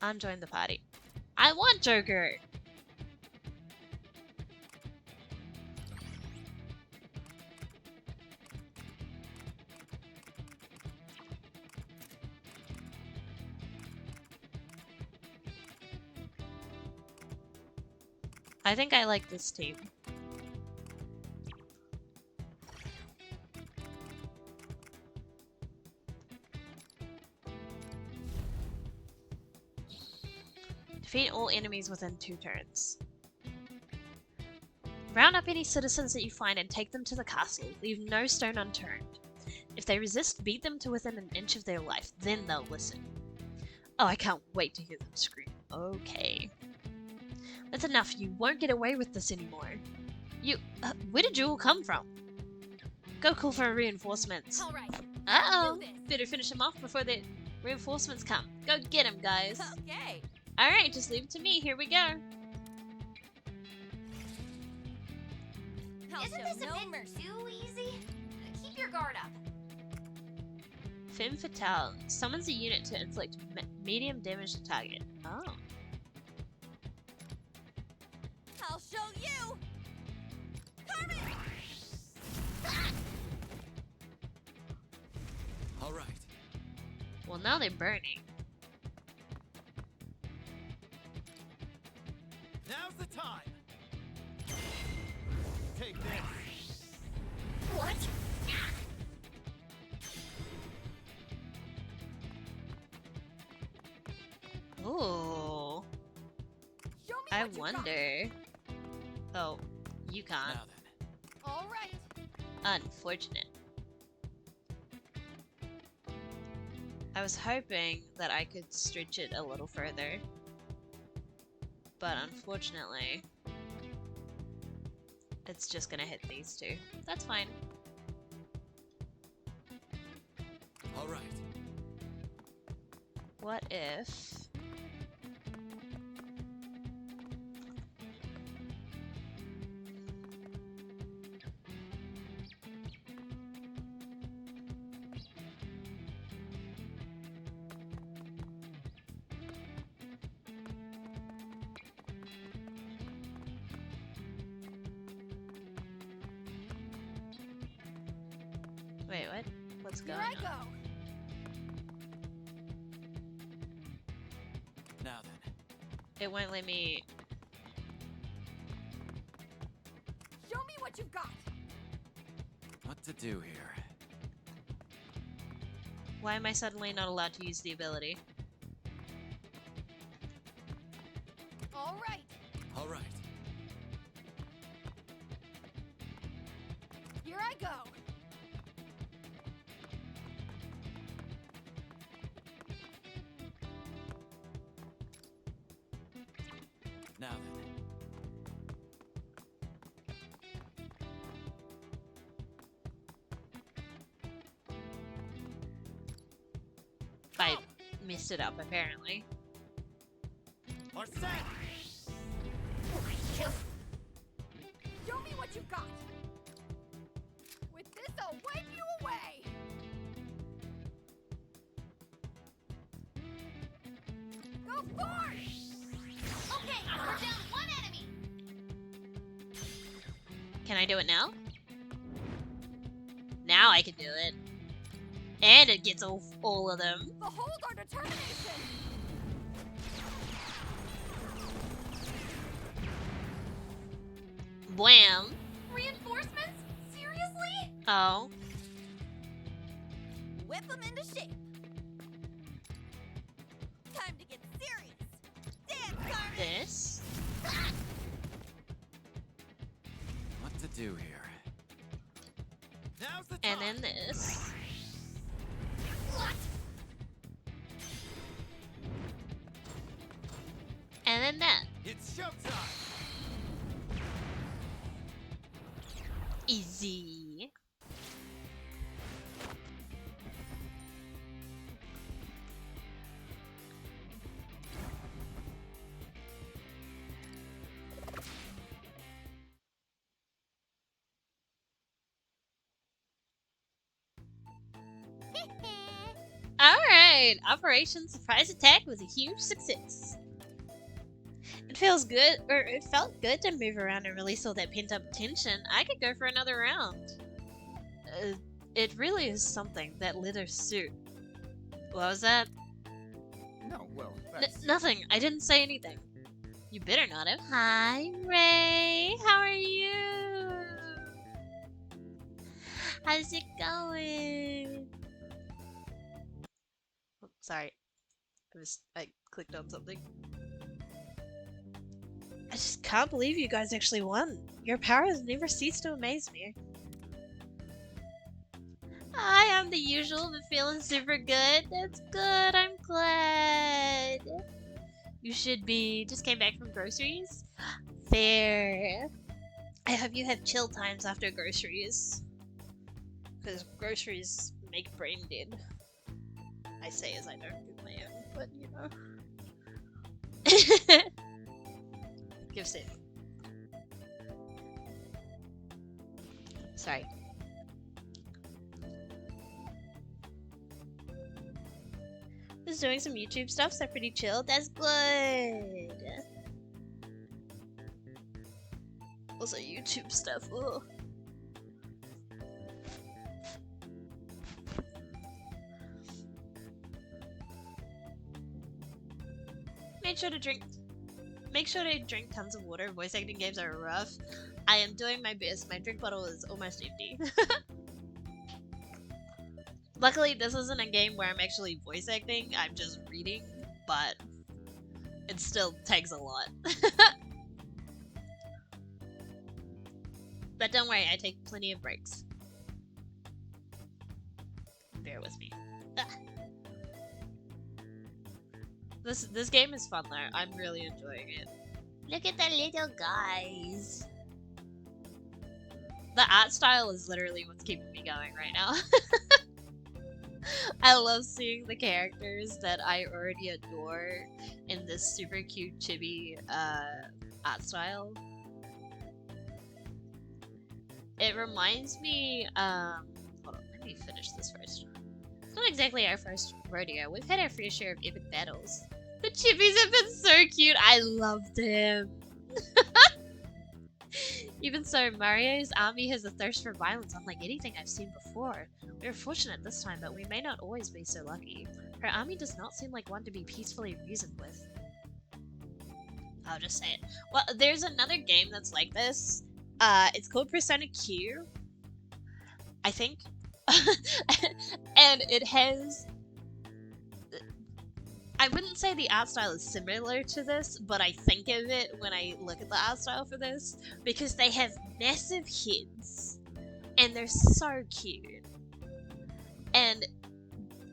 [SPEAKER 4] Unjoin the party. I want Joker! I think I like this team. Defeat all enemies within 2 turns. Round up any citizens that you find and take them to the castle. Leave no stone unturned. If they resist, beat them to within an inch of their life. Then they'll listen. Oh, I can't wait to hear them scream. Okay. That's enough. You won't get away with this anymore. Where did you all come from? Go call for reinforcements.
[SPEAKER 11] All right.
[SPEAKER 4] Uh-oh. Better finish them off before the reinforcements come. Go get them, guys.
[SPEAKER 11] Okay.
[SPEAKER 4] Alright, just leave it to me. Here we go.
[SPEAKER 11] Isn't this a bit too easy? Keep your guard up.
[SPEAKER 4] Femme Fatale. Summons a unit to inflict medium damage to target. Oh.
[SPEAKER 11] I'll show you. Carmen!
[SPEAKER 3] All right.
[SPEAKER 4] Well, now they're burning.
[SPEAKER 13] Now's the time. Take this.
[SPEAKER 11] What?
[SPEAKER 4] Ooh. I wonder. Oh, you can't.
[SPEAKER 3] Now then.
[SPEAKER 6] All right.
[SPEAKER 4] Unfortunate. I was hoping that I could stretch it a little further. But unfortunately, it's just gonna hit these 2. That's fine.
[SPEAKER 3] All right.
[SPEAKER 4] What if... Wait, what? What's going
[SPEAKER 6] Here I
[SPEAKER 4] on?
[SPEAKER 6] go.
[SPEAKER 3] Now then.
[SPEAKER 4] It won't let me...
[SPEAKER 6] Show me what you've got.
[SPEAKER 3] What to do here?
[SPEAKER 4] Why am I suddenly not allowed to use the ability?
[SPEAKER 6] All right.
[SPEAKER 3] All right.
[SPEAKER 6] Here I go.
[SPEAKER 3] Now then.
[SPEAKER 4] I messed it up, apparently.
[SPEAKER 13] Are set.
[SPEAKER 6] Show me what you got. With this, I'll wipe you away. Go forth!
[SPEAKER 11] Okay, we're down one enemy.
[SPEAKER 4] Can I do it now? Now I can do it. And it gets all of them.
[SPEAKER 6] Behold our determination!
[SPEAKER 4] Blam.
[SPEAKER 11] Reinforcements? Seriously?
[SPEAKER 4] Oh.
[SPEAKER 10] Whip them into shape. Time to get serious. Dance, Carmen.
[SPEAKER 4] This.
[SPEAKER 3] What to do here?
[SPEAKER 13] Now's the time.
[SPEAKER 4] And then this. And then that.
[SPEAKER 13] It's showtime.
[SPEAKER 4] Easy. Alright, Operation Surprise Attack was a huge success. It feels good, or it felt good to move around and release all that pent up tension. I could go for another round. It really is something, that leather suit. What was that?
[SPEAKER 7] No, well, that's...
[SPEAKER 4] Nothing. I didn't say anything. You better not have. Hi, Ray. How are you? How's it going? Oh, sorry. I clicked on something. I just can't believe you guys actually won. Your power has never ceased to amaze me. Hi, I'm the usual, but feeling super good. That's good, I'm glad. You should be... just came back from groceries? Fair. I hope you have chill times after groceries. Because groceries make brain dead. I say as I don't do my own, but you know. Give save. Sorry. Just doing some YouTube stuff, so pretty chill. That's good. Also YouTube stuff. Ugh. Make sure to drink tons of water. Voice acting games are rough. I am doing my best. My drink bottle is almost empty. Luckily, this isn't a game where I'm actually voice acting. I'm just reading, but it still takes a lot. But don't worry, I take plenty of breaks. Bear with me. Ah. This game is fun though. I'm really enjoying it. Look at the little guys. The art style is literally what's keeping me going right now. I love seeing the characters that I already adore in this super cute chibi art style. It reminds me, hold on, let me finish this first. It's not exactly our first rodeo. We've had our fair share of epic battles. The chippies have been so cute. I loved him. Even so, Mario's army has a thirst for violence unlike anything I've seen before. We are fortunate this time, but we may not always be so lucky. Her army does not seem like one to be peacefully reasoned with. I'll just say it. Well, there's another game that's like this. It's called Persona Q, I think. And it has... I wouldn't say the art style is similar to this, but I think of it when I look at the art style for this, because they have massive heads, And they're so cute. And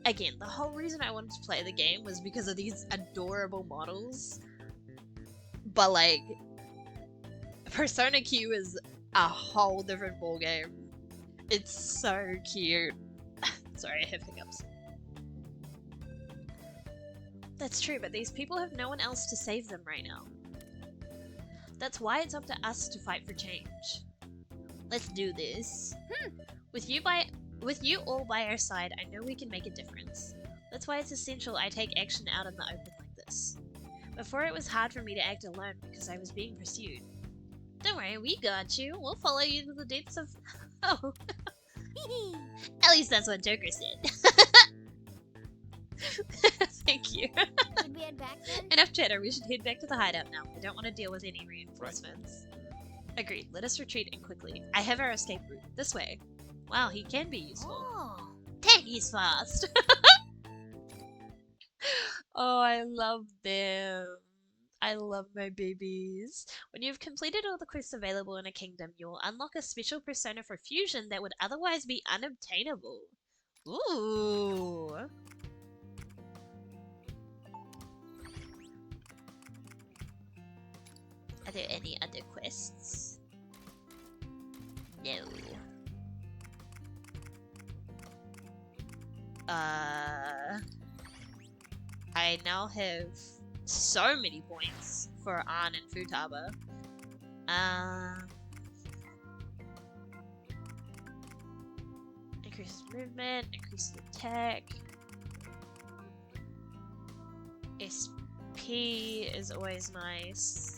[SPEAKER 4] again, the whole reason I wanted to play the game was because of these adorable models. But like, Persona Q is a whole different ballgame. It's so cute. Sorry, I have hiccups. That's true, but these people have no one else to save them right now. That's why it's up to us to fight for change. Let's do this. With you all by our side, I know we can make a difference. That's why it's essential I take action out in the open like this. Before it was hard for me to act alone because I was being pursued. Don't worry, we got you. We'll follow you to the depths of... Oh. At least that's what Joker said. Thank you.
[SPEAKER 2] Should we head back then?
[SPEAKER 4] Enough chatter, we should head back to the hideout now. I don't want to deal with any reinforcements. Agreed, let us retreat and quickly. I have our escape route. This way. Wow, he can be useful.
[SPEAKER 2] Oh.
[SPEAKER 4] Dang, he's fast. Oh, I love them. I love my babies. When you've completed all the quests available in a kingdom, you will unlock a special persona for fusion that would otherwise be unobtainable. Ooh. Are there any other quests? No. I now have so many points for An and Futaba. Increases movement, increases attack. SP is always nice.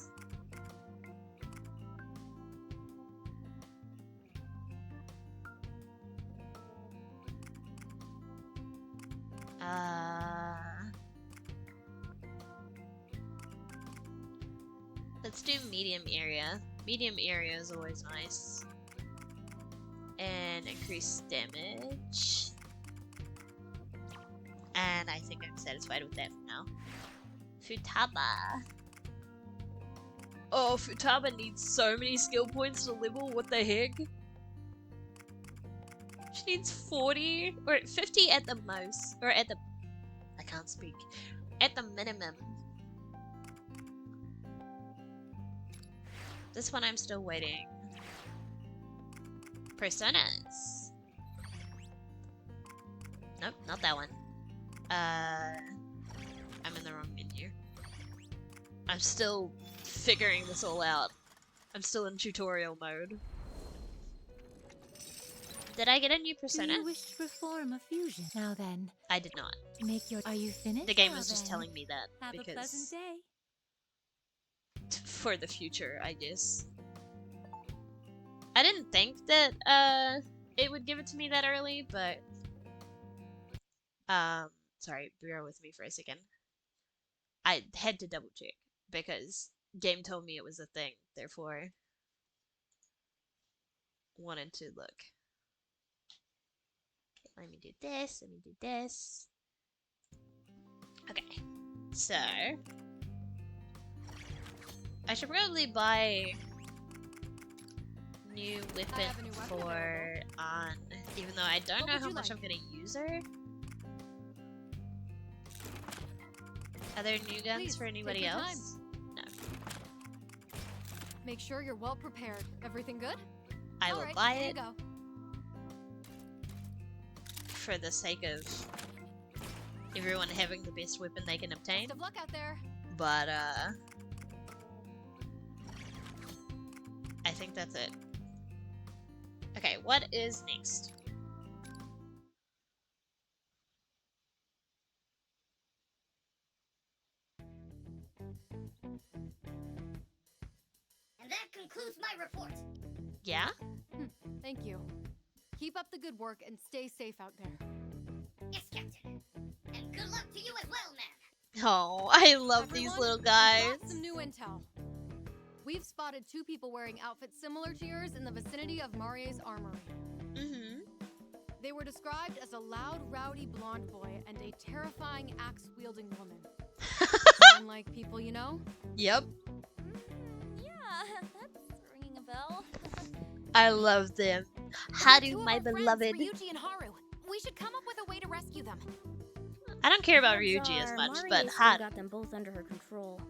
[SPEAKER 4] Let's do medium area. Medium area is always nice. And increase damage. And I think I'm satisfied with that for now. Futaba. Oh, Futaba needs so many skill points to level, what the heck? She needs 40 or 50 at the most, or at the... I can't speak. At the minimum. This one I'm still waiting. Personas. Nope, not that one. I'm in the wrong menu. I'm still figuring this all out. I'm still in tutorial mode. Did I get a new persona?
[SPEAKER 12] Do you wish to perform a fusion? Now then.
[SPEAKER 4] I did not.
[SPEAKER 12] Make your... Are you finished?
[SPEAKER 4] The game
[SPEAKER 12] Well
[SPEAKER 4] was just
[SPEAKER 12] then,
[SPEAKER 4] telling me that
[SPEAKER 12] have
[SPEAKER 4] because
[SPEAKER 12] a pleasant day.
[SPEAKER 4] For the future, I guess. I didn't think that it would give it to me that early, but sorry, bear with me for a second. I had to double check because game told me it was a thing, therefore wanted to look. Okay, let me do this, let me do this. Okay, so I should probably buy new weapon for An, even though I don't know how much I'm gonna use her. Are there new guns
[SPEAKER 6] Please,
[SPEAKER 4] for anybody
[SPEAKER 6] take your
[SPEAKER 4] else? No.
[SPEAKER 6] Make sure you're well prepared. Everything good?
[SPEAKER 4] I will
[SPEAKER 6] Alright,
[SPEAKER 4] buy
[SPEAKER 6] here you
[SPEAKER 4] it
[SPEAKER 6] go.
[SPEAKER 4] for the sake of everyone having the best weapon they can obtain.
[SPEAKER 6] Best of luck out there.
[SPEAKER 4] But I think that's it. Okay, what is next?
[SPEAKER 2] And that concludes my report.
[SPEAKER 4] Yeah?
[SPEAKER 6] Thank you. Keep up the good work and stay safe out there.
[SPEAKER 2] Yes, Captain. And good luck to you as well, ma'am.
[SPEAKER 4] Oh, I love these
[SPEAKER 6] Everyone,
[SPEAKER 4] little
[SPEAKER 6] we've
[SPEAKER 4] guys.
[SPEAKER 6] got some new intel. We've spotted 2 people wearing outfits similar to yours in the vicinity of Marie's armory.
[SPEAKER 4] Mm-hmm.
[SPEAKER 6] They were described as a loud, rowdy blonde boy and a terrifying axe-wielding woman. Unlike people you know?
[SPEAKER 4] Yep.
[SPEAKER 2] Yeah, that's ringing a bell.
[SPEAKER 4] I love them. Haru, my beloved.
[SPEAKER 6] Ryuji and Haru. We should come up with a way to rescue them.
[SPEAKER 4] I don't care about
[SPEAKER 2] Odds
[SPEAKER 4] Ryuji as
[SPEAKER 2] are
[SPEAKER 4] much,
[SPEAKER 2] Maria's
[SPEAKER 4] but
[SPEAKER 2] still
[SPEAKER 4] Haru.
[SPEAKER 2] got them both under her control.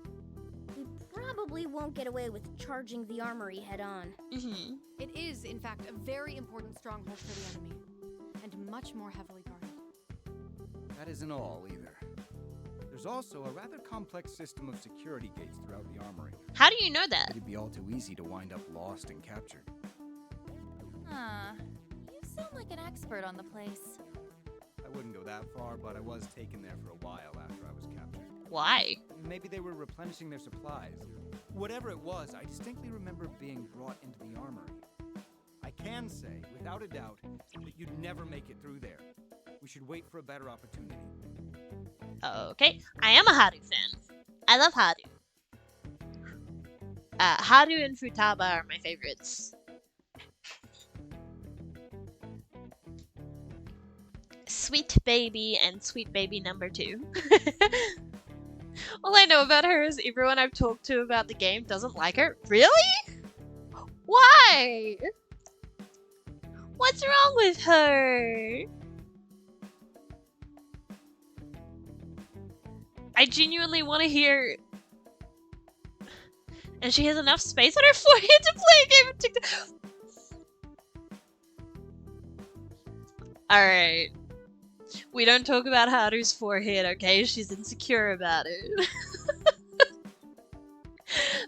[SPEAKER 2] We probably won't get away with charging the armory head on.
[SPEAKER 4] Mm-hmm.
[SPEAKER 6] It is, in fact, a very important stronghold for the enemy, and much more heavily guarded.
[SPEAKER 7] That isn't all, either. There's also a rather complex system of security gates throughout the armory.
[SPEAKER 4] How do you know that?
[SPEAKER 7] It'd be all too easy to wind up lost and captured.
[SPEAKER 10] Huh. You sound like an expert on the place.
[SPEAKER 7] I wouldn't go that far, but I was taken there for a while after I was captured.
[SPEAKER 4] Why?
[SPEAKER 7] Maybe they were replenishing their supplies. Whatever it was, I distinctly remember being brought into the armory. I can say, without a doubt, that you'd never make it through there. We should wait for a better opportunity.
[SPEAKER 4] Okay, I am a Haru fan. I love Haru. Haru and Futaba are my favorites. Sweet Baby and Sweet Baby number 2. All I know about her is everyone I've talked to about the game doesn't like her. Really? Why? What's wrong with her? I genuinely want to hear. And she has enough space on her forehead to play a game of TikTok. Alright. We don't talk about Haru's forehead, okay? She's insecure about it.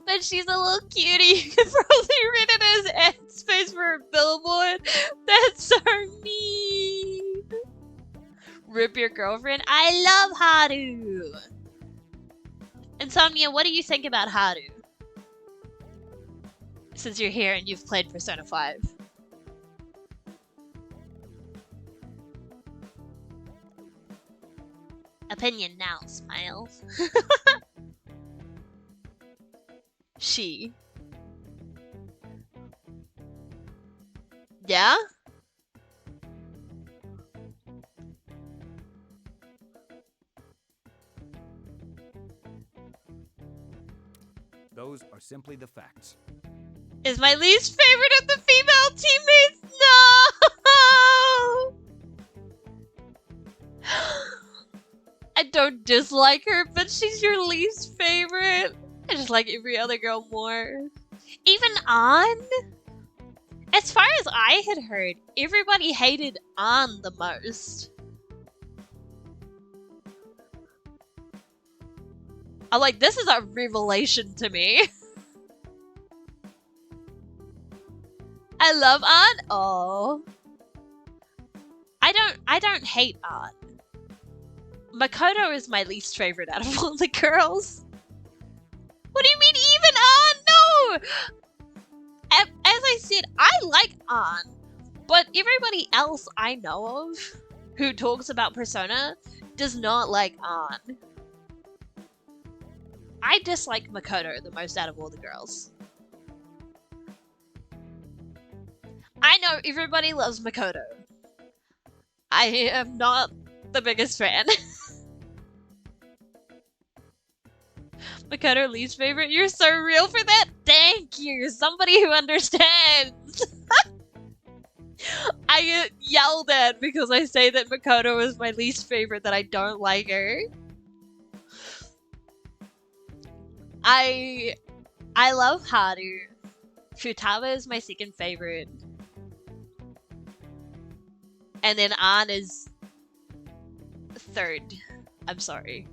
[SPEAKER 4] But she's a little cutie. You could probably read it as ad space for a billboard. That's so mean. Rip your girlfriend. I love Haru. Insomnia, what do you think about Haru? Since you're here and you've played Persona 5. Opinion now, Smiles. She. Yeah?
[SPEAKER 7] Those are simply the facts.
[SPEAKER 4] Is my least favorite of the female teammates? No! I don't dislike her, but she's your least favorite. I just like every other girl more. Even An? As far as I had heard, everybody hated An the most. I'm like, this is a revelation to me. I love An. Oh. I don't hate An. Makoto is my least favorite out of all the girls. What do you mean even An? No! As I said, I like An. But everybody else I know of who talks about Persona does not like An. I dislike Makoto the most out of all the girls. I know everybody loves Makoto. I am not the biggest fan. Makoto least favorite? You're so real for that? Thank you! Somebody who understands! I get yelled at because I say that Makoto is my least favorite, that I don't like her. I love Haru. Futaba is my second favorite. And then An is third. I'm sorry.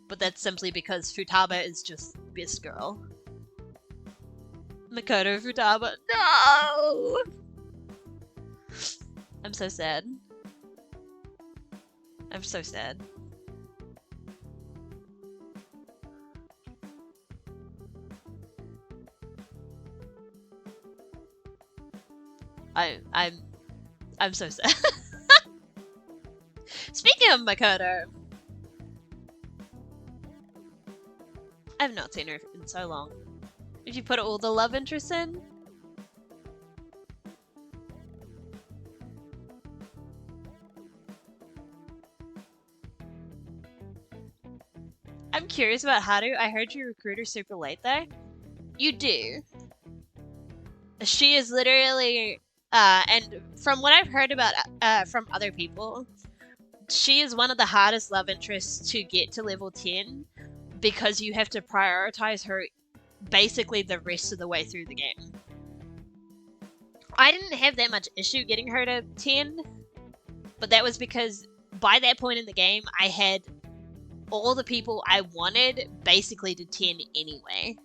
[SPEAKER 4] But that's simply because Futaba is just best girl. Makoto Futaba. No! I'm so sad. I'm so sad. I'm so sad. Speaking of Makoto, I've not seen her in so long. If you put all the love interests in. I'm curious about Haru. I heard you recruit her super late though. You do. She is literally And from what I've heard about from other people, she is one of the hardest love interests to get to level 10 because you have to prioritize her basically the rest of the way through the game. I didn't have that much issue getting her to 10, but that was because by that point in the game, I had all the people I wanted basically to 10 anyway.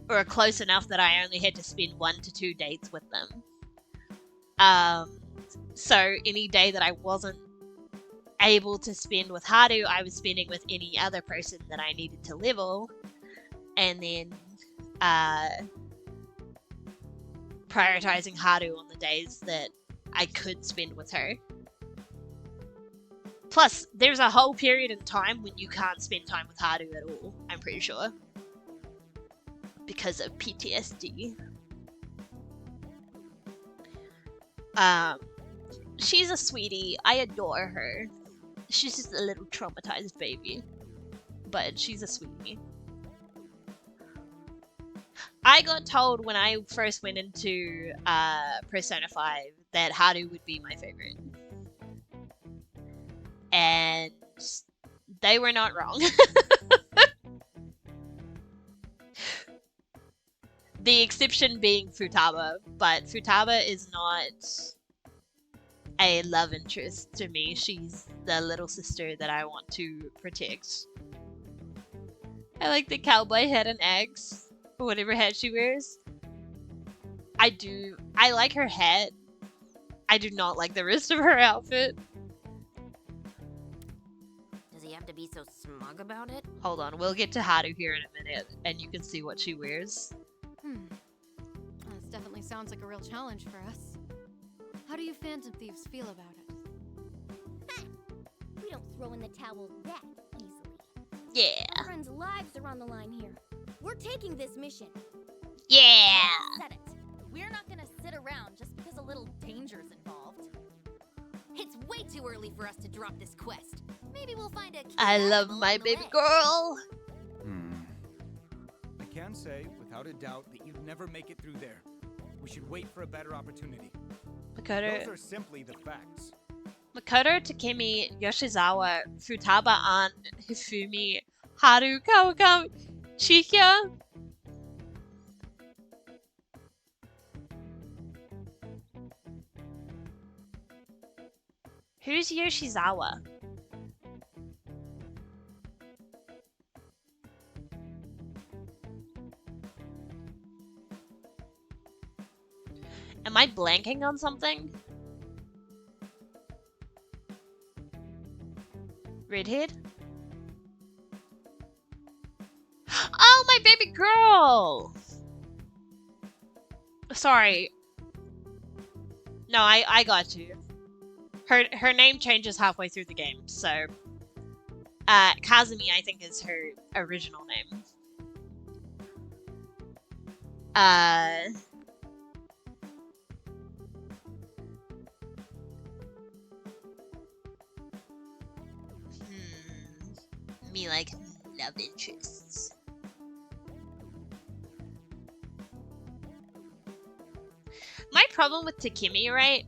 [SPEAKER 4] Or close enough that I only had to spend 1 to 2 dates with them. So any day that I wasn't able to spend with Haru, I was spending with any other person that I needed to level. And then prioritizing Haru on the days that I could spend with her. Plus, there's a whole period in time when you can't spend time with Haru at all, I'm pretty sure. Because of PTSD. She's a sweetie. I adore her. She's just a little traumatized baby. But she's a sweetie. I got told when I first went into Persona 5 that Haru would be my favorite. And they were not wrong. The exception being Futaba, but Futaba is not a love interest to me. She's the little sister that I want to protect. I like the cowboy hat and axe, or whatever hat she wears. I like her hat. I do not like the rest of her outfit.
[SPEAKER 11] Does he have to be so smug about it?
[SPEAKER 4] Hold on, we'll get to Haru here in a minute, and you can see what she wears.
[SPEAKER 6] This definitely sounds like a real challenge for us. How do you Phantom Thieves feel about it?
[SPEAKER 2] We don't throw in the towel that easily.
[SPEAKER 4] Yeah.
[SPEAKER 2] Our friends' lives are on the line here. We're taking this mission.
[SPEAKER 4] Yeah.
[SPEAKER 10] Said it. We're not gonna sit around just because a little danger's involved.
[SPEAKER 11] It's way too early for us to drop this quest. Maybe we'll find a key
[SPEAKER 4] I love
[SPEAKER 11] item
[SPEAKER 4] my
[SPEAKER 11] along the
[SPEAKER 4] baby
[SPEAKER 11] way.
[SPEAKER 4] girl.
[SPEAKER 7] I can say, without a doubt, that you'd never make it through there. We should wait for a better opportunity. Those are simply the facts.
[SPEAKER 4] Makoto, Takemi, Yoshizawa, Futaba, An, Hifumi, Haru, Kawakami, Chika. Who's Yoshizawa? Am I blanking on something? Redhead? Oh, my baby girl! Sorry. No, I got you. Her name changes halfway through the game, so... Kazumi, I think, is her original name. Me like love interests. My problem with Takemi, right,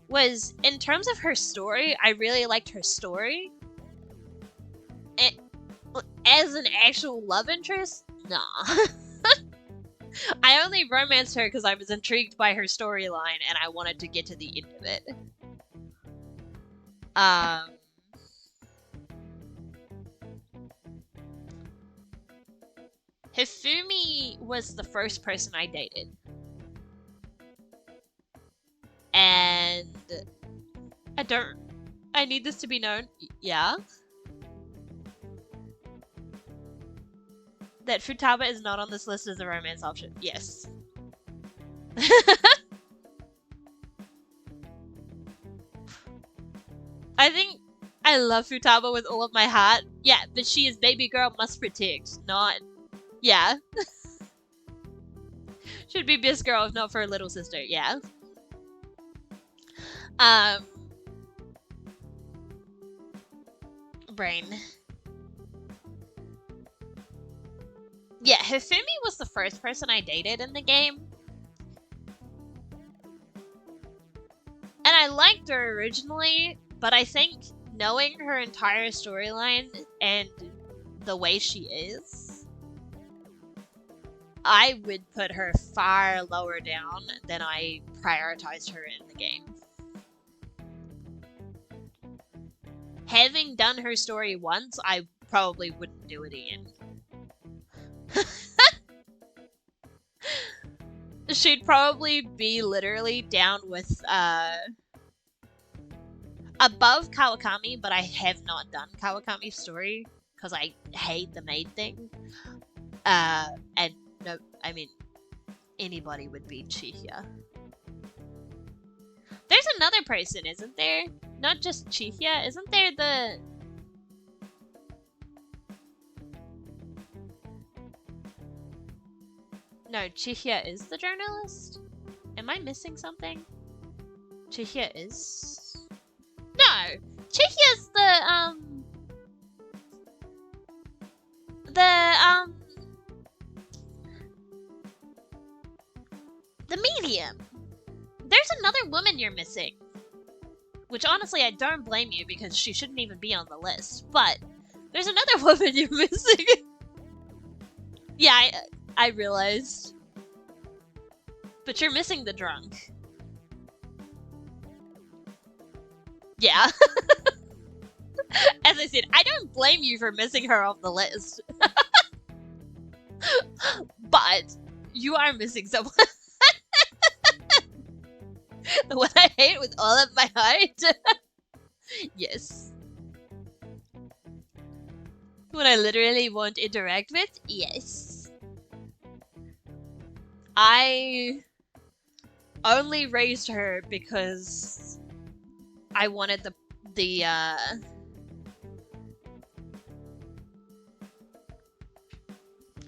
[SPEAKER 4] was in terms of her story, I really liked her story. And as an actual love interest, nah. I only romanced her because I was intrigued by her storyline and I wanted to get to the end of it. Hifumi was the first person I dated. And I need this to be known. Yeah. That Futaba is not on this list as a romance option. Yes. I think I love Futaba with all of my heart. Yeah, but she is baby girl must protect, not... Yeah. Should be best girl if not for her little sister, yeah. Brain. Yeah, Hifumi was the first person I dated in the game. I liked her originally, but I think knowing her entire storyline and the way she is, I would put her far lower down than I prioritized her in the game. Having done her story once, I probably wouldn't do it again. She'd probably be literally down with, above Kawakami, but I have not done Kawakami's story, because I hate the maid thing. And no, I mean, anybody would beat Chihya. There's another person, isn't there? Not just Chihya, isn't there the... No, Chihya is the journalist? Am I missing something? Chihya is... No! Chihya's the medium. There's another woman you're missing. Which honestly, I don't blame you because she shouldn't even be on the list. But there's another woman you're missing. Yeah, I realized. But you're missing the drunk. Yeah. As I said, I don't blame you for missing her off the list. But you are missing someone. What I hate with all of my heart. Yes. What I literally won't interact with? Yes. I only raised her because I wanted the I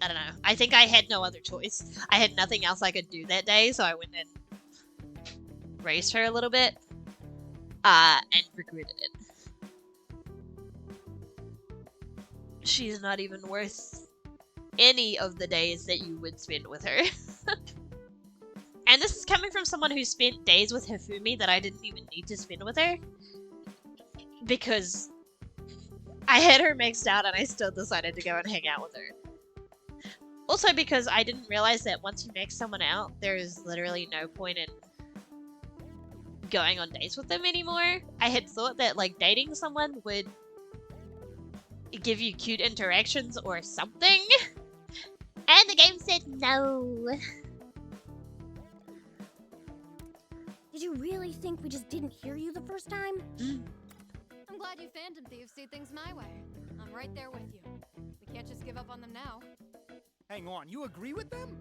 [SPEAKER 4] don't know. I think I had no other choice. I had nothing else I could do that day, so I went and raised her a little bit. And regretted it. She's not even worth any of the days that you would spend with her. And this is coming from someone who spent days with Hifumi that I didn't even need to spend with her. Because I had her maxed out and I still decided to go and hang out with her. Also because I didn't realize that once you max someone out, there is literally no point in going on dates with them anymore. I had thought that like dating someone would give you cute interactions or something. And the game said no.
[SPEAKER 2] Did you really think we just didn't hear you the first time?
[SPEAKER 6] I'm glad you Phantom Thieves see things my way. I'm right there with you. We can't just give up on them now.
[SPEAKER 7] Hang on, you agree with them?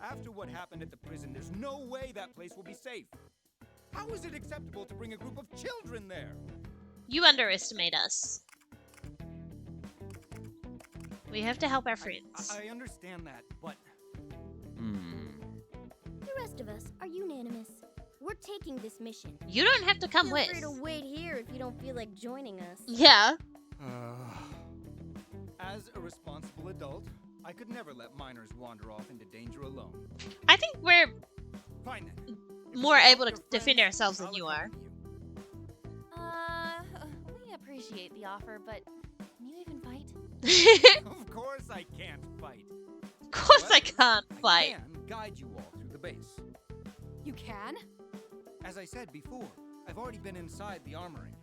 [SPEAKER 7] After what happened at the prison, there's no way that place will be safe. How is it acceptable to bring a group of children there?
[SPEAKER 4] You underestimate us. We have to help our friends.
[SPEAKER 7] I understand that, but...
[SPEAKER 2] The rest of us are unanimous. We're taking this mission.
[SPEAKER 4] You don't have to come
[SPEAKER 2] Feel
[SPEAKER 4] with.
[SPEAKER 2] free to wait here if you don't feel like joining us.
[SPEAKER 4] Yeah.
[SPEAKER 7] As a responsible adult, I could never let minors wander off into danger alone.
[SPEAKER 4] I think we're
[SPEAKER 7] Fine then.
[SPEAKER 4] more able to defend ourselves than you are.
[SPEAKER 10] We appreciate the offer, but can you even fight?
[SPEAKER 7] Of course I can't fight.
[SPEAKER 4] Of course I can't
[SPEAKER 7] I
[SPEAKER 4] fight.
[SPEAKER 7] can guide you all through the base.
[SPEAKER 6] You can?
[SPEAKER 7] As I said before, I've already been inside the armory.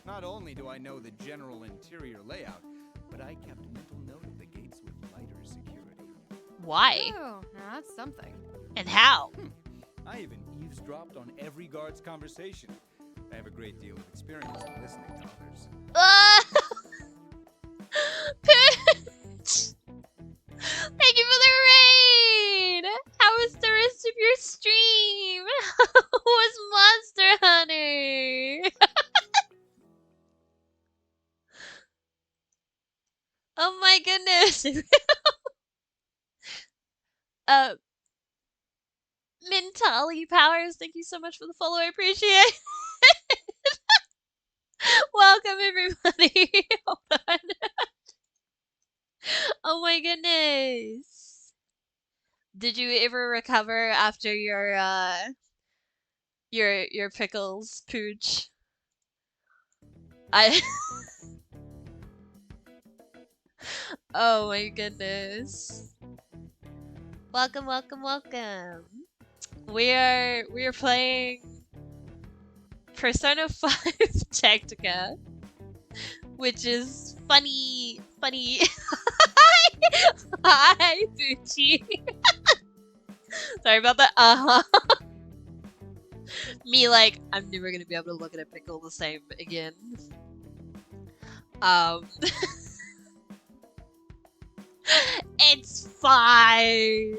[SPEAKER 7] Not only do I know the general interior layout, but I kept mental note of the gates with lighter security.
[SPEAKER 4] Why?
[SPEAKER 6] Oh, that's something.
[SPEAKER 4] And how?
[SPEAKER 7] I even eavesdropped on every guard's conversation. I have a great deal of experience in listening to others.
[SPEAKER 4] Pitch! Thank you for the raid! How was the rest of your stream? How was Monster Hunter? Oh my goodness. Mentally Powers, thank you so much for the follow, I appreciate it. Welcome everybody. Hold on. Oh my goodness. Did you ever recover after your your pickles, Pooch. I Oh my goodness. Welcome, welcome, welcome. We're playing Persona 5 Tactica, which is funny. Hi, Poochie. Sorry about that. Me like, I'm never gonna be able to look at a pickle the same again. It's fine.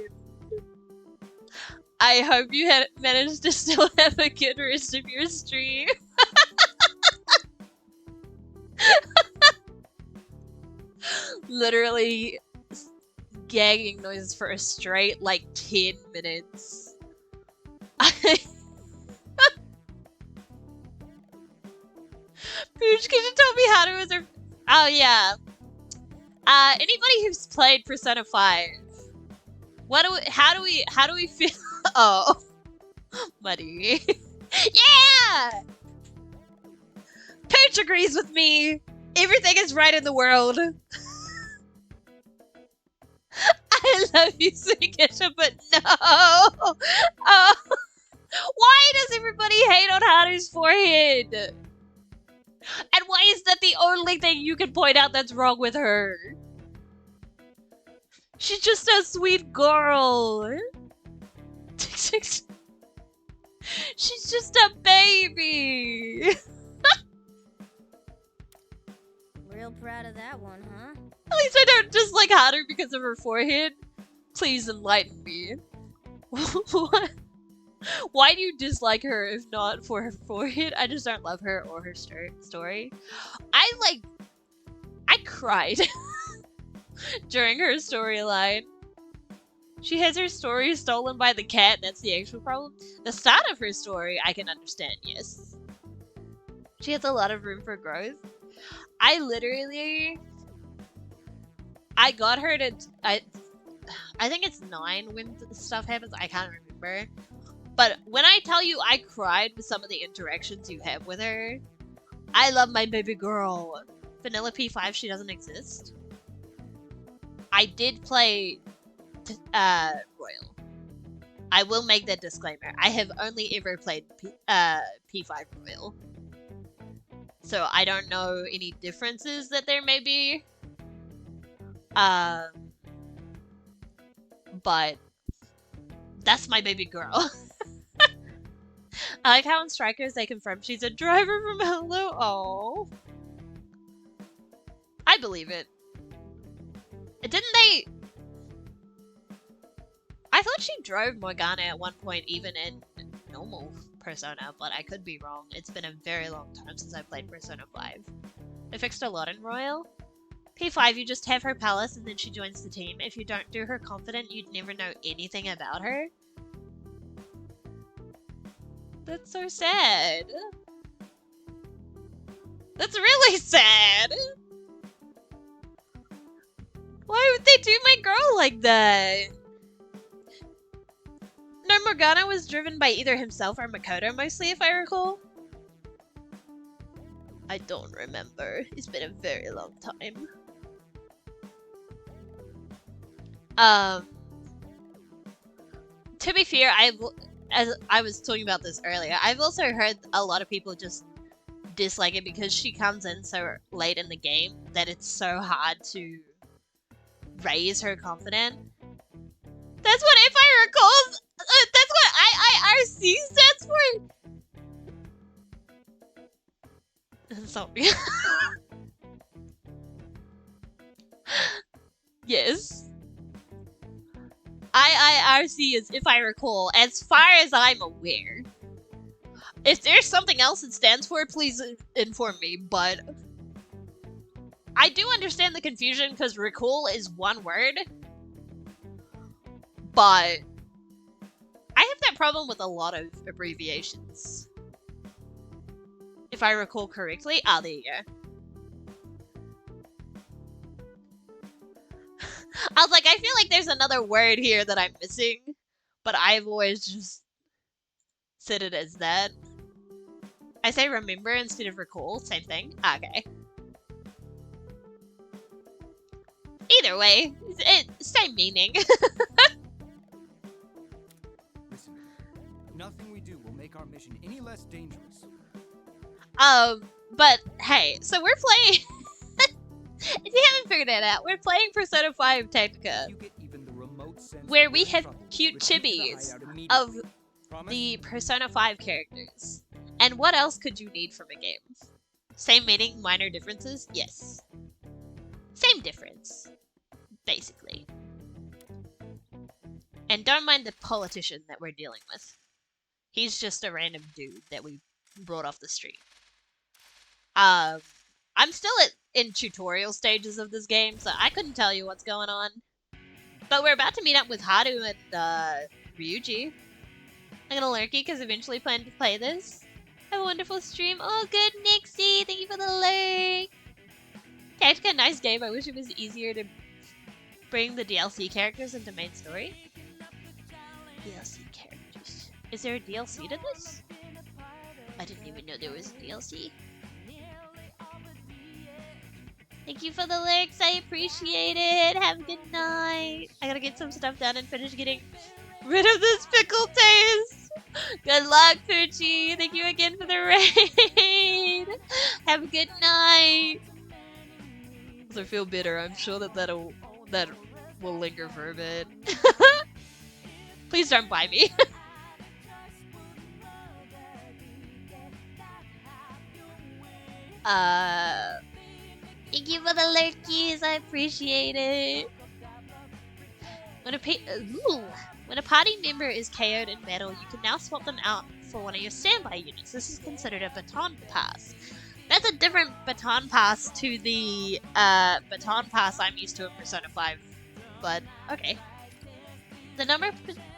[SPEAKER 4] I hope you had managed to still have a good rest of your stream. Literally gagging noises for a straight like 10 minutes. Pooch, can you tell me how to reserve? Oh yeah. Anybody who's played Persona 5, how do we feel? Oh, Muddy. Yeah! Pooch agrees with me. Everything is right in the world. I love you, Suikisha, but no. Oh, why does everybody hate on Haru's forehead? And why is that the only thing you can point out that's wrong with her? She's just a sweet girl. She's just a baby.
[SPEAKER 2] Real proud of that one, huh?
[SPEAKER 4] At least I don't dislike Haru because of her forehead. Please enlighten me. What? Why do you dislike her if not for her forehead? I just don't love her or her story. I cried during her storyline. She has her story stolen by the cat, that's the actual problem. The start of her story, I can understand, yes. She has a lot of room for growth. I got her to, I think it's 9 when stuff happens, I can't remember. But when I tell you I cried with some of the interactions you have with her, I love my baby girl. Vanilla P5, she doesn't exist. I did play Royal. I will make that disclaimer. I have only ever played P5 Royal. So I don't know any differences that there may be. But that's my baby girl. I like how in Strikers they confirm she's a driver from Hello. Oh, I believe it. Didn't they? I thought she drove Morgana at one point, even in normal Persona, but I could be wrong. It's been a very long time since I played Persona 5. They fixed a lot in Royal. P5, you just have her palace and then she joins the team. If you don't do her confident, you'd never know anything about her. That's so sad. That's really sad. Why would they do my girl like that? No, Morgana was driven by either himself or Makoto mostly, if I recall. I don't remember. It's been a very long time. To be fair, as I was talking about this earlier, I've also heard a lot of people just dislike it because she comes in so late in the game that it's so hard to raise her confidence. That's what, if I recall, that's what IIRC stands for. Sorry. Yes. IIRC is, if I recall, as far as I'm aware. If there's something else it stands for, please inform me, but I do understand the confusion because recall is one word, but I have that problem with a lot of abbreviations. If I recall correctly. Ah, there you go. I was like, I feel like there's another word here that I'm missing, but I've always just Set it as that. I say remember instead of recall. Same thing. Okay. Either way, same meaning.
[SPEAKER 7] Listen, nothing we do will make our mission any less dangerous.
[SPEAKER 4] But hey, so we're playing. If you haven't figured it out, we're playing Persona 5 Tactica,
[SPEAKER 7] You get even the remote sense
[SPEAKER 4] where
[SPEAKER 7] that
[SPEAKER 4] we
[SPEAKER 7] we're in
[SPEAKER 4] have
[SPEAKER 7] trouble.
[SPEAKER 4] cute
[SPEAKER 7] Retreat to the
[SPEAKER 4] chibis
[SPEAKER 7] hideout
[SPEAKER 4] of
[SPEAKER 7] immediately. Promise?
[SPEAKER 4] the Persona 5 characters. And what else could you need from a game? Same meaning, minor differences? Yes. Same difference, basically. And don't mind the politician that we're dealing with. He's just a random dude that we brought off the street. I'm still in tutorial stages of this game, so I couldn't tell you what's going on. But we're about to meet up with Haru and Ryuji. I'm gonna lurky because eventually plan to play this. Have a wonderful stream. Oh, good, Nixie. Thank you for the lurk. Tactica, nice game. I wish it was easier to bring the DLC characters into main story. DLC characters. Is there a DLC to this? I didn't even know there was a DLC. Thank you for the lurks. I appreciate it. Have a good night. I gotta get some stuff done and finish getting rid of this pickle taste. Good luck, Poochie. Thank you again for the raid. Have a good night. I feel bitter. I'm sure that will linger for a bit. Please don't buy me. Thank you for the lurkies. I appreciate it. When a party member is KO'd in battle, you can now swap them out for one of your standby units. This is considered a baton pass. That's a different baton pass to the baton pass I'm used to in Persona 5, but okay. The number of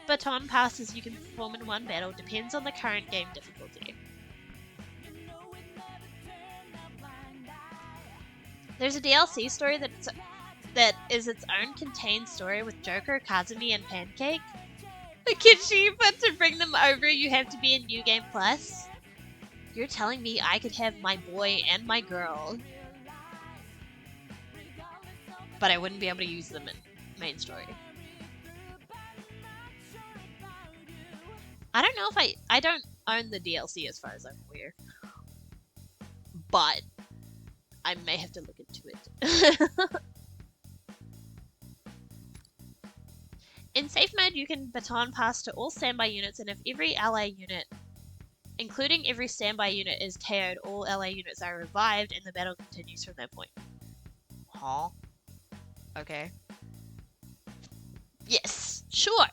[SPEAKER 4] baton passes you can perform in one battle depends on the current game difficulty. There's a DLC story that is its own contained story with Joker, Kazumi, and Pancake. Kichi, but to bring them over, you have to be in New Game Plus. You're telling me I could have my boy and my girl, but I wouldn't be able to use them in main story. I don't know if I don't own the DLC as far as I'm aware, but I may have to look into it. In safe mode, you can baton pass to all standby units, and if every ally unit, including every standby unit, is KO'd, all ally units are revived, and the battle continues from that point. Huh? Okay. Yes, sure.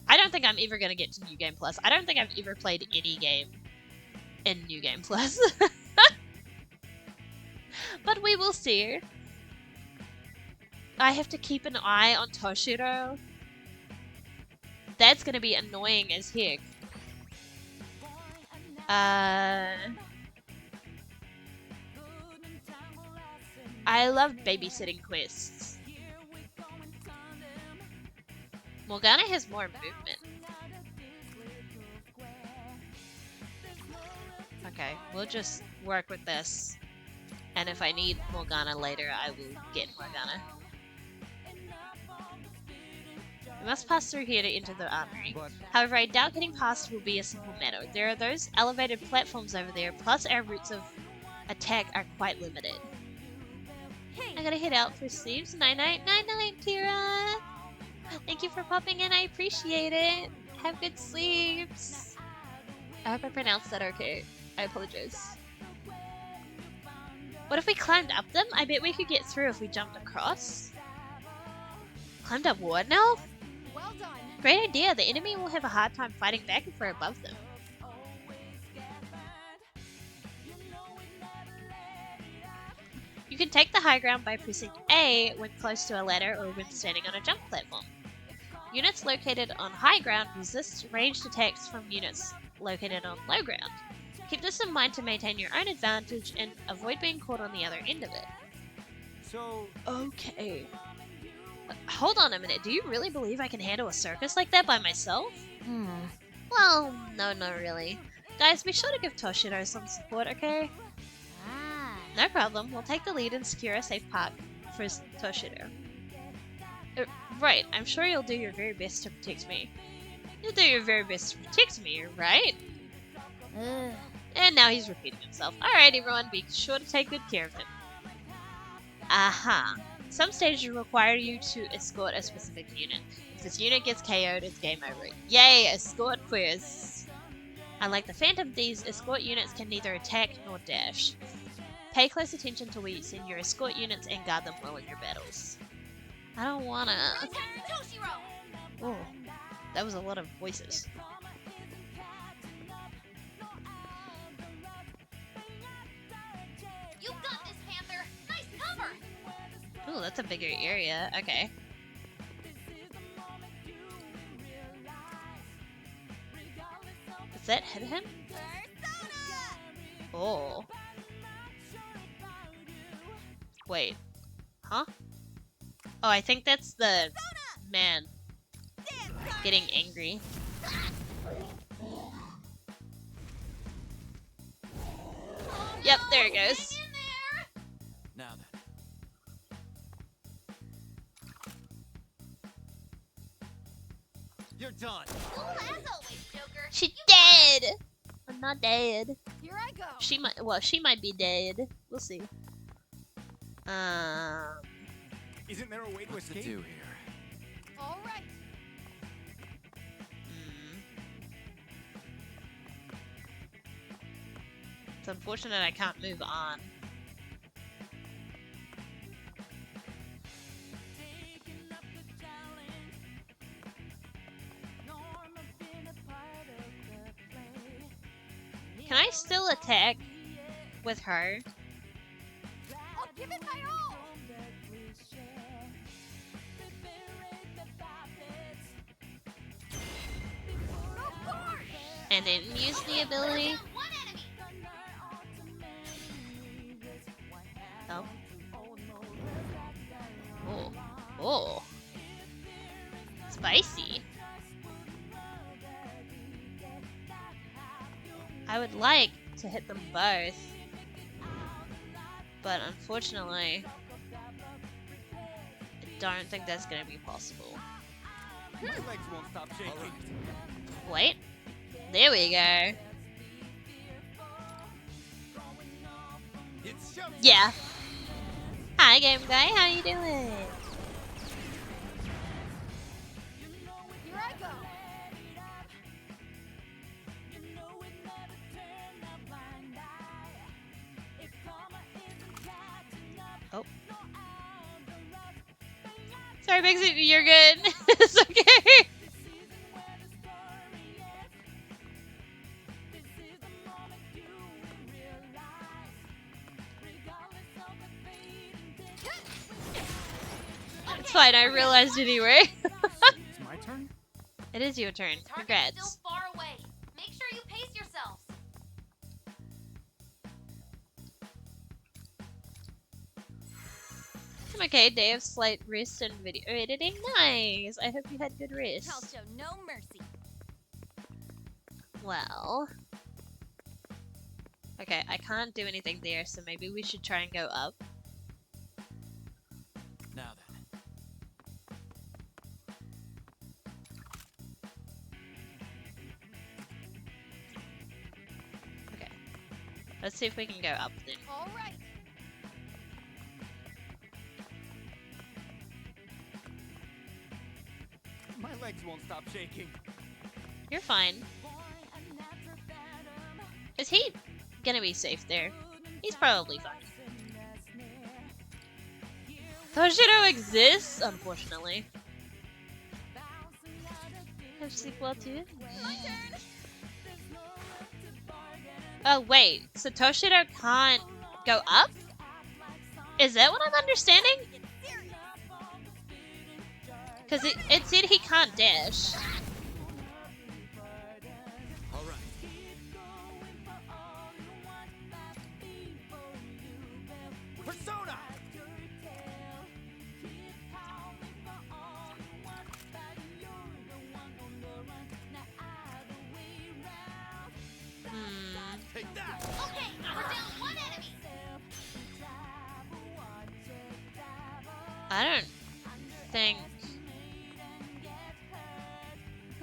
[SPEAKER 4] I don't think I'm ever gonna get to New Game Plus. I don't think I've ever played any game in New Game Plus. But we will see. I have to keep an eye on Toshiro. That's gonna be annoying as heck. I love babysitting quests. Morgana has more movement. Okay, we'll just work with this. And if I need Morgana later, I will get Morgana. We must pass through here to enter the armory. However, I doubt getting past will be a simple matter. There are those elevated platforms over there, plus our routes of attack are quite limited. I gotta head out for sleeps. Night night, night night, Kira! Thank you for popping in, I appreciate it. Have good sleeps. I hope I pronounced that okay. I apologize. What if we climbed up them? I bet we could get through if we jumped across. Climbed up what now?
[SPEAKER 6] Well done.
[SPEAKER 4] Great idea. The enemy will have a hard time fighting back if we're above them. You can take the high ground by pressing A when close to a ladder or when standing on a jump platform. Units located on high ground resist ranged attacks from units located on low ground. Keep this in mind to maintain your own advantage and avoid being caught on the other end of it.
[SPEAKER 7] So,
[SPEAKER 4] okay. Hold on a minute. Do you really believe I can handle a circus like that by myself? Well, no, not really. Guys, be sure to give Toshiro some support, okay?
[SPEAKER 2] Ah.
[SPEAKER 4] No problem. We'll take the lead and secure a safe park for Toshiro. Right, I'm sure you'll do your very best to protect me. You'll do your very best to protect me, right?
[SPEAKER 2] Ugh.
[SPEAKER 4] And now he's repeating himself. Alright, everyone, be sure to take good care of him. Aha. Some stages require you to escort a specific unit. If this unit gets KO'd, it's game over. Yay, escort quiz. Unlike the Phantom, these escort units can neither attack nor dash. Pay close attention to where you send your escort units and guard them well in your battles. I don't wanna... Oh, that was a lot of voices.
[SPEAKER 11] You got this, Panther. Nice cover.
[SPEAKER 4] Ooh, that's a bigger area. Okay. Does that hit him? Oh. Wait. Huh? Oh, I think that's the man getting angry. Yep, there it goes.
[SPEAKER 3] Now then.
[SPEAKER 13] You're done.
[SPEAKER 11] Cool as always, Joker.
[SPEAKER 4] She's dead. I'm not dead.
[SPEAKER 6] Here I go.
[SPEAKER 4] She might. Well, she might be dead. We'll see.
[SPEAKER 13] Isn't there a way to
[SPEAKER 3] What to
[SPEAKER 13] escape?
[SPEAKER 3] do here?
[SPEAKER 6] All right.
[SPEAKER 4] It's unfortunate I can't move on. Can I still attack with her?
[SPEAKER 6] I'll give it my all.
[SPEAKER 4] And then use the ability? Oh. Oh. Oh. Spicy. I would like to hit them both, but unfortunately, I don't think that's going to be possible.
[SPEAKER 13] My legs won't stop shaking.
[SPEAKER 4] Wait. There we go.
[SPEAKER 13] It's showtime.
[SPEAKER 4] Yeah. Hi, Game Guy. How you doing?
[SPEAKER 6] Here I go.
[SPEAKER 4] Oh. Sorry, Bixie. You're good. It's okay. It's fine, I realized anyway.
[SPEAKER 7] It's my turn?
[SPEAKER 4] It is your turn.
[SPEAKER 11] Target's
[SPEAKER 4] Congrats.
[SPEAKER 11] still far away. Make sure you pace yourselves.
[SPEAKER 4] I'm okay. Day of slight rest and video editing. Nice. I hope you had good
[SPEAKER 10] I'll
[SPEAKER 4] rest.
[SPEAKER 10] show no mercy.
[SPEAKER 4] Well. Okay, I can't do anything there, so maybe we should try and go up.
[SPEAKER 3] Now then.
[SPEAKER 4] Okay. Let's see if we can go up then.
[SPEAKER 6] All right.
[SPEAKER 13] My legs won't stop shaking.
[SPEAKER 4] You're fine. Is he gonna be safe there? He's probably fine. Toshiro exists, unfortunately. Have sleep well too. Oh wait, so Toshiro can't go up? Is that what I'm understanding? Because it said he can't dash.
[SPEAKER 3] All right.
[SPEAKER 13] Persona!
[SPEAKER 4] I don't think...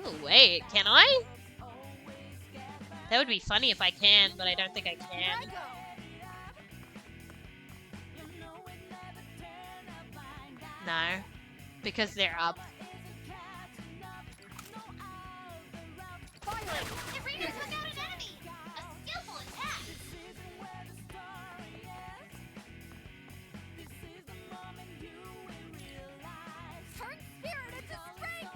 [SPEAKER 4] Oh, wait, can I? That would be funny if I can, but I don't think I can. No, because they're up.
[SPEAKER 11] Irina took out an enemy! A skillful attack!
[SPEAKER 10] Turn spirit into strength!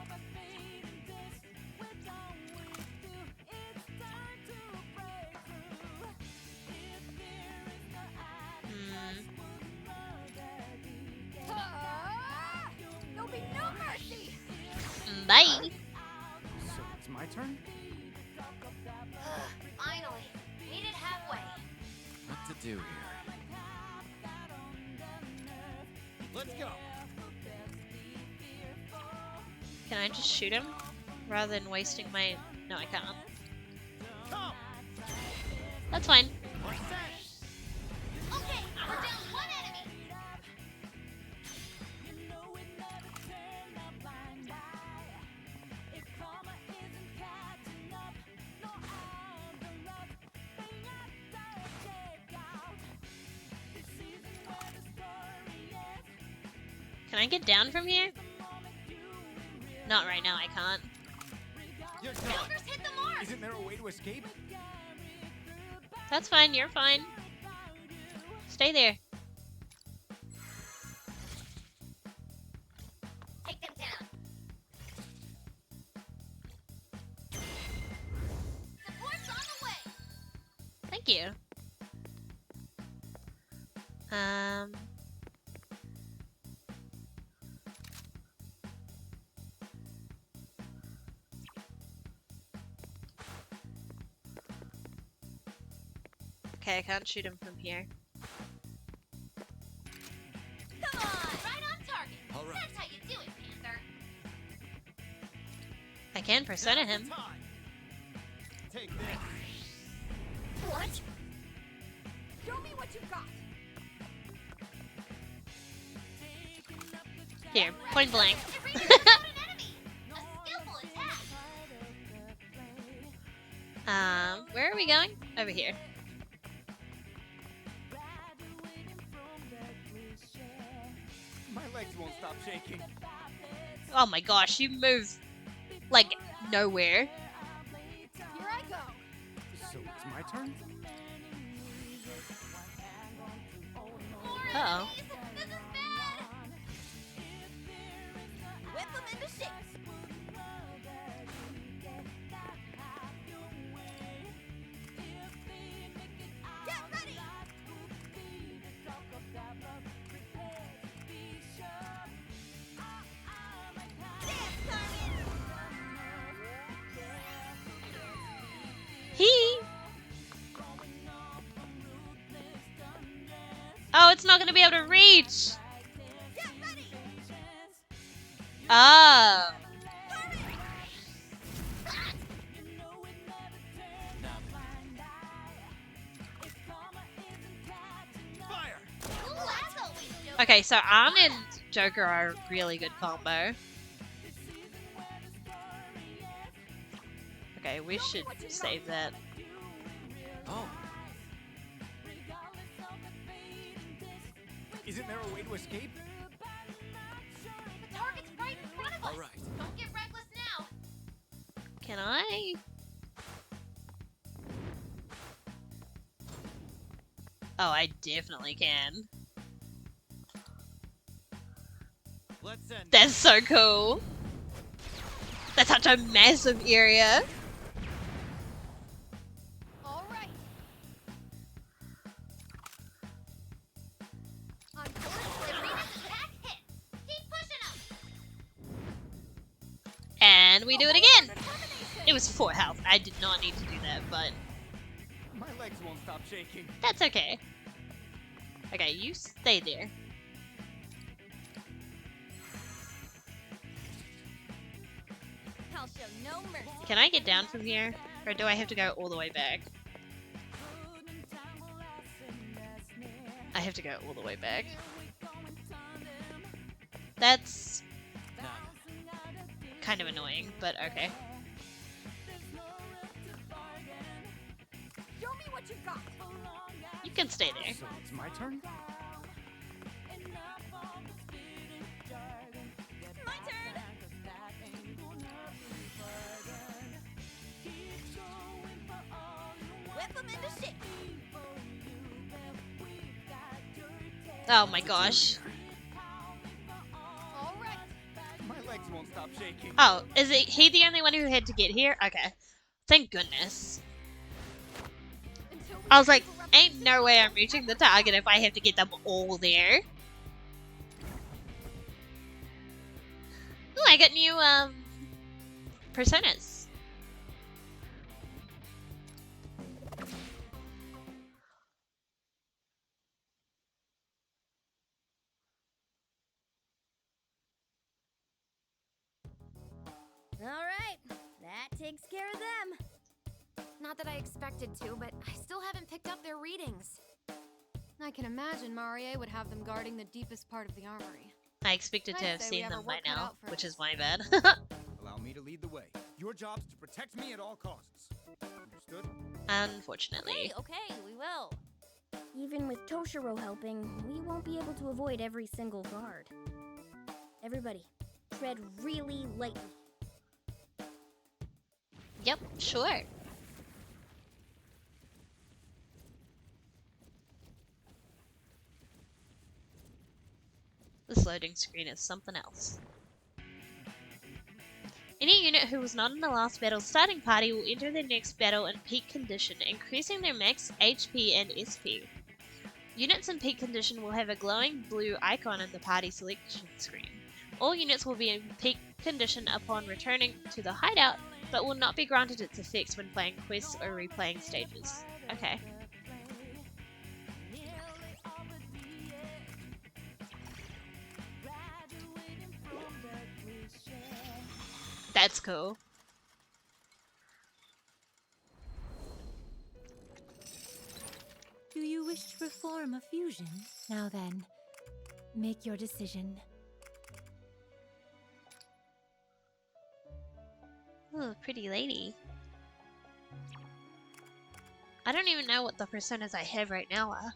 [SPEAKER 10] There'll be no mercy!
[SPEAKER 4] Bye!
[SPEAKER 13] So it's my turn?
[SPEAKER 11] Finally, made it halfway.
[SPEAKER 3] What to do here?
[SPEAKER 13] Let's go.
[SPEAKER 4] Can I just shoot him? Rather than wasting my... No, I can't.
[SPEAKER 13] Come.
[SPEAKER 4] That's fine.
[SPEAKER 11] Okay, we're down one enemy.
[SPEAKER 4] Can I get down from here? Not right now, I can't.
[SPEAKER 13] You're done.
[SPEAKER 11] Joker's hit the mark.
[SPEAKER 13] Isn't there a way to escape?
[SPEAKER 4] That's fine, you're fine. Stay there.
[SPEAKER 11] Take them down. Support's on the way.
[SPEAKER 4] Thank you. Okay, I can't shoot him from here.
[SPEAKER 11] Come on, right on target.
[SPEAKER 3] All right.
[SPEAKER 11] That's how you do it, Panther.
[SPEAKER 4] I can persona him.
[SPEAKER 13] Take this.
[SPEAKER 11] What?
[SPEAKER 10] Show me what you got!
[SPEAKER 4] Here, point blank.
[SPEAKER 11] Irina took out an enemy. A skillful attack.
[SPEAKER 4] Where are we going? Over here.
[SPEAKER 13] My legs won't stop shaking.
[SPEAKER 4] Oh my gosh, you move like nowhere.
[SPEAKER 10] Here I go!
[SPEAKER 13] So it's my turn?
[SPEAKER 4] Uh-oh.
[SPEAKER 11] This is bad.
[SPEAKER 10] Whip them into shape! Get ready!
[SPEAKER 4] He. Oh, it's not gonna be able to reach. Oh.
[SPEAKER 3] Now then.
[SPEAKER 13] Fire!
[SPEAKER 11] Ooh, that's always Joker.
[SPEAKER 4] Okay, so Arn and Joker are a really good combo. Okay, we should save that.
[SPEAKER 3] Oh,
[SPEAKER 13] Isn't there a way to escape?
[SPEAKER 11] The target's right in front of us.
[SPEAKER 3] all right.
[SPEAKER 11] Don't get reckless now.
[SPEAKER 4] Can I? Oh, I definitely can.
[SPEAKER 13] Let's end.
[SPEAKER 4] That's so cool. That's such a massive area.
[SPEAKER 6] All right. On board.
[SPEAKER 11] Irina's attack hit. Keep pushing him.
[SPEAKER 4] And we do it again. It was 4 health. I did not need to do that, but
[SPEAKER 13] My legs won't stop shaking.
[SPEAKER 4] that's okay. Okay, you stay there.
[SPEAKER 10] I'll show no mercy.
[SPEAKER 4] Can I get down from here? Or do I have to go all the way back? I have to go all the way back. That's kind of annoying, but okay.
[SPEAKER 10] Show me what you got.
[SPEAKER 4] You can stay there.
[SPEAKER 13] So it's my turn?
[SPEAKER 10] My turn. Whip 'em into shape.
[SPEAKER 4] Oh my gosh.
[SPEAKER 6] All right.
[SPEAKER 13] My legs won't stop shaking.
[SPEAKER 4] Oh, is it he the only one who had to get here? Okay. Thank goodness. I was like, ain't no way I'm reaching the target if I have to get them all there. Ooh, I got new personas.
[SPEAKER 2] Alright, that takes care of them.
[SPEAKER 6] Not that I expected to, but I still haven't picked up their readings. I can imagine Marie would have them guarding the deepest part of the armory.
[SPEAKER 4] I expected to
[SPEAKER 6] I'd
[SPEAKER 4] have
[SPEAKER 6] say we
[SPEAKER 4] seen
[SPEAKER 6] have our
[SPEAKER 4] them by
[SPEAKER 6] work cut
[SPEAKER 4] now,
[SPEAKER 6] out for
[SPEAKER 4] which
[SPEAKER 6] us.
[SPEAKER 4] is my bad.
[SPEAKER 13] Allow me to lead the way. Your job's to protect me at all costs. Understood?
[SPEAKER 4] Unfortunately.
[SPEAKER 10] Hey, okay, we will.
[SPEAKER 2] Even with Toshiro helping, we won't be able to avoid every single guard. Everybody, tread really lightly.
[SPEAKER 4] Yep, sure. This loading screen is something else. Any unit who was not in the last battle's starting party will enter the next battle in peak condition, increasing their max HP and SP. Units in peak condition will have a glowing blue icon in the party selection screen. All units will be in peak condition upon returning to the hideout, but will not be granted its effects when playing quests or replaying stages. Okay. That's cool.
[SPEAKER 12] Do you wish to perform a fusion? Now then, make your decision.
[SPEAKER 4] Ooh, pretty lady. I don't even know what the personas I have right now are.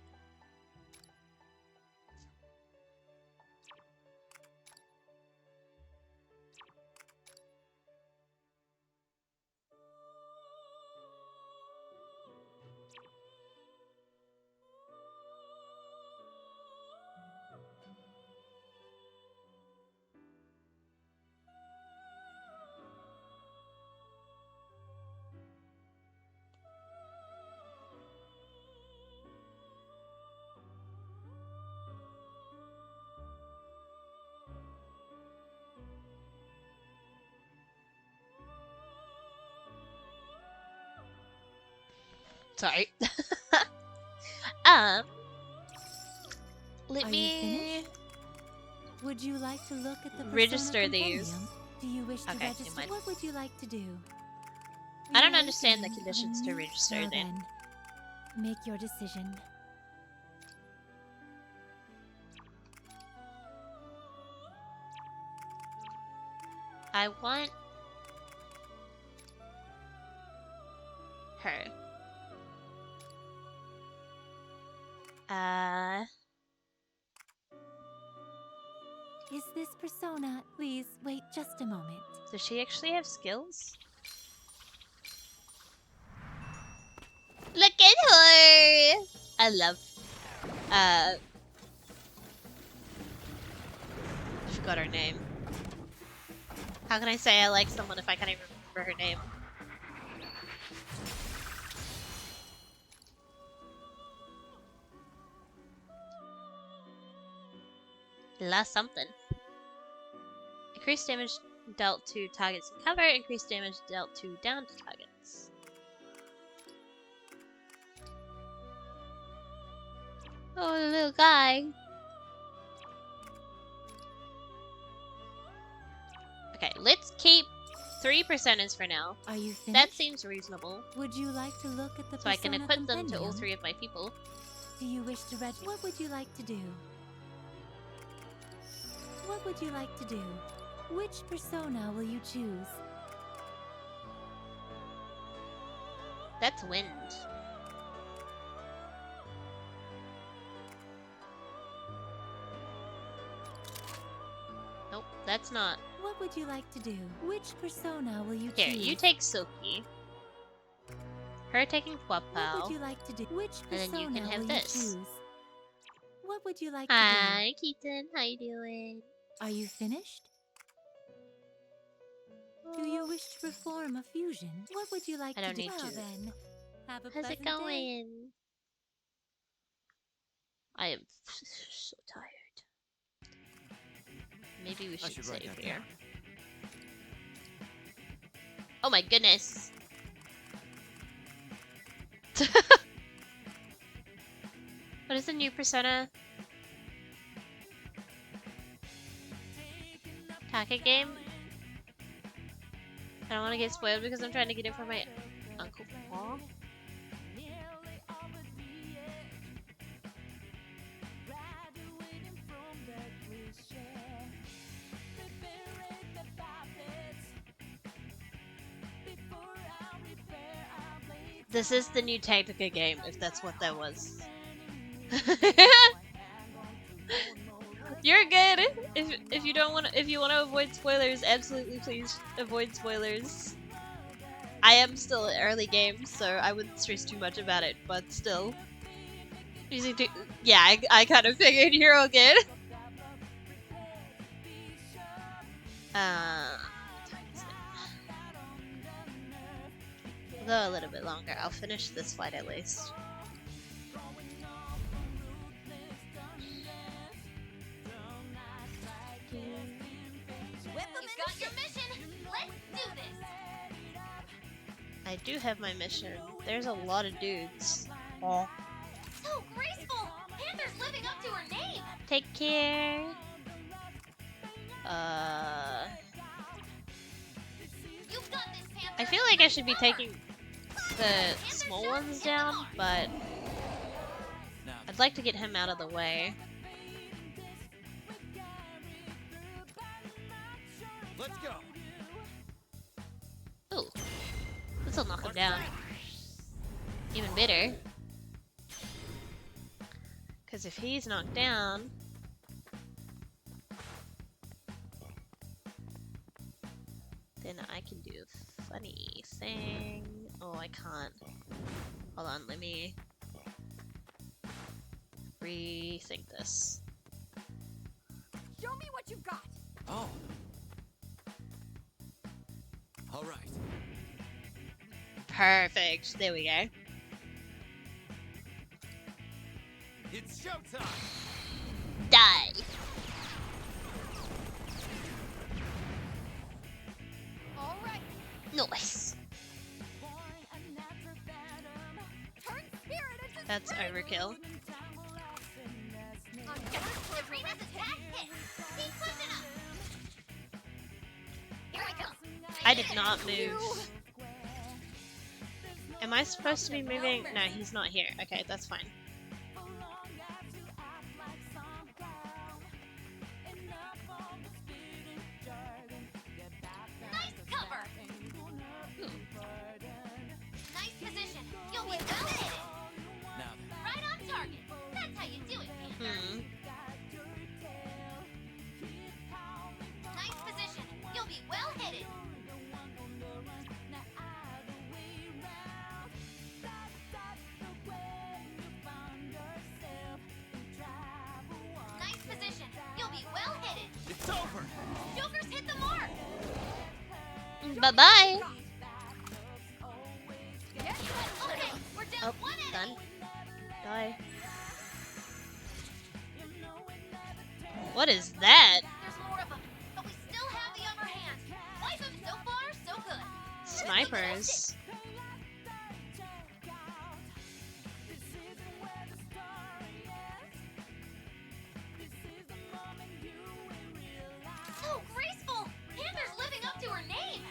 [SPEAKER 4] Sorry. Let
[SPEAKER 12] Are
[SPEAKER 4] me
[SPEAKER 12] you finished? Would you like to look at the Persona
[SPEAKER 4] register these.
[SPEAKER 12] Compendium? Do you wish to
[SPEAKER 4] Okay, never
[SPEAKER 12] register?
[SPEAKER 4] mind.
[SPEAKER 12] What would you like to do?
[SPEAKER 4] I don't
[SPEAKER 12] Right
[SPEAKER 4] understand the
[SPEAKER 12] then,
[SPEAKER 4] conditions to register
[SPEAKER 12] now
[SPEAKER 4] then.
[SPEAKER 12] Make your decision.
[SPEAKER 4] I want her.
[SPEAKER 12] Is this Persona? Please wait just a moment.
[SPEAKER 4] Does she actually have skills? Look at her! I love, I forgot her name. How can I say I like someone if I can't even remember her name? La something. Increased damage dealt to targets in cover, increased damage dealt to downed targets. Oh, the little guy. Okay, let's keep 3 personas for now.
[SPEAKER 12] Are you finished?
[SPEAKER 4] That seems reasonable.
[SPEAKER 12] Would you like to look at the
[SPEAKER 4] So I can
[SPEAKER 12] Persona
[SPEAKER 4] equip them to all
[SPEAKER 12] Compendium?
[SPEAKER 4] 3 of my people.
[SPEAKER 12] Do you wish to register? What would you like to do? What would you like to do? Which persona will you choose?
[SPEAKER 4] That's wind. Nope, that's not.
[SPEAKER 12] What would you like to do? Which persona will you
[SPEAKER 4] Here,
[SPEAKER 12] choose?
[SPEAKER 4] you take Silky. Her taking
[SPEAKER 12] What
[SPEAKER 4] Guapao.
[SPEAKER 12] would you like to do? Which
[SPEAKER 4] And then
[SPEAKER 12] persona
[SPEAKER 4] you can have
[SPEAKER 12] will
[SPEAKER 4] this.
[SPEAKER 12] you choose? What would you like to
[SPEAKER 4] Hi, Keaton. How you doing?
[SPEAKER 12] do? Are you finished? Do you wish to perform a fusion? What would you like
[SPEAKER 4] I
[SPEAKER 12] to
[SPEAKER 4] don't
[SPEAKER 12] do?
[SPEAKER 4] need
[SPEAKER 12] Well
[SPEAKER 4] to.
[SPEAKER 12] then, have a
[SPEAKER 4] How's
[SPEAKER 12] pleasant
[SPEAKER 4] it
[SPEAKER 12] day.
[SPEAKER 4] going? I am so tired. Maybe we should
[SPEAKER 3] write
[SPEAKER 4] save
[SPEAKER 3] that
[SPEAKER 4] here.
[SPEAKER 3] down.
[SPEAKER 4] Oh my goodness. What is the new Persona? Taka game? I don't want to get spoiled because I'm trying to get it for my Uncle Paul. This is the new Tactica game, if that's what that was. You're good. If you don't want if you want to avoid spoilers, absolutely please avoid spoilers. I am still early game, so I wouldn't stress too much about it, but still. Yeah, I kind of figured you're all good. We'll go a little bit longer. I'll finish this fight at least.
[SPEAKER 8] You've got your mission. Let's do this.
[SPEAKER 4] I do have my mission. There's a lot of dudes. Oh.
[SPEAKER 8] So graceful. Panther's living up to her name.
[SPEAKER 4] Take care.
[SPEAKER 8] You've got this, Panther.
[SPEAKER 4] I feel like I should be taking the small ones down, but I'd like to get him out of the way.
[SPEAKER 13] Let's go.
[SPEAKER 4] Ooh, this'll knock him down. Even better. Because if he's knocked down, then I can do a funny thing. Oh, I can't. Hold on, let me rethink this.
[SPEAKER 6] Show me what you've got.
[SPEAKER 3] Oh. All right.
[SPEAKER 4] Perfect. There we go.
[SPEAKER 13] It's showtime.
[SPEAKER 4] Die.
[SPEAKER 6] All right.
[SPEAKER 4] Nice.
[SPEAKER 6] Turn spirit into
[SPEAKER 4] That's overkill.
[SPEAKER 8] Sabrina's attack hit. Keep pushing up. Here we go.
[SPEAKER 4] I did not move. Am I supposed to be moving? No, he's not here. Okay, that's fine.
[SPEAKER 8] Nice cover. Nice position. You'll be well hit.
[SPEAKER 3] Now then.
[SPEAKER 8] Right on target. That's how you do it, Panther. Nice position. You'll be well hit. Nice position. You'll be well hit.
[SPEAKER 13] It's over.
[SPEAKER 8] Joker's hit the mark.
[SPEAKER 4] Bye-bye.
[SPEAKER 8] Okay, we're down
[SPEAKER 4] Oh,
[SPEAKER 8] one enemy.
[SPEAKER 4] done. Die. What is that?
[SPEAKER 8] There's more of them, but we still have the upper hand. Wipe them so far, so good.
[SPEAKER 4] Snipers.
[SPEAKER 8] So graceful. Panther's living up to her name.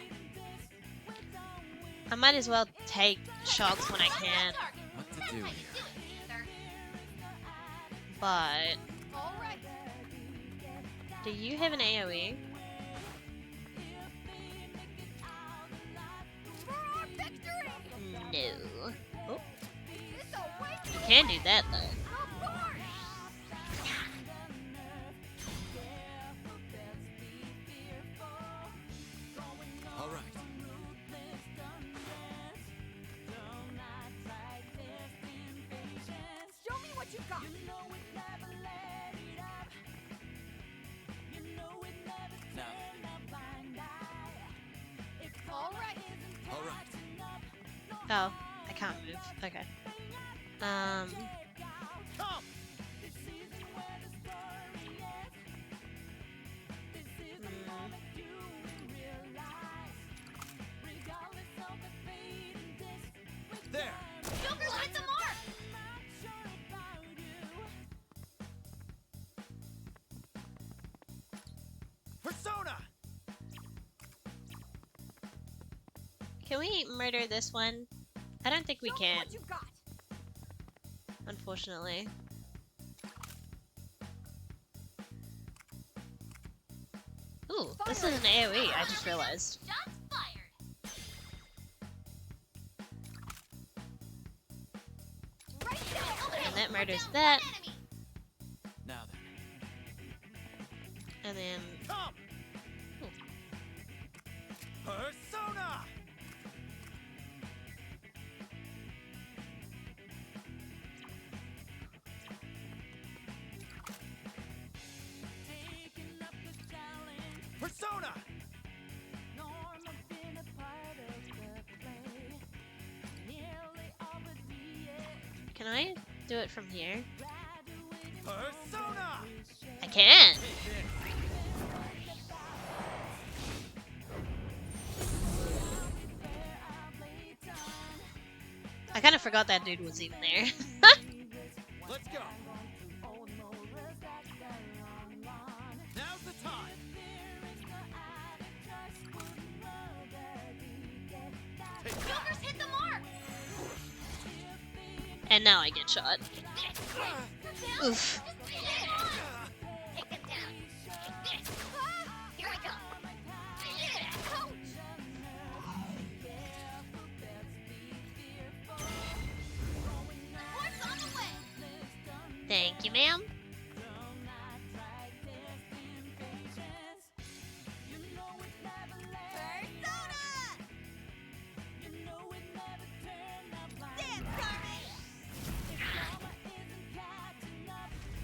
[SPEAKER 4] I might as well take shots when I
[SPEAKER 8] Right on
[SPEAKER 4] can,
[SPEAKER 8] target.
[SPEAKER 3] What to
[SPEAKER 8] That's
[SPEAKER 3] do
[SPEAKER 8] how you
[SPEAKER 3] here?
[SPEAKER 8] do it, Panther.
[SPEAKER 4] but
[SPEAKER 6] All right.
[SPEAKER 4] Do you have an AoE? No. Oh. You can do that though.
[SPEAKER 3] All right.
[SPEAKER 1] Show me what you got.
[SPEAKER 3] Now.
[SPEAKER 1] All right.
[SPEAKER 3] All right.
[SPEAKER 4] Oh, I can't move. Okay.
[SPEAKER 13] Come! There!
[SPEAKER 11] Joker's hit the mark!
[SPEAKER 13] Persona!
[SPEAKER 4] Can we murder this one? I don't think we can,
[SPEAKER 1] What you got?
[SPEAKER 4] unfortunately. Ooh, this is an AoE, I just realized.
[SPEAKER 11] Shots fired!
[SPEAKER 1] Right there.
[SPEAKER 4] And that murders that,
[SPEAKER 11] Enemy!
[SPEAKER 3] Now then.
[SPEAKER 4] and then...
[SPEAKER 13] Come! Persona! Persona!
[SPEAKER 4] Can I do it from here?
[SPEAKER 13] Persona!
[SPEAKER 4] I can! I kind of forgot that dude was even there.
[SPEAKER 13] Let's go! Now's the time!
[SPEAKER 11] Joker's hit the mark!
[SPEAKER 4] And now I get shot. Oof.
[SPEAKER 11] Take it down. Here I go. Horse on the way.
[SPEAKER 4] Thank you, ma'am.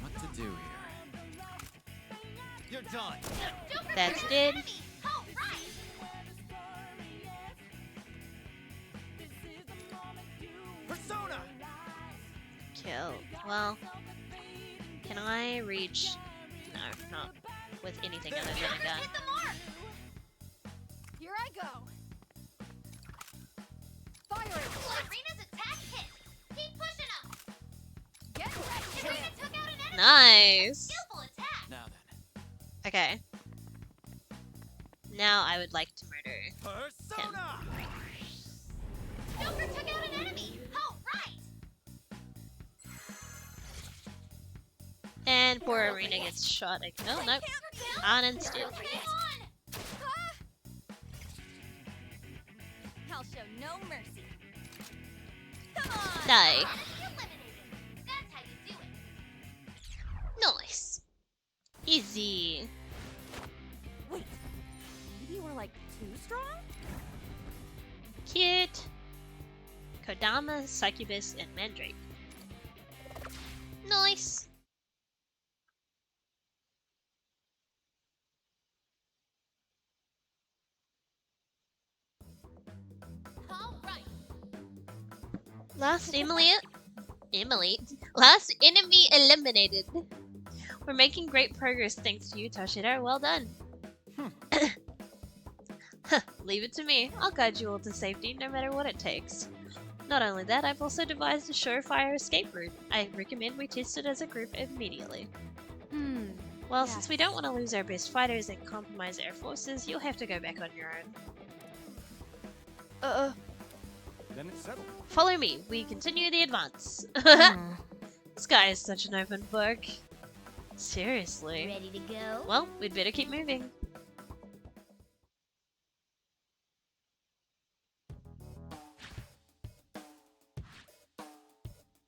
[SPEAKER 3] What to do here?
[SPEAKER 13] You're done!
[SPEAKER 4] That's dead.
[SPEAKER 11] Oh, right.
[SPEAKER 13] Persona!
[SPEAKER 4] Kill. Well, can I reach? No, not with anything other than a gun.
[SPEAKER 11] Hit the mark!
[SPEAKER 1] Here I go. Fire it.
[SPEAKER 11] Sabrina's attack hit. Keep pushing up.
[SPEAKER 1] Get ready.
[SPEAKER 11] Sabrina took out an enemy.
[SPEAKER 4] Nice.
[SPEAKER 11] Skillful attack.
[SPEAKER 3] Now then.
[SPEAKER 4] Okay. Now I would like to murder him.
[SPEAKER 13] Persona!
[SPEAKER 11] Joker took out an enemy. Oh, right.
[SPEAKER 4] And poor Arena gets shot again. Oh, nope. On instead.
[SPEAKER 10] I'll show no mercy. Come on!
[SPEAKER 4] Die.
[SPEAKER 11] Eliminated. That's how you do it.
[SPEAKER 4] Nice. Easy.
[SPEAKER 10] Wait, maybe we're like too strong?
[SPEAKER 4] Cute. Kodama, Succubus, and Mandrake. Nice.
[SPEAKER 11] All right.
[SPEAKER 4] Last Last enemy eliminated. We're making great progress thanks to you, Toshiro. Well done. Leave it to me. I'll guide you all to safety, no matter what it takes. Not only that, I've also devised a surefire escape route. I recommend we test it as a group immediately. Well, since we don't want to lose our best fighters and compromise our forces, you'll have to go back on your own.
[SPEAKER 13] Then it's settled.
[SPEAKER 4] Follow me. We continue the advance. This guy is such an open book. Seriously.
[SPEAKER 2] Ready to go?
[SPEAKER 4] Well, we'd better keep moving.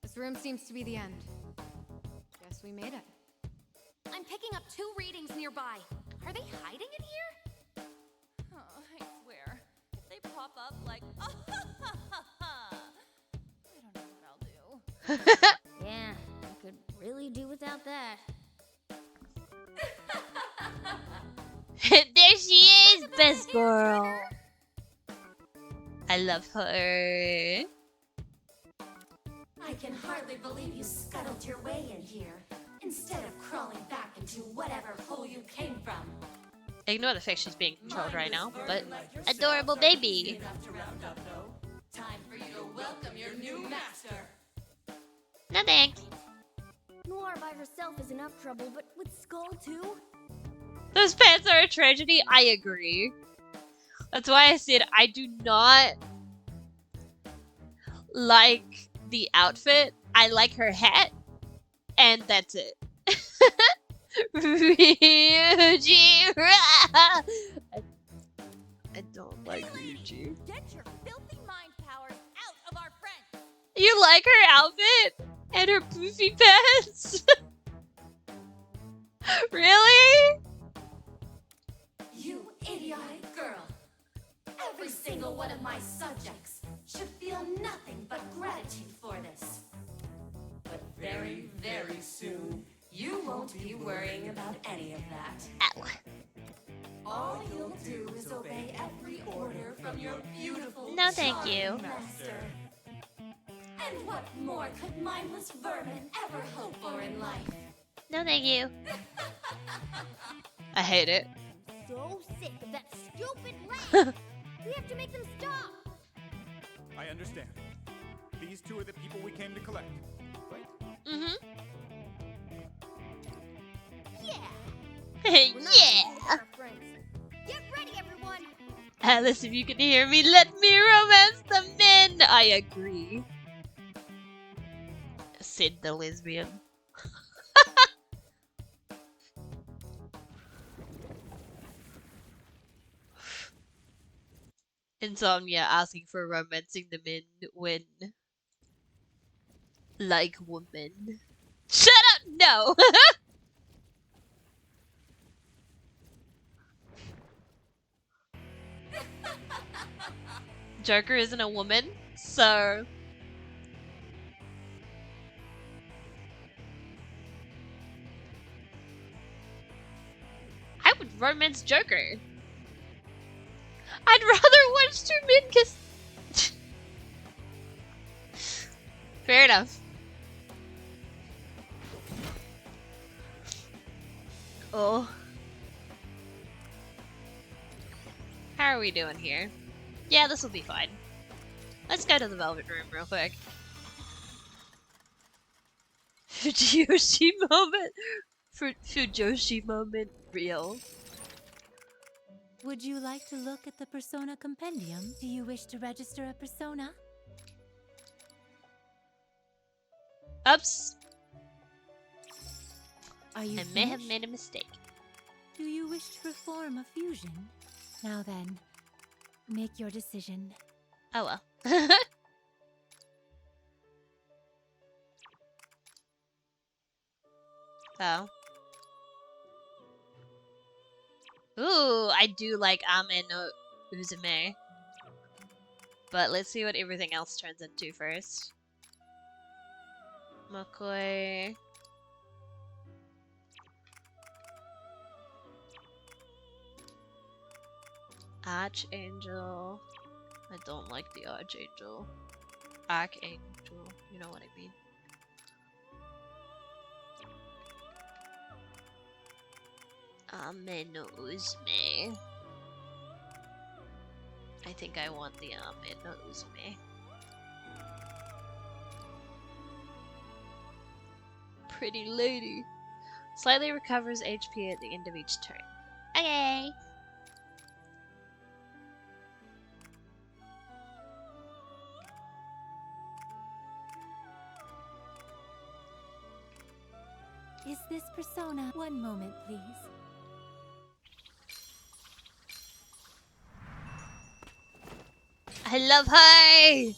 [SPEAKER 6] This room seems to be the end. Guess we made it.
[SPEAKER 11] I'm picking up 2 readings nearby. Are they hiding in here?
[SPEAKER 10] Oh, I swear, if they pop up like, I don't know what I'll do.
[SPEAKER 2] Yeah, I could really do without that.
[SPEAKER 4] There she is, best girl. I love her.
[SPEAKER 8] I can hardly believe you scuttled your way in here, instead of crawling back into whatever hole you came from.
[SPEAKER 4] Ignore the fact she's being controlled right now, but adorable baby.
[SPEAKER 8] Time for you to welcome your new master.
[SPEAKER 4] No thanks.
[SPEAKER 2] Noir by herself is enough trouble, but with Skull too?
[SPEAKER 4] Those pants are a tragedy. I agree. That's why I said I do not like the outfit. I like her hat, and that's it. Ryuji. I don't like Ryuji.
[SPEAKER 10] Get your filthy mind powers out of our friend.
[SPEAKER 4] You like her outfit and her poofy pants? Really?
[SPEAKER 8] You idiotic girl. Every single one of my subjects should feel nothing but gratitude for this. But very, very soon, you won't be worrying about any of that.
[SPEAKER 4] Ow.
[SPEAKER 8] All you'll do is obey every order from your beautiful,
[SPEAKER 4] No, thank
[SPEAKER 8] charming
[SPEAKER 4] you.
[SPEAKER 8] master. And what more could mindless vermin ever hope for in life?
[SPEAKER 4] No, thank you. I hate it.
[SPEAKER 2] So sick of that stupid rat! We have to make them stop!
[SPEAKER 13] I understand. These 2 are the people we came to collect, right?
[SPEAKER 4] Mm-hmm.
[SPEAKER 2] Yeah!
[SPEAKER 4] Yeah!
[SPEAKER 2] Our friends. Get ready, everyone!
[SPEAKER 4] Alice, if you can hear me, let me romance the men! I agree. Sid the lesbian. Insomnia asking for romancing the men when like woman. Shut up! No! Joker isn't a woman, so I would romance Joker. I'd rather watch 2 men kiss. Fair enough. Oh. How are we doing here? Yeah, this will be fine. Let's go to the Velvet Room real quick. Fujoshi moment. Fujoshi moment real.
[SPEAKER 12] Would you like to look at the Persona Compendium? Do you wish to register a persona?
[SPEAKER 4] Oops.
[SPEAKER 12] Are you
[SPEAKER 4] I may have
[SPEAKER 12] finished?
[SPEAKER 4] made a mistake.
[SPEAKER 12] Do you wish to perform a fusion? Now then, make your decision.
[SPEAKER 4] Oh well. Oh. Ooh, I do like Ame no Uzume. But let's see what everything else turns into first. Mokoi. Archangel. I don't like the Archangel. Archangel. You know what I mean. Ame no Uzume. I think I want the Ame no Uzume. Pretty lady. Slightly recovers HP at the end of each turn. Okay.
[SPEAKER 12] Is this persona? One moment, please.
[SPEAKER 4] I love her!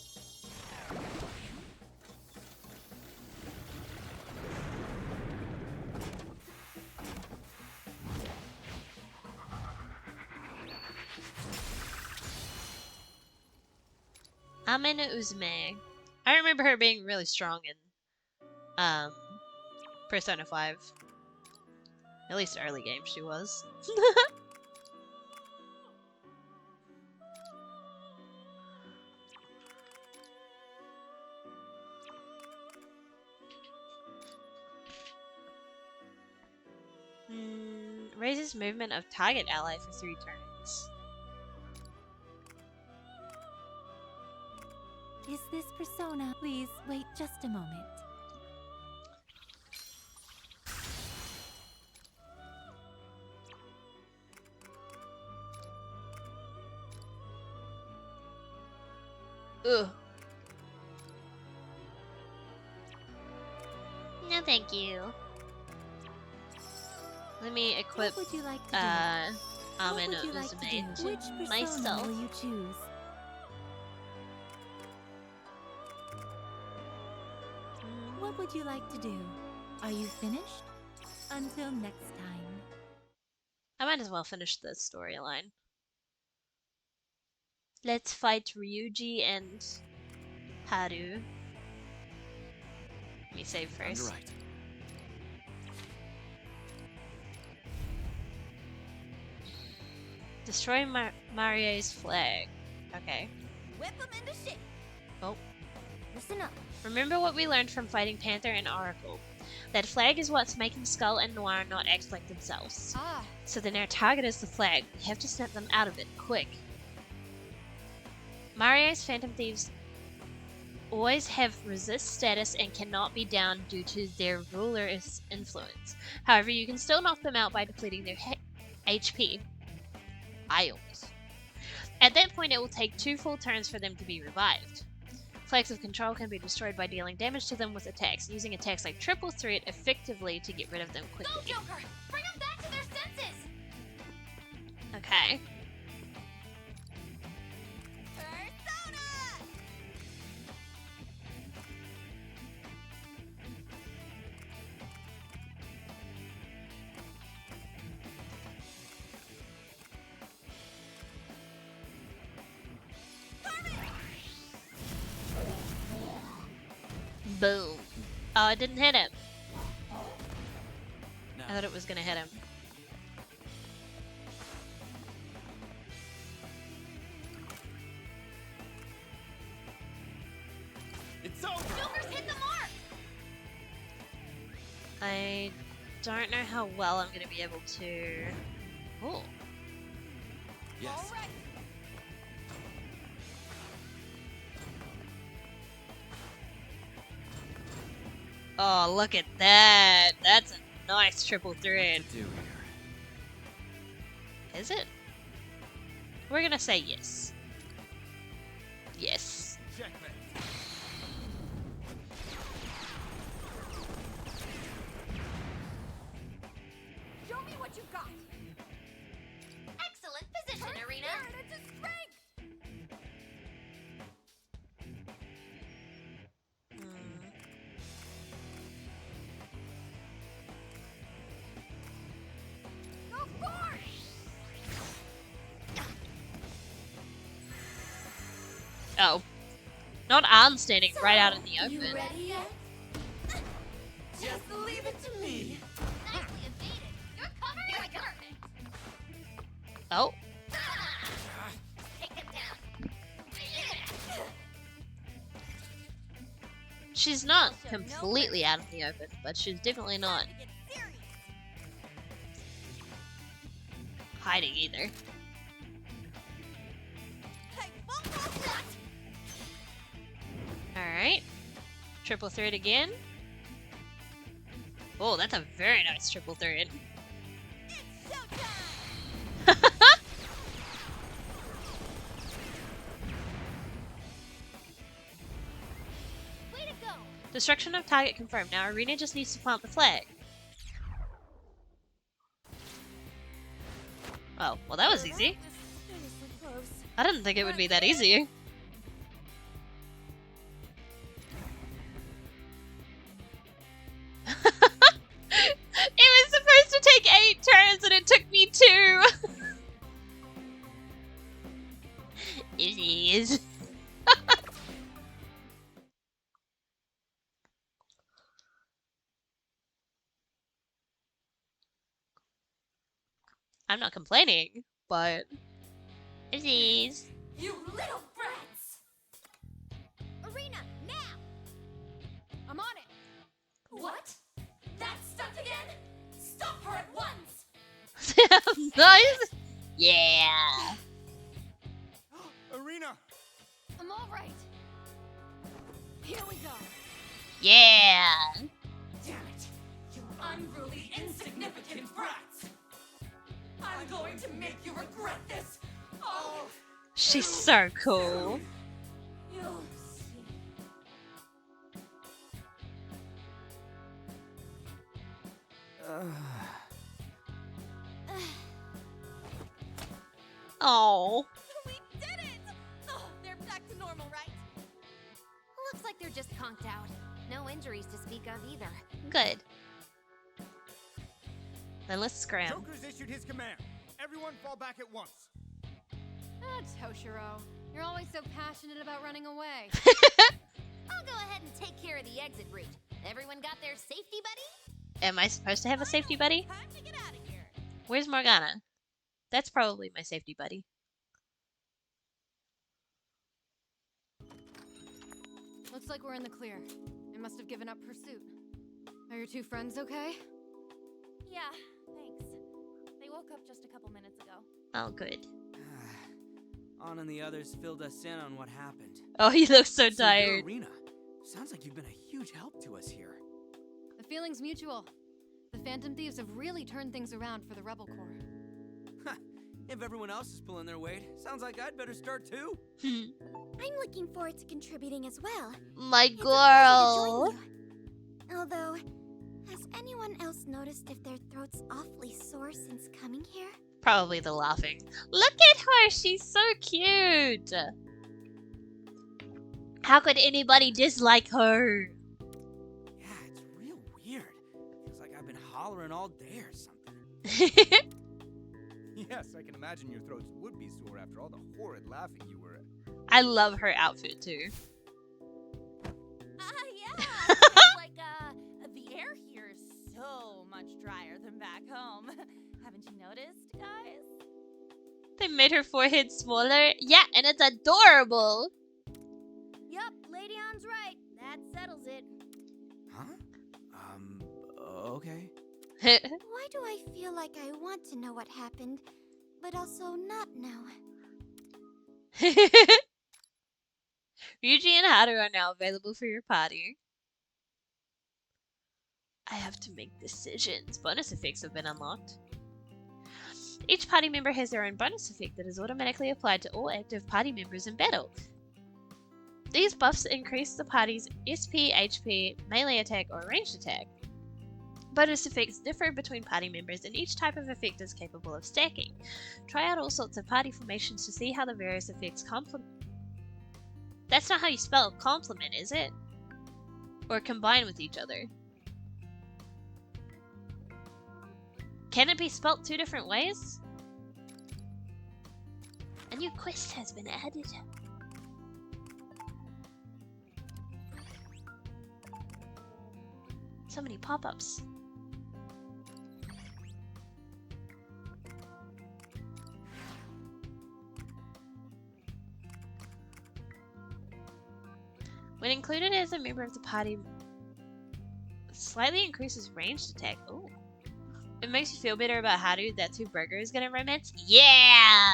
[SPEAKER 4] Amena Uzume. I remember her being really strong in Persona 5. At least early game she was. Raises movement of target ally for 3 turns.
[SPEAKER 12] Is this persona? Please wait just a moment.
[SPEAKER 4] Ugh. No, thank you. Let me equip
[SPEAKER 12] What would you like to do?
[SPEAKER 4] Amena
[SPEAKER 12] What would you like to
[SPEAKER 4] Uzume
[SPEAKER 12] do?
[SPEAKER 4] to
[SPEAKER 12] Which persona
[SPEAKER 4] myself.
[SPEAKER 12] will you choose? What would you like to do? Are you finished? Until next time.
[SPEAKER 4] I might as well finish the storyline. Let's fight Ryuji and Haru. Let me save first.
[SPEAKER 3] You're right.
[SPEAKER 4] Destroy Marie's flag. Okay.
[SPEAKER 11] Whip him into shape.
[SPEAKER 4] Oh.
[SPEAKER 2] Listen up.
[SPEAKER 4] Remember what we learned from fighting Panther and Oracle. That flag is what's making Skull and Noir not act like themselves.
[SPEAKER 6] Ah,
[SPEAKER 4] So then our target is the flag. We have to snap them out of it, quick. Mario's Phantom Thieves always have resist status and cannot be down due to their ruler's influence. However, you can still knock them out by depleting their HP. I always. At that point, it will take 2 full turns for them to be revived. Flags of control can be destroyed by dealing damage to them with attacks, using attacks like Triple Threat effectively to get rid of them quickly.
[SPEAKER 11] Go, Joker! Bring them back to their senses!
[SPEAKER 4] Okay.
[SPEAKER 11] Persona!
[SPEAKER 4] Boom. Oh, it didn't hit him.
[SPEAKER 3] Now,
[SPEAKER 4] I thought it was gonna hit him.
[SPEAKER 13] It's over!
[SPEAKER 11] Joker's hit the mark!
[SPEAKER 4] I don't know how well I'm gonna be able to. Oh.
[SPEAKER 3] yes.
[SPEAKER 11] All right.
[SPEAKER 4] Oh, look at that. That's a nice triple thread.
[SPEAKER 3] What to do here?
[SPEAKER 4] Is it? We're gonna say yes. Yes.
[SPEAKER 13] Checkmate.
[SPEAKER 11] Show me what you got! Excellent position, Arena! Into strength! Go forth!
[SPEAKER 4] Oh. Not arm standing right out in the
[SPEAKER 11] You
[SPEAKER 4] open.
[SPEAKER 11] ready yet?
[SPEAKER 1] Just leave it to me.
[SPEAKER 11] Nicely evaded. You're covered in perfect.
[SPEAKER 4] Oh.
[SPEAKER 11] Take him down.
[SPEAKER 4] She's not completely out in the open, but she's definitely not hiding either. Alright. Triple thread again. Oh, that's a very nice triple thread.
[SPEAKER 11] Way to go.
[SPEAKER 4] Destruction of target confirmed. Now Arena just needs to plant the flag. Oh, well that was easy.
[SPEAKER 2] Seriously close.
[SPEAKER 4] I didn't think it would be that easy. It was supposed to take 8 turns and it took me 2. It is. I'm not complaining, but it is.
[SPEAKER 8] You little brats!
[SPEAKER 2] Arena, now!
[SPEAKER 6] I'm on it.
[SPEAKER 8] What? That's stuck again? Stop her at once!
[SPEAKER 4] Nice. Yeah.
[SPEAKER 13] Arena!
[SPEAKER 6] I'm all right. Here we go.
[SPEAKER 4] Yeah.
[SPEAKER 8] Damn it! You unruly, insignificant brats! I'm going to make you regret this! Oh!
[SPEAKER 4] She's so cool.
[SPEAKER 8] You'll see.
[SPEAKER 4] Oh.
[SPEAKER 10] We did it! Oh, they're back to normal, right?
[SPEAKER 11] Looks like they're just conked out. No injuries to speak of either.
[SPEAKER 4] Good. Then let's scram.
[SPEAKER 13] Joker's issued his command. Everyone fall back at once.
[SPEAKER 6] Ah, Toshiro. You're always so passionate about running away.
[SPEAKER 11] I'll go ahead and take care of the exit route. Everyone got their safety buddy?
[SPEAKER 4] Am I supposed to have a safety buddy?
[SPEAKER 10] Time to get out of here.
[SPEAKER 4] Where's Morgana? That's probably my safety buddy.
[SPEAKER 6] Looks like we're in the clear. They must have given up pursuit. Are your 2 friends okay?
[SPEAKER 10] Yeah, thanks. They woke up just a couple minutes ago.
[SPEAKER 4] Oh, good.
[SPEAKER 14] On and the others filled us in on what happened.
[SPEAKER 4] Oh, he looks so
[SPEAKER 14] You're
[SPEAKER 4] tired.
[SPEAKER 14] Arena. Sounds like you've been a huge help to us here.
[SPEAKER 6] The feeling's mutual. The Phantom Thieves have really turned things around for the Rebel Corps.
[SPEAKER 14] If everyone else is pulling their weight, sounds like I'd better start too.
[SPEAKER 2] I'm looking forward to contributing as well.
[SPEAKER 4] My
[SPEAKER 2] It's a pleasure to
[SPEAKER 4] girl.
[SPEAKER 2] join you. Although, has anyone else noticed if their throat's awfully sore since coming here?
[SPEAKER 4] Probably the laughing. Look at her. She's so cute. How could anybody dislike her?
[SPEAKER 14] Yeah, it's real weird. Feels like I've been hollering all day or something.
[SPEAKER 13] Yes, I can imagine your throats would be sore after all the horrid laughing you were at.
[SPEAKER 4] I love her outfit too.
[SPEAKER 10] Yeah. It's like, the air here is so much drier than back home. Haven't you noticed, guys?
[SPEAKER 4] They made her forehead smaller. Yeah, and it's adorable.
[SPEAKER 2] Yup, Lady Ann's right. That settles it.
[SPEAKER 14] Huh? Okay.
[SPEAKER 2] Why do I feel like I want to know what happened, but also not know?
[SPEAKER 4] Ryuji and Haru are now available for your party. I have to make decisions. Bonus effects have been unlocked. Each party member has their own bonus effect that is automatically applied to all active party members in battle. These buffs increase the party's SP, HP, melee attack, or ranged attack. Bonus effects differ between party members, and each type of effect is capable of stacking. Try out all sorts of party formations to see how the various effects complement. That's not how you spell complement, is it? Or combine with each other. Can it be spelt 2 different ways? A new quest has been added. So many pop-ups. When included as a member of the party, slightly increases ranged attack. Ooh. It makes you feel better about Haru that 2 Burger is gonna romance. Yeah!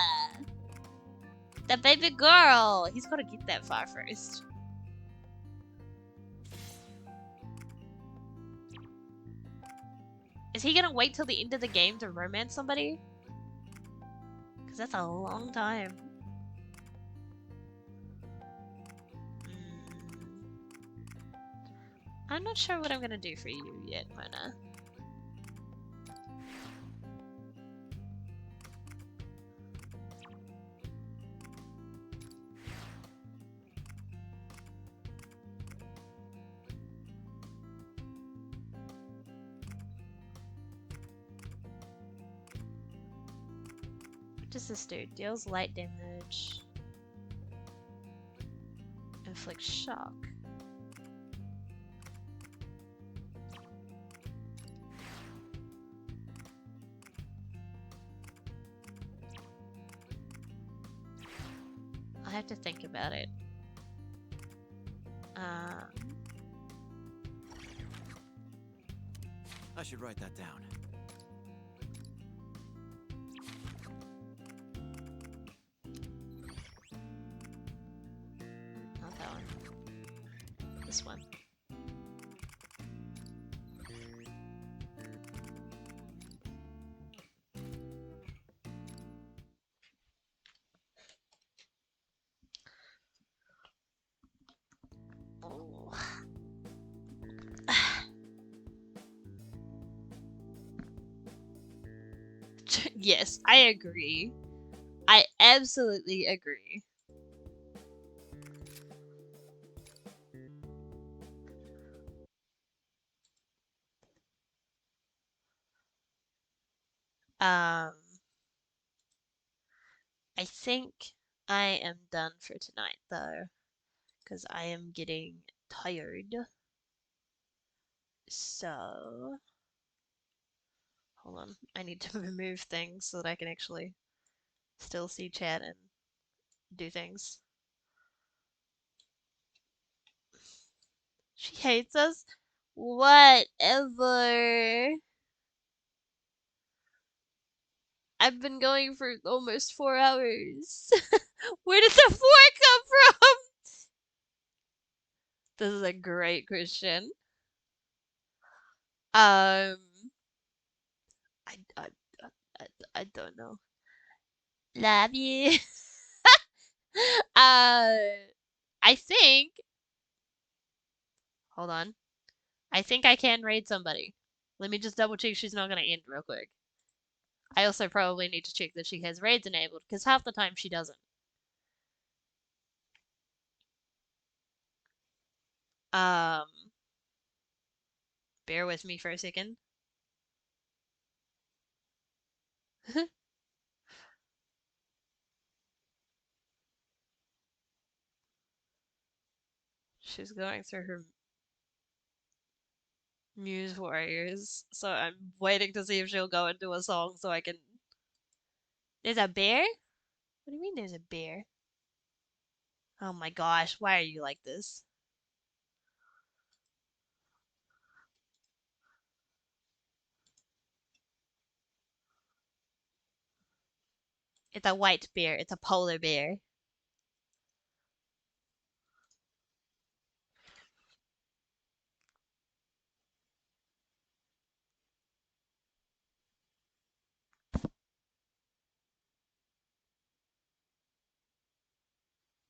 [SPEAKER 4] The baby girl! He's gotta get that far first. Is he gonna wait till the end of the game to romance somebody? Because that's a long time. I'm not sure what I'm gonna do for you yet, Mona. does this do? Deals light damage. Inflicts shock. I have to think about it.
[SPEAKER 3] I should write that down.
[SPEAKER 4] Not that one. This one. Oh. Yes, I agree. I absolutely agree. I think I am done for tonight though, because I am getting tired. So, hold on, I need to remove things so that I can actually still see chat and do things. She hates us? Whatever. I've been going for almost 4 hours. Where did the 4 come from? This is a great question. I don't know. Love you. I think. Hold on. I think I can raid somebody. Let me just double check she's not gonna end real quick. I also probably need to check that she has raids enabled, because half the time she doesn't. Bear with me for a second. She's going through her Muse Warriors, so I'm waiting to see if she'll go into a song so I can... There's a bear? What do you mean there's a bear? Oh my gosh, why are you like this? It's a white bear. It's a polar bear.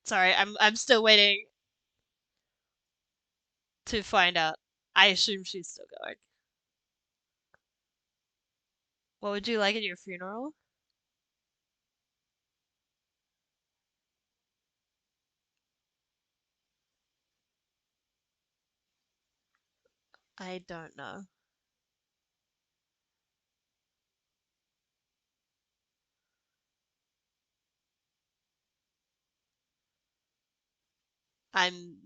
[SPEAKER 4] Sorry, I'm still waiting to find out. I assume she's still going. What would you like at your funeral? I don't know. I'm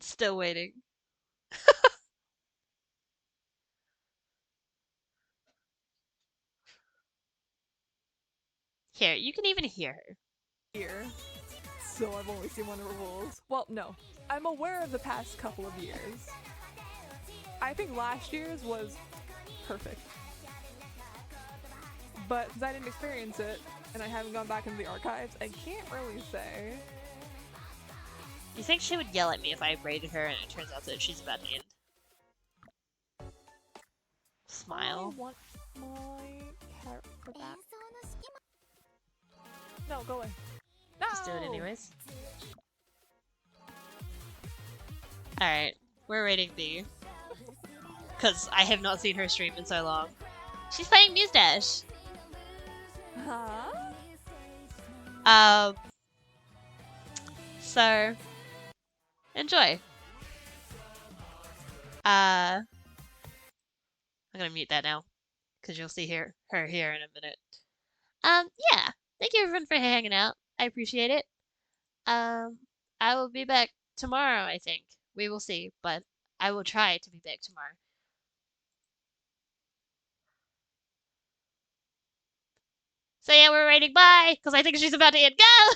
[SPEAKER 4] still waiting. Here, you can even hear her.
[SPEAKER 1] Here. So I've only seen one of her rules. Well, no. I'm aware of the past couple of years. I think last year's was perfect. But since I didn't experience it, and I haven't gone back into the archives, I can't really say.
[SPEAKER 4] You think she would yell at me if I raided her and it turns out that she's about to end? Smile.
[SPEAKER 1] I want my character back. No, go away. No!
[SPEAKER 4] Just do it anyways. Alright, we're raiding B. Because I have not seen her stream in so long. She's playing Muse Dash.
[SPEAKER 1] Huh?
[SPEAKER 4] So enjoy. I'm gonna mute that now, because you'll see her here in a minute. Yeah. Thank you everyone for hanging out. I appreciate it. I will be back tomorrow, I think. We will see, but I will try to be back tomorrow. So yeah, we're writing bye, because I think she's about to hit go!